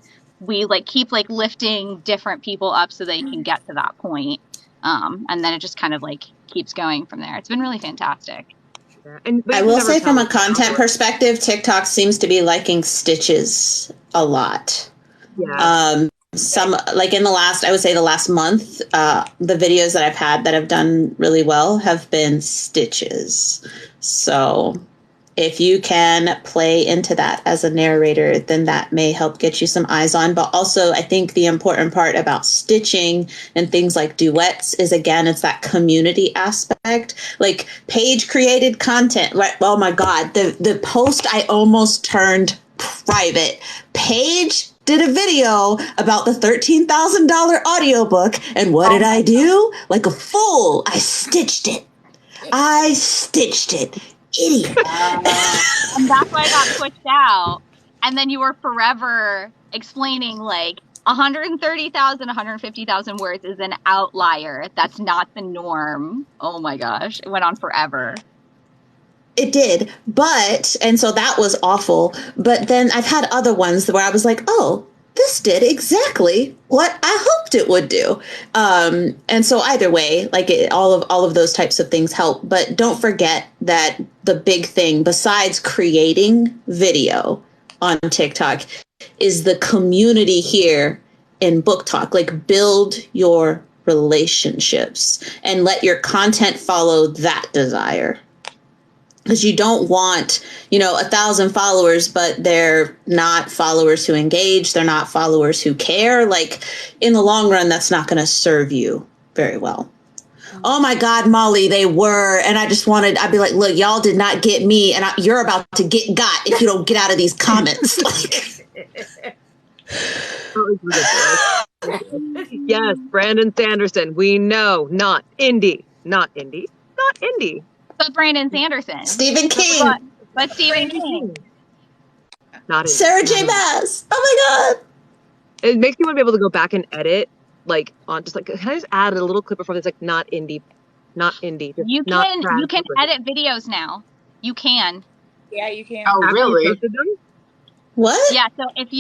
[SPEAKER 4] we like keep like lifting different people up so they can get to that point, and then it just kind of like keeps going from there. It's been really fantastic.
[SPEAKER 1] And
[SPEAKER 3] I will say, from a content perspective, TikTok seems to be liking stitches a lot.
[SPEAKER 1] Yeah.
[SPEAKER 3] Some like in the last month, the videos that I've had that have done really well have been stitches. So if you can play into that as a narrator, then that may help get you some eyes on. But also, I think the important part about stitching and things like duets is, again, it's that community aspect. Like Paige created content, right? Oh my God, the post I almost turned private. Paige did a video about the $13,000 audiobook, and what did I do? Like a fool, I stitched it. Idiot.
[SPEAKER 4] And that's why I got pushed out. And then you were forever explaining like 130,000, 150,000 words is an outlier. That's not the norm. Oh my gosh. It went on forever.
[SPEAKER 3] It did. And so that was awful. But then I've had other ones where I was like, oh, this did exactly what I hoped it would do. And so either way, like all of those types of things help. But don't forget that the big thing, besides creating video on TikTok, is the community here in Book Talk. Like, build your relationships and let your content follow that desire. Because you don't want, 1,000 followers, but they're not followers who engage. They're not followers who care. Like, in the long run, that's not going to serve you very well. Oh my God, Molly, they were. And I'd be like, look, y'all did not get me. And you're about to get got if you don't get out of these comments.
[SPEAKER 1] Yes, Brandon Sanderson. We know, not indie.
[SPEAKER 4] But Brandon Sanderson.
[SPEAKER 3] Stephen King.
[SPEAKER 4] But Stephen King.
[SPEAKER 1] Not indie.
[SPEAKER 3] Sarah J. Maas. Oh my God.
[SPEAKER 1] It makes me want to be able to go back and edit, like, on just like, can I just add a little clip before this, like, not indie.
[SPEAKER 4] You can edit videos now. You can.
[SPEAKER 5] Yeah, you can.
[SPEAKER 2] Oh, really?
[SPEAKER 3] What?
[SPEAKER 4] Yeah, so if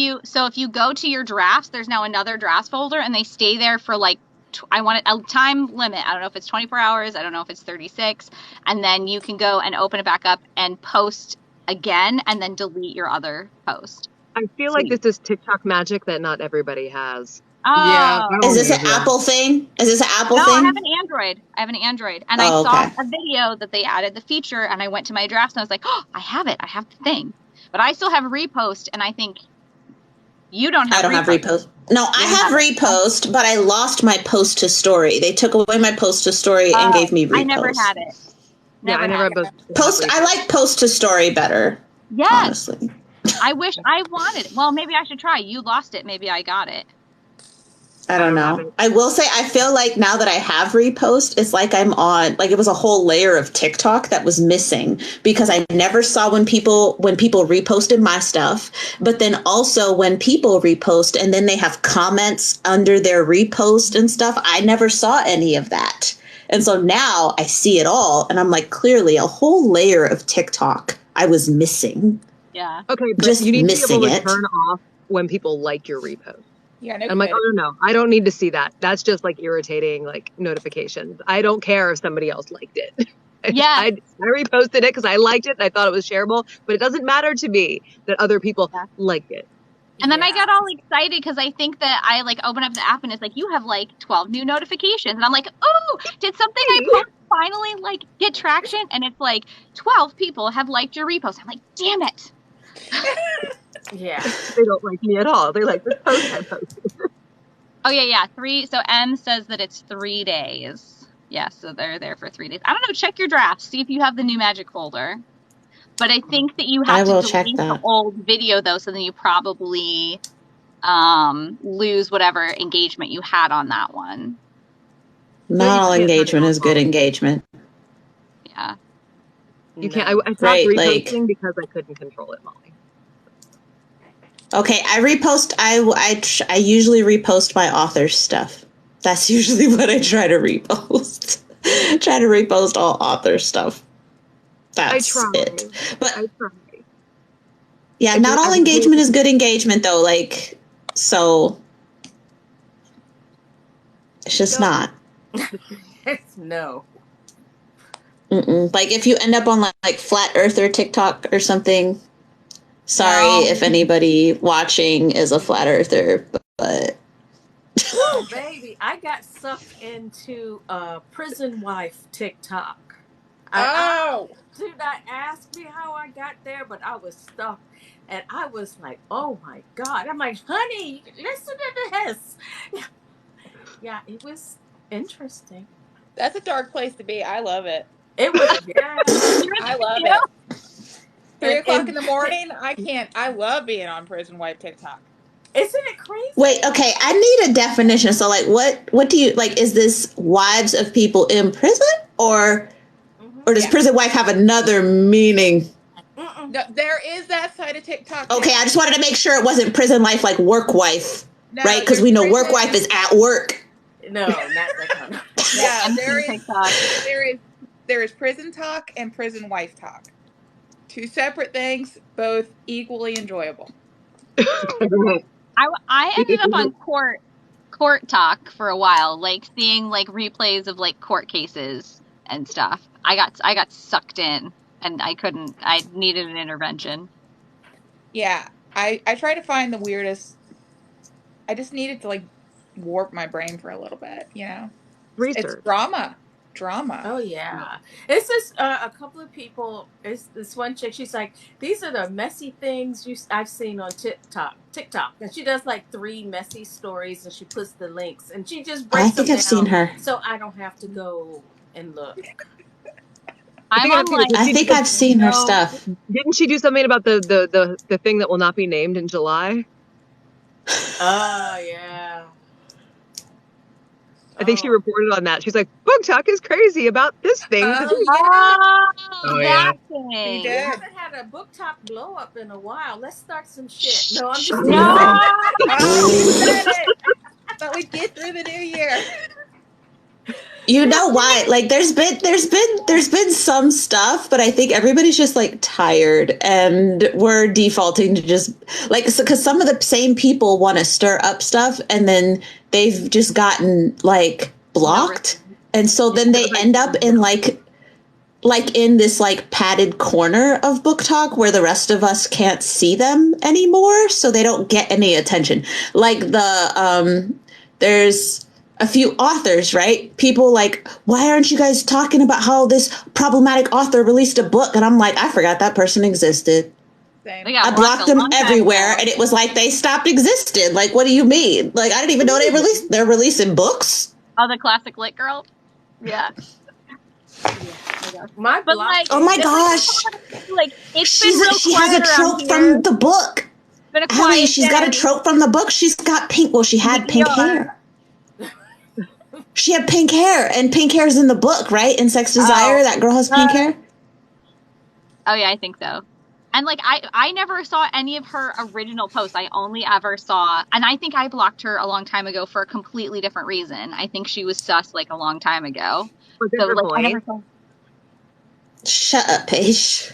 [SPEAKER 4] you go to your drafts, there's now another drafts folder, and they stay there for like I want a time limit. I don't know if it's 24 hours. I don't know if it's 36. And then you can go and open it back up and post again, and then delete your other post.
[SPEAKER 1] I feel like this is TikTok magic that not everybody has.
[SPEAKER 4] Oh.
[SPEAKER 2] Yeah.
[SPEAKER 3] Is this an Apple thing? No,
[SPEAKER 4] I have an Android. And I saw a video that they added the feature, and I went to my drafts, and I was like, oh, I have it. I have the thing. But I still have repost, and I think you don't have repost.
[SPEAKER 3] I don't have repost. No, I have repost, but I lost my post to story. They took away my post to story and gave me repost.
[SPEAKER 4] I never had it.
[SPEAKER 1] I never had
[SPEAKER 3] post. I like post to story better.
[SPEAKER 4] Yes.
[SPEAKER 3] Honestly.
[SPEAKER 4] I wish I wanted it. Well, maybe I should try. You lost it. Maybe I got it.
[SPEAKER 3] I don't know. I will say, I feel like now that I have repost, it's like I'm on, like it was a whole layer of TikTok that was missing, because I never saw when people reposted my stuff, but then also when people repost and then they have comments under their repost and stuff, I never saw any of that. And so now I see it all, and I'm like, clearly a whole layer of TikTok I was missing.
[SPEAKER 4] Yeah.
[SPEAKER 1] Okay, but
[SPEAKER 3] just
[SPEAKER 1] you need
[SPEAKER 3] missing
[SPEAKER 1] to be able to
[SPEAKER 3] it.
[SPEAKER 1] turn off when people like your repost.
[SPEAKER 5] Yeah, no.
[SPEAKER 1] I'm like, oh no, I don't need to see that. That's just like irritating, like notifications. I don't care if somebody else liked it.
[SPEAKER 4] Yeah.
[SPEAKER 1] I reposted it because I liked it and I thought it was shareable, but it doesn't matter to me that other people liked it.
[SPEAKER 4] And then I got all excited because I think that I like open up the app and it's like, you have like 12 new notifications. And I'm like, oh, did something I post finally like get traction? And it's like 12 people have liked your repost. I'm like, damn it.
[SPEAKER 7] Yeah.
[SPEAKER 1] They don't like me at all. They like the post I posted.
[SPEAKER 4] Oh, yeah. 3. So M says that it's 3 days. Yeah, so they're there for 3 days. I don't know. Check your drafts. See if you have the new magic folder. But I think that you have to delete the old video, though, so then you probably lose whatever engagement you had on that one.
[SPEAKER 3] Not all engagement is good engagement.
[SPEAKER 4] Yeah.
[SPEAKER 1] You can't. I stopped reposting because I couldn't control it, Molly.
[SPEAKER 3] Okay, I repost. I usually repost my author stuff. That's usually what I try to repost. Try to repost all author stuff. That's it. But
[SPEAKER 1] I try.
[SPEAKER 3] Yeah, not all engagement is good engagement, though. Like, so it's just not.
[SPEAKER 7] No.
[SPEAKER 3] Like, if you end up on like Flat Earther TikTok or something. Sorry if anybody watching is a Flat Earther, but
[SPEAKER 7] Oh, baby, I got sucked into Prison Wife TikTok. Do not ask me how I got there, but I was stuck. And I was like, oh my God. I'm like, honey, listen to this. Yeah, it was interesting.
[SPEAKER 5] That's a dark place to be. I love it.
[SPEAKER 7] It was,
[SPEAKER 5] I love it. 3 o'clock in the morning, I can't. I love being on Prison Wife TikTok.
[SPEAKER 7] Isn't it crazy?
[SPEAKER 3] Wait, okay, I need a definition. So, like, what do you, like, is this wives of people in prison? Or does Prison Wife have another meaning?
[SPEAKER 5] No, there is that side of TikTok.
[SPEAKER 3] Okay, I just wanted to make sure it wasn't Prison Life like Work Wife, right? Because we know Work Wife is at work.
[SPEAKER 7] No, not that kind of.
[SPEAKER 5] Yeah, there is Prison Talk and Prison Wife Talk. 2 separate things, both equally enjoyable.
[SPEAKER 4] I ended up on court talk for a while, like seeing like replays of like court cases and stuff. I got sucked in and I needed an intervention.
[SPEAKER 5] Yeah, I try to find the weirdest. I just needed to like warp my brain for a little bit, you know. It's
[SPEAKER 1] Research.
[SPEAKER 5] drama.
[SPEAKER 7] Oh yeah, it's just a couple of people. It's this one chick. She's like, these are the messy things I've seen on TikTok, and she does like 3 messy stories, and she puts the links, and she just breaks
[SPEAKER 3] I think
[SPEAKER 7] them
[SPEAKER 3] I've
[SPEAKER 7] down,
[SPEAKER 3] seen her.
[SPEAKER 7] so I don't have to go and look.
[SPEAKER 3] I think I've seen her stuff.
[SPEAKER 1] Didn't she do something about the thing that will not be named in July?
[SPEAKER 7] Oh yeah.
[SPEAKER 1] I think she reported on that. She's like, Book Talk is crazy about this thing.
[SPEAKER 4] That thing.
[SPEAKER 7] We haven't had a book talk blow up in a while. Let's start some shit. No, I'm just
[SPEAKER 5] But we get through the new year.
[SPEAKER 3] You know why? Like there's been some stuff, but I think everybody's just like tired and we're defaulting to just like, so, cause some of the same people want to stir up stuff and then they've just gotten like blocked. And so then they end up in like in this like padded corner of book talk where the rest of us can't see them anymore. So they don't get any attention. Like there's a few authors, right? People like, why aren't you guys talking about how this problematic author released a book? And I'm like, I forgot that person existed. I blocked them everywhere, and it was like they stopped existing. Like, what do you mean? Like, I didn't even know they're releasing books.
[SPEAKER 4] Oh, the classic lit girl? Yeah.
[SPEAKER 3] Oh my gosh.
[SPEAKER 4] Like,
[SPEAKER 3] she has a trope from the book. Allie, she's got a trope from the book. She's got pink. Well, she had pink hair. She had pink hair, and pink hair is in the book, right? In Sex Desire, that girl has pink hair.
[SPEAKER 4] Oh yeah, I think so. And like I never saw any of her original posts. I only ever saw, and I think I blocked her a long time ago for a completely different reason. I think she was sus like a long time ago. So like I never saw.
[SPEAKER 3] Shut up, Paige.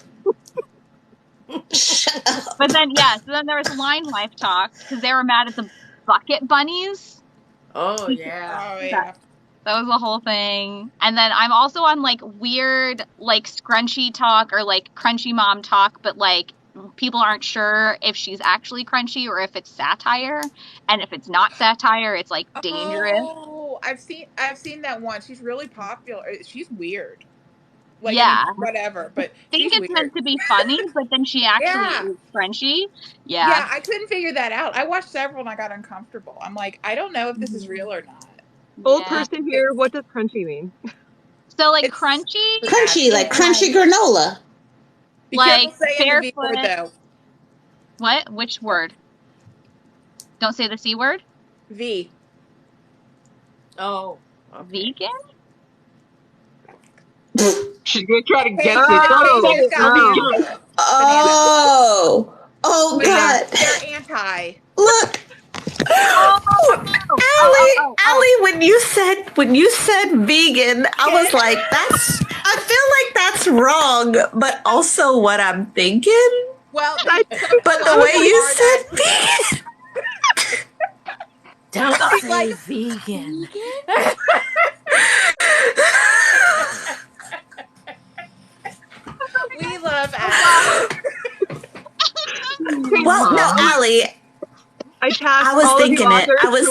[SPEAKER 3] Shut up.
[SPEAKER 4] But then so then there was Line Life talk because they were mad at the bucket bunnies.
[SPEAKER 7] Oh yeah.
[SPEAKER 4] That was the whole thing. And then I'm also on like weird like scrunchy talk or like crunchy mom talk, but like people aren't sure if she's actually crunchy or if it's satire. And if it's not satire, it's like dangerous.
[SPEAKER 5] Oh, I've seen that one. She's really popular. She's weird. Like,
[SPEAKER 4] yeah.
[SPEAKER 5] I mean, whatever, but
[SPEAKER 4] I think it's meant to be funny, but then she actually is crunchy. Yeah.
[SPEAKER 5] Yeah, I couldn't figure that out. I watched several and I got uncomfortable. I'm like, I don't know if this is real or not.
[SPEAKER 1] Old person here, what does crunchy mean?
[SPEAKER 4] So like crunchy?
[SPEAKER 3] Crunchy, like crunchy granola.
[SPEAKER 5] Be careful saying the V word, though.
[SPEAKER 4] What? Which word? Don't say the C word?
[SPEAKER 5] V.
[SPEAKER 7] Oh.
[SPEAKER 4] Vegan?
[SPEAKER 2] She's gonna try to get
[SPEAKER 3] it. Oh God!
[SPEAKER 5] They're anti.
[SPEAKER 3] Look, Allie, when you said vegan, I was like, I feel like that's wrong, but also what I'm thinking.
[SPEAKER 5] Well,
[SPEAKER 3] but the way you said vegan.
[SPEAKER 7] Don't say vegan.
[SPEAKER 5] We love Allie.
[SPEAKER 3] Well, no, Allie. I was thinking it. I was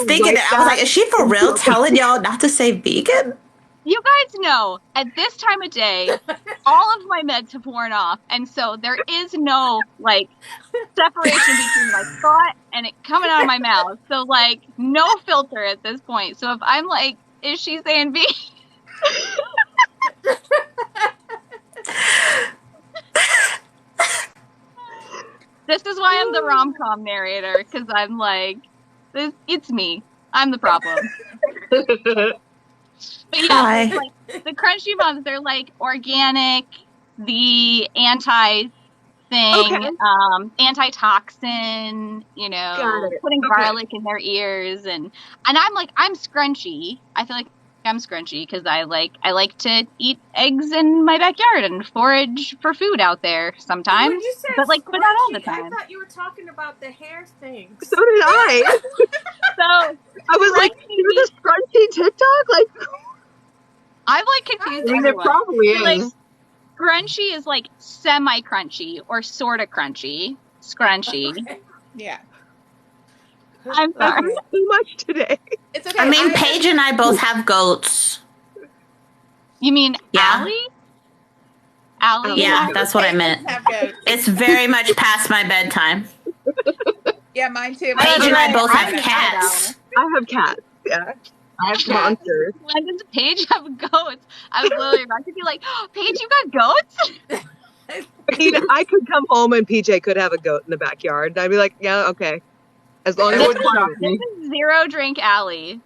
[SPEAKER 3] like, is she for real telling y'all not to say vegan?
[SPEAKER 4] You guys know, at this time of day, all of my meds have worn off, and so there is no, like, separation between my thought and it coming out of my mouth. So, like, no filter at this point. So if I'm like, is she saying vegan? This is why I'm the rom-com narrator, because I'm like, it's me. I'm the problem. But yeah, like, the crunchy moms, they're like organic, the anti thing, antitoxin, you know, putting garlic in their ears, and I'm like, I'm scrunchy. I feel like I'm scrunchy because I like to eat eggs in my backyard and forage for food out there sometimes.
[SPEAKER 7] When you said
[SPEAKER 4] but not all the time.
[SPEAKER 7] I thought you were talking about the hair things.
[SPEAKER 1] So did I.
[SPEAKER 4] So
[SPEAKER 1] I was like, you're the scrunchy TikTok? Like,
[SPEAKER 4] I'm like confused.
[SPEAKER 2] I mean, it probably is.
[SPEAKER 4] Like, scrunchy is like semi-crunchy or sort of crunchy. Scrunchy.
[SPEAKER 5] Okay. Yeah.
[SPEAKER 4] I'm sorry.
[SPEAKER 1] Too much today.
[SPEAKER 5] It's okay.
[SPEAKER 3] I mean, Paige and I both have goats.
[SPEAKER 4] You mean
[SPEAKER 3] Yeah.
[SPEAKER 4] Allie? Allie?
[SPEAKER 3] Yeah, that's what I meant.
[SPEAKER 5] Have goats.
[SPEAKER 3] It's very much past my bedtime.
[SPEAKER 5] Yeah, mine too.
[SPEAKER 3] Paige and I both have cats.
[SPEAKER 1] I have cats. Yeah.
[SPEAKER 2] I have
[SPEAKER 1] Monsters.
[SPEAKER 4] When does Paige have goats? I was literally about to be like, oh, Paige, you got goats?
[SPEAKER 1] I mean, I could come home and PJ could have a goat in the backyard. And I'd be like, yeah, okay. As long as
[SPEAKER 2] It
[SPEAKER 1] it's
[SPEAKER 2] would shock me.
[SPEAKER 4] This is zero drink Allie.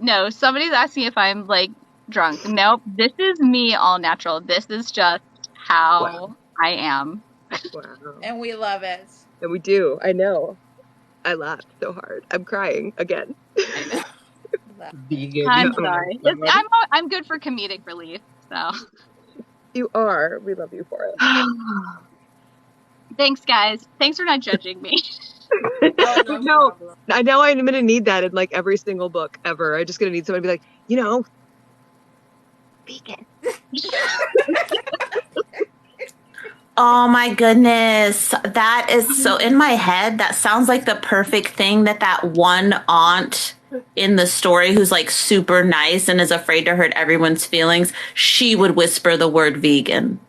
[SPEAKER 4] No, somebody's asking if I'm like drunk. Nope. This is me all natural. This is just how I am.
[SPEAKER 1] wow.
[SPEAKER 5] And we love it.
[SPEAKER 1] And we do. I know. I laughed so hard. I'm crying again.
[SPEAKER 2] Vegan.
[SPEAKER 4] I'm sorry. I'm good for comedic relief. So
[SPEAKER 1] You are. We love you for it.
[SPEAKER 4] thanks, guys. Thanks for not judging me.
[SPEAKER 1] No, I know I'm going to need that in like every single book ever. I'm just going to need somebody to be like, you know, vegan.
[SPEAKER 3] Oh my goodness. That is so in my head. That sounds like the perfect thing that one aunt in the story who's like super nice and is afraid to hurt everyone's feelings, she would whisper the word vegan.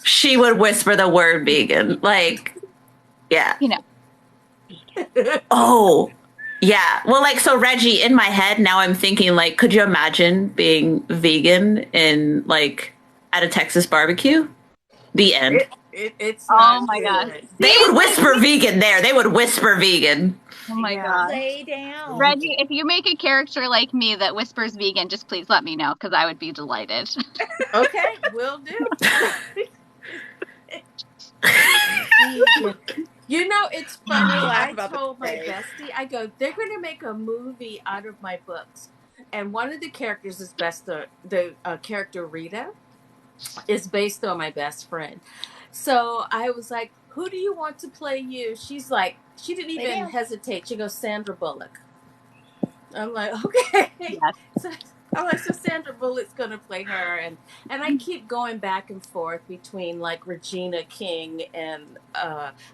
[SPEAKER 3] She would whisper the word vegan. Like, yeah.
[SPEAKER 4] You know.
[SPEAKER 3] Oh, yeah. Well, like, so Reggie, in my head, now I'm thinking, like, could you imagine being vegan in, like, at a Texas barbecue? The end.
[SPEAKER 7] It's
[SPEAKER 4] oh my gosh.
[SPEAKER 3] They would whisper vegan there. They would whisper vegan.
[SPEAKER 4] Oh my god.
[SPEAKER 5] Lay down.
[SPEAKER 4] Reggie, if you make a character like me that whispers vegan, just please let me know because I would be delighted.
[SPEAKER 7] Okay, will do. You know, it's funny. I told my bestie, I go, they're going to make a movie out of my books. And one of the characters is the character Rita is based on my best friend. So I was like, who do you want to play you? She's like, she didn't even hesitate. She goes, Sandra Bullock. I'm like, okay. Yes. So Sandra Bullock's going to play her. And I keep going back and forth between like Regina King and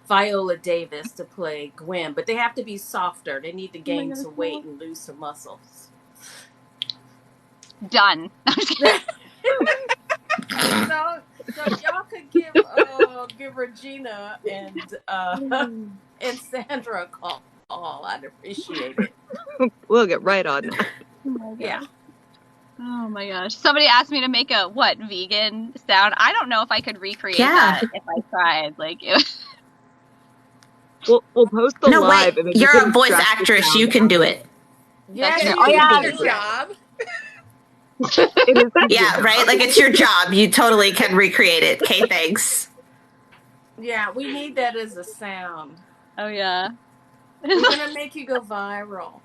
[SPEAKER 7] Viola Davis to play Gwen. But they have to be softer. They need to gain some weight and lose some muscles.
[SPEAKER 4] Done.
[SPEAKER 7] So y'all could give Regina and Sandra a call. I'd appreciate it.
[SPEAKER 1] We'll get right on that.
[SPEAKER 7] Yeah.
[SPEAKER 4] Oh my gosh. Somebody asked me to make a vegan sound. I don't know if I could recreate that if I tried. Like
[SPEAKER 1] We'll post the live.
[SPEAKER 3] Wait, you're a voice actress. You can do it.
[SPEAKER 7] Yeah,
[SPEAKER 5] your job.
[SPEAKER 3] Yeah, right? Like it's your job. You totally can recreate it. Okay, thanks.
[SPEAKER 7] Yeah, we need that as a sound.
[SPEAKER 4] Oh yeah.
[SPEAKER 7] We're gonna make you go viral.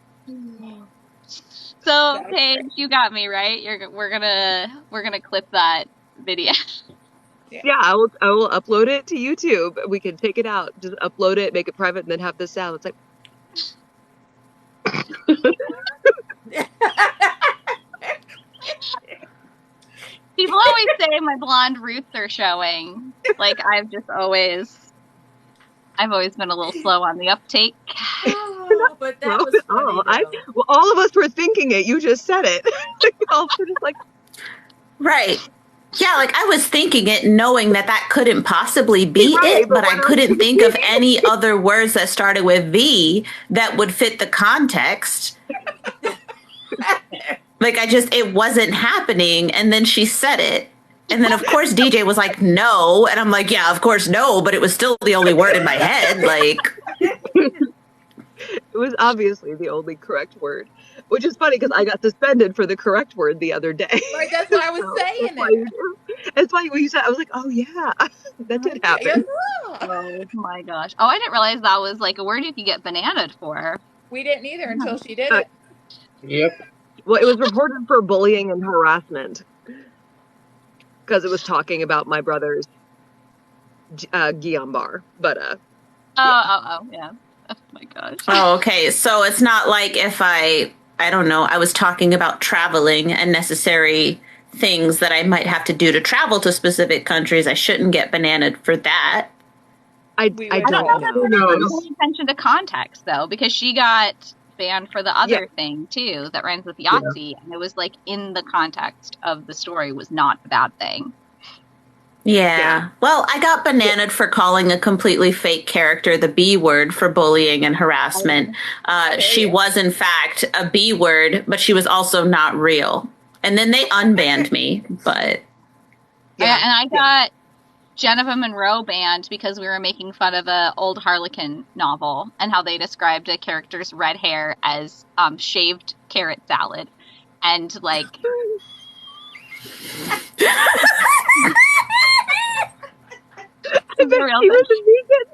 [SPEAKER 4] So Paige, you got me right. We're gonna clip that video.
[SPEAKER 1] Yeah, I will upload it to YouTube. We can take it out, just upload it, make it private, and then have this sound. It's like
[SPEAKER 4] people always say my blonde roots are showing. Like I've always been a little slow on the uptake.
[SPEAKER 7] Oh, but that was funny,
[SPEAKER 1] all of us were thinking it. You just said it. All just like,
[SPEAKER 3] right. Yeah, like I was thinking it, knowing that couldn't possibly be it, but I couldn't think of any other words that started with V that would fit the context. Like it wasn't happening, and then she said it. And then, of course, DJ was like, no. And I'm like, yeah, of course, no. But it was still the only word in my head. Like,
[SPEAKER 1] it was obviously the only correct word, which is funny because I got suspended for the correct word the other day.
[SPEAKER 5] Right, that's what I was saying.
[SPEAKER 1] That's why when you said, I was like, oh, yeah, that did happen.
[SPEAKER 4] Oh, my gosh. Oh, I didn't realize that was like a word you could get bananaed for.
[SPEAKER 5] We didn't either until she did it.
[SPEAKER 2] Yep.
[SPEAKER 1] Well, it was reported for bullying and harassment because it was talking about my brother's Guillain Barre. But
[SPEAKER 4] yeah. Oh my gosh.
[SPEAKER 3] Oh, okay. So it's not like if I don't know, I was talking about traveling and necessary things that I might have to do to travel to specific countries. I shouldn't get bananaed for that.
[SPEAKER 1] I
[SPEAKER 4] don't
[SPEAKER 1] don't
[SPEAKER 4] know
[SPEAKER 1] know.
[SPEAKER 2] Who knows?
[SPEAKER 4] paying attention to context though, because she got banned for the other thing too that rhymes with Yahtzee, and it was like in the context of the story was not a bad thing.
[SPEAKER 3] Yeah. Well, I got bananaed for calling a completely fake character the B word for bullying and harassment. She was, in fact, a B word, but she was also not real. And then they unbanned me, but...
[SPEAKER 4] Yeah, and I got Jennifer Monroe banned because we were making fun of a old Harlequin novel and how they described a character's red hair as shaved carrot salad. And, like...
[SPEAKER 1] I bet he was a vegan.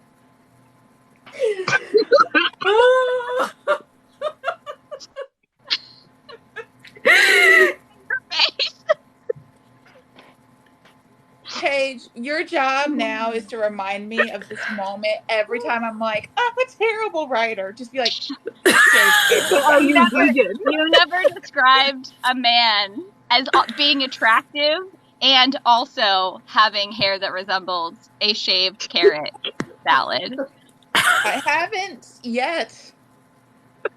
[SPEAKER 5] Paige, your job now is to remind me of this moment every time I'm like, I'm a terrible writer. Just be like,
[SPEAKER 4] you never described a man as being attractive and also having hair that resembles a shaved carrot salad.
[SPEAKER 5] I haven't yet.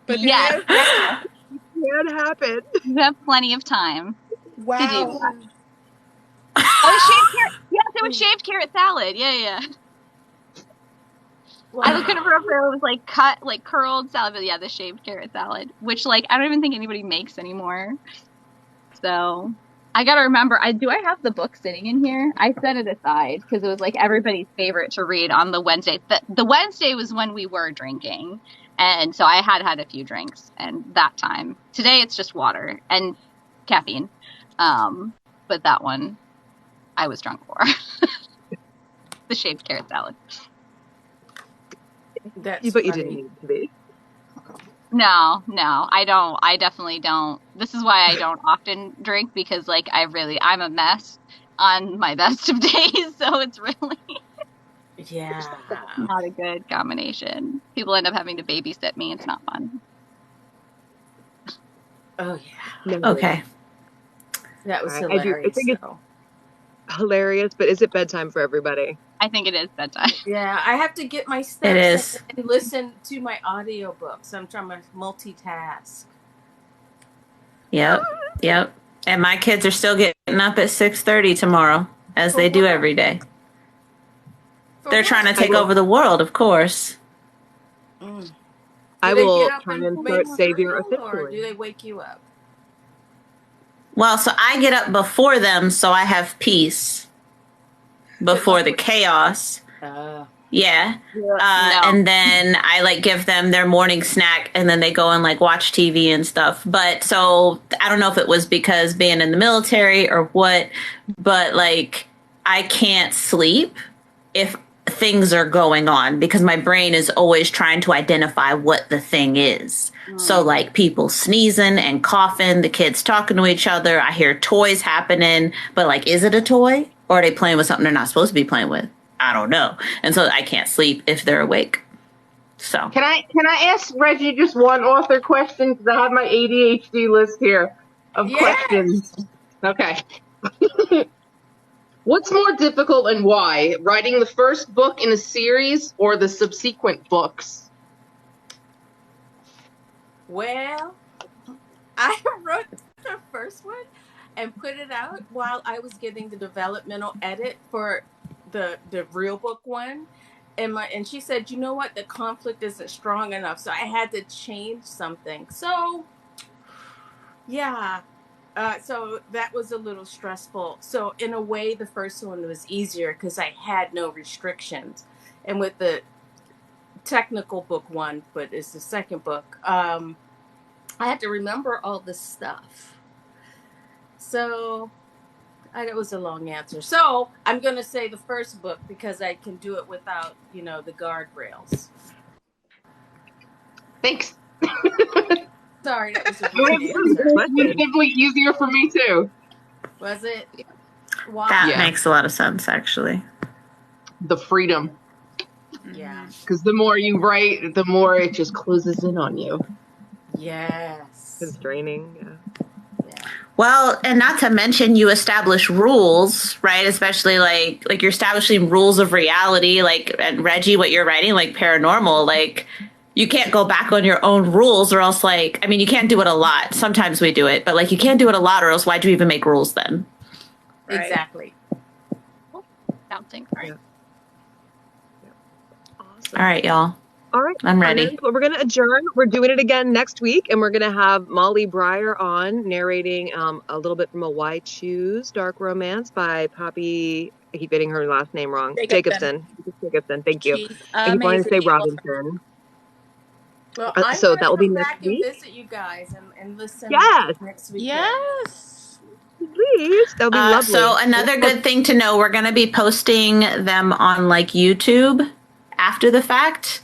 [SPEAKER 5] But
[SPEAKER 4] yes.
[SPEAKER 1] It can happen.
[SPEAKER 4] You have plenty of time
[SPEAKER 5] wow.
[SPEAKER 4] to do that. Oh, shaved carrot. Yes, it was shaved carrot salad. Yeah. Wow. I couldn't remember if it was like cut, like curled salad, but yeah, the shaved carrot salad, which like I don't even think anybody makes anymore. So I gotta remember. Do I have the book sitting in here? I set it aside because it was like everybody's favorite to read on the Wednesday. The Wednesday was when we were drinking, and so I had a few drinks, and that time. Today it's just water and caffeine, but that one I was drunk for. The shaved carrot salad.
[SPEAKER 1] But you didn't need to be.
[SPEAKER 4] No, I don't. I definitely don't. This is why I don't often drink, because like I'm a mess on my best of days, so it's really not a good combination. People end up having to babysit me. It's not fun.
[SPEAKER 7] Oh yeah.
[SPEAKER 1] No,
[SPEAKER 3] okay.
[SPEAKER 7] That was hilarious.
[SPEAKER 1] I think it's hilarious, but is it bedtime for everybody?
[SPEAKER 4] I think it is bedtime.
[SPEAKER 7] Yeah, I have to get my steps and listen to my audiobooks. I'm trying to multitask.
[SPEAKER 3] Yep. And my kids are still getting up at 6:30 tomorrow, as they do every day. They're trying to take over the world, of course.
[SPEAKER 1] I will try and start Savior officially.
[SPEAKER 7] Or do they wake you up?
[SPEAKER 3] Well, so I get up before them, so I have peace before the chaos. Yeah. And then I like give them their morning snack, and then they go and like watch TV and stuff. But so I don't know if it was because being in the military or what, but like I can't sleep if things are going on because my brain is always trying to identify what the thing is. So like people sneezing and coughing, the kids talking to each other. I hear toys happening, but like, is it a toy or are they playing with something they're not supposed to be playing with? I don't know. And so I can't sleep if they're awake. So
[SPEAKER 2] can I ask Reggie just one author question? Because I have my ADHD list here of questions. Okay. What's more difficult and why? Writing the first book in a series or the subsequent books?
[SPEAKER 7] Well, I wrote the first one and put it out while I was getting the developmental edit for the real book one. And she said, you know what, the conflict isn't strong enough, so I had to change something. So yeah. So that was a little stressful. So in a way, the first one was easier because I had no restrictions. And with the technical book one, but it's the second book, I had to remember all this stuff. So it was a long answer. So I'm going to say the first book because I can do it without, the guardrails.
[SPEAKER 2] Thanks.
[SPEAKER 7] So Sorry, that was a
[SPEAKER 2] It was significantly easier for me too.
[SPEAKER 7] Was it?
[SPEAKER 3] Wow. That makes a lot of sense, actually.
[SPEAKER 2] The freedom.
[SPEAKER 7] Yeah.
[SPEAKER 2] Because the more you write, the more it just closes in on you.
[SPEAKER 7] Yes.
[SPEAKER 1] It's draining.
[SPEAKER 7] Yeah.
[SPEAKER 3] Well, and not to mention you establish rules, right? Especially like you're establishing rules of reality, like and Reggie, what you're writing, like paranormal, like you can't go back on your own rules or else like, I mean, you can't do it a lot. Sometimes we do it, but like you can't do it a lot or else why'd you even make rules then?
[SPEAKER 7] Right. Exactly.
[SPEAKER 4] Bouncing.
[SPEAKER 1] Yeah.
[SPEAKER 3] Awesome. All right, y'all.
[SPEAKER 1] All right.
[SPEAKER 3] I'm ready.
[SPEAKER 1] Well, we're going to adjourn. We're doing it again next week, and we're going to have Molly Breyer on narrating a little bit from a Why Choose Dark Romance by Poppy. I keep getting her last name wrong. Jacobson. Thank you.
[SPEAKER 5] She's
[SPEAKER 1] I keep wanting to say
[SPEAKER 5] amazing.
[SPEAKER 1] Robinson.
[SPEAKER 7] Well, I'm
[SPEAKER 1] so
[SPEAKER 7] going
[SPEAKER 1] that will
[SPEAKER 7] to
[SPEAKER 1] be
[SPEAKER 7] come
[SPEAKER 1] next
[SPEAKER 7] back
[SPEAKER 1] week.
[SPEAKER 7] and visit you guys and listen next week.
[SPEAKER 5] Yes.
[SPEAKER 1] Please. That'll be lovely.
[SPEAKER 3] So another good thing to know, we're going to be posting them on like YouTube after the fact.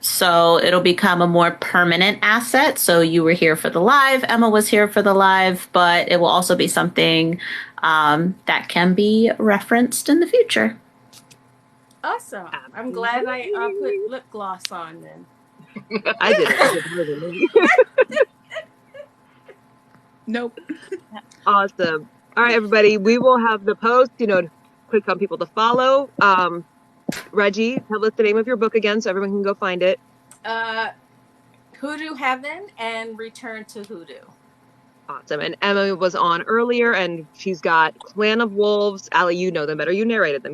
[SPEAKER 3] So it'll become a more permanent asset. So you were here for the live, Emma was here for the live, but it will also be something that can be referenced in the future.
[SPEAKER 7] Awesome. I'm glad I put lip gloss on then.
[SPEAKER 1] I didn't.
[SPEAKER 5] Nope.
[SPEAKER 1] Awesome. All right, everybody. We will have the post, to click on people to follow. Reggie, tell us the name of your book again so everyone can go find it.
[SPEAKER 7] Hoodoo Heaven and Return to Hoodoo.
[SPEAKER 1] Awesome. And Emma was on earlier, and she's got Clan of Wolves. Allie, you know them better. You narrated them.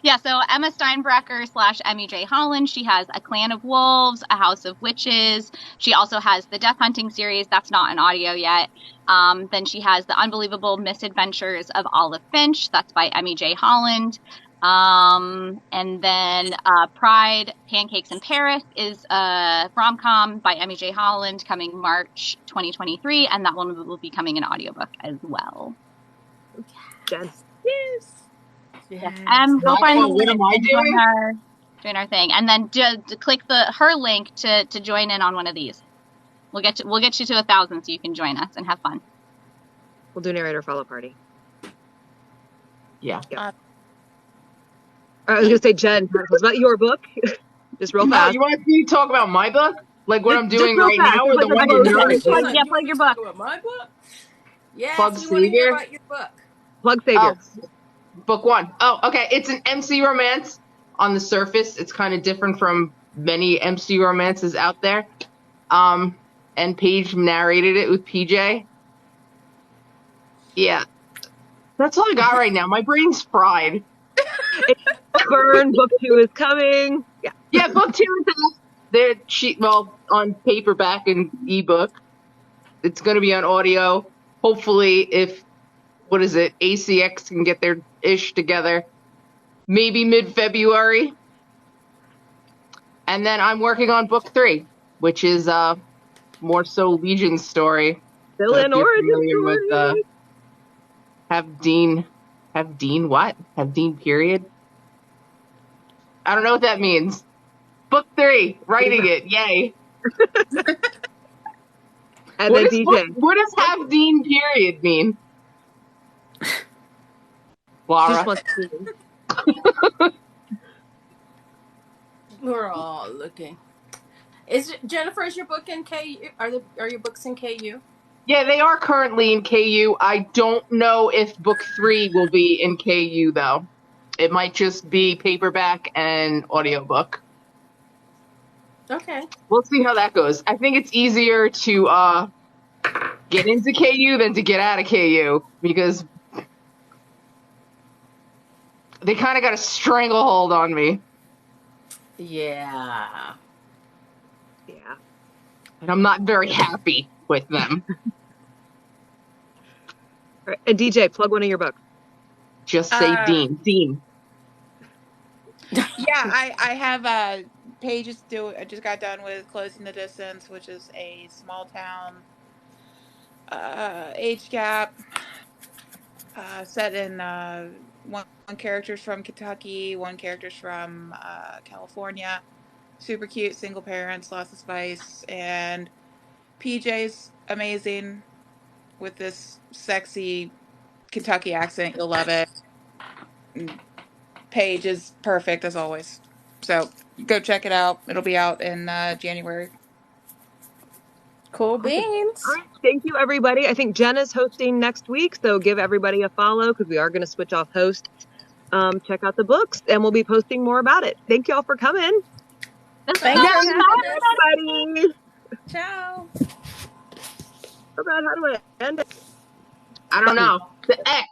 [SPEAKER 4] Yeah, so Emma Steinbrecher / Emmie J. Holland. She has A Clan of Wolves, A House of Witches. She also has the Death Hunting series. That's not an audio yet. Then she has The Unbelievable Misadventures of Olive Finch. That's by Emmie J. Holland. And then Pride, Pancakes in Paris is a rom-com by Emmie J. Holland coming March 2023. And that one will be coming in audiobook as well.
[SPEAKER 1] Jen.
[SPEAKER 5] Yes.
[SPEAKER 4] Yeah. Go find
[SPEAKER 2] what am I doing?
[SPEAKER 4] Join our thing, and then click her link to join in on one of these. We'll get you to 1,000 so you can join us and have fun.
[SPEAKER 1] We'll do narrator follow party.
[SPEAKER 2] Yeah.
[SPEAKER 1] I was gonna say, Jen, tell us about your book. Just real fast.
[SPEAKER 2] You want me to talk about my book, like what I'm doing right now, or the one you're narrating?
[SPEAKER 4] Yeah, plug your book.
[SPEAKER 7] About my book. Yeah,
[SPEAKER 2] Plug
[SPEAKER 7] so you want to hear about your book.
[SPEAKER 1] Plug Savior.
[SPEAKER 2] Book 1. Oh, okay. It's an MC romance. On the surface, it's kind of different from many MC romances out there. And Paige narrated it with PJ. Yeah. That's all I got right now. My brain's fried.
[SPEAKER 1] Burn, book 2 is coming.
[SPEAKER 2] Yeah, book 2 is on paperback and ebook. It's going to be on audio. Hopefully, if ACX can get their ish together, maybe mid-February. And then I'm working on book 3, which is more so Legion's story.
[SPEAKER 1] Villain origin story.
[SPEAKER 2] Have Dean what? Have Dean period? I don't know what that means. Book 3, writing it. Yay.
[SPEAKER 1] And then DJ.
[SPEAKER 2] What does have Dean period mean? Laura.
[SPEAKER 7] We're all looking. Jennifer, is your book in KU? Are your books in KU?
[SPEAKER 2] Yeah, they are currently in KU. I don't know if book 3 will be in KU though. It might just be paperback and audiobook.
[SPEAKER 7] Okay.
[SPEAKER 2] We'll see how that goes. I think it's easier to get into KU than to get out of KU because they kind of got a stranglehold on me.
[SPEAKER 7] Yeah.
[SPEAKER 1] Yeah.
[SPEAKER 2] And I'm not very happy with them.
[SPEAKER 1] And DJ, plug one of your books.
[SPEAKER 2] Just say Dean. Dean.
[SPEAKER 5] Yeah, I have Paige I just got done with Closing the Distance, which is a small town age gap set in one character's from Kentucky, one character's from California. super cute, single parents, lots of spice, and PJ's amazing with this sexy Kentucky accent. You'll love it. And Paige is perfect as always. So go check it out. It'll be out in January.
[SPEAKER 8] Cool
[SPEAKER 1] Awesome.
[SPEAKER 8] beans.
[SPEAKER 1] All right. Thank you, everybody. I think Jenna's hosting next week, so give everybody a follow because we are going to switch off hosts. Check out the books, and we'll be posting more about it. Thank you all for coming.
[SPEAKER 8] Thanks for having us.
[SPEAKER 1] Everybody.
[SPEAKER 8] Ciao.
[SPEAKER 1] Oh God, how do I end it?
[SPEAKER 2] I don't know. The X.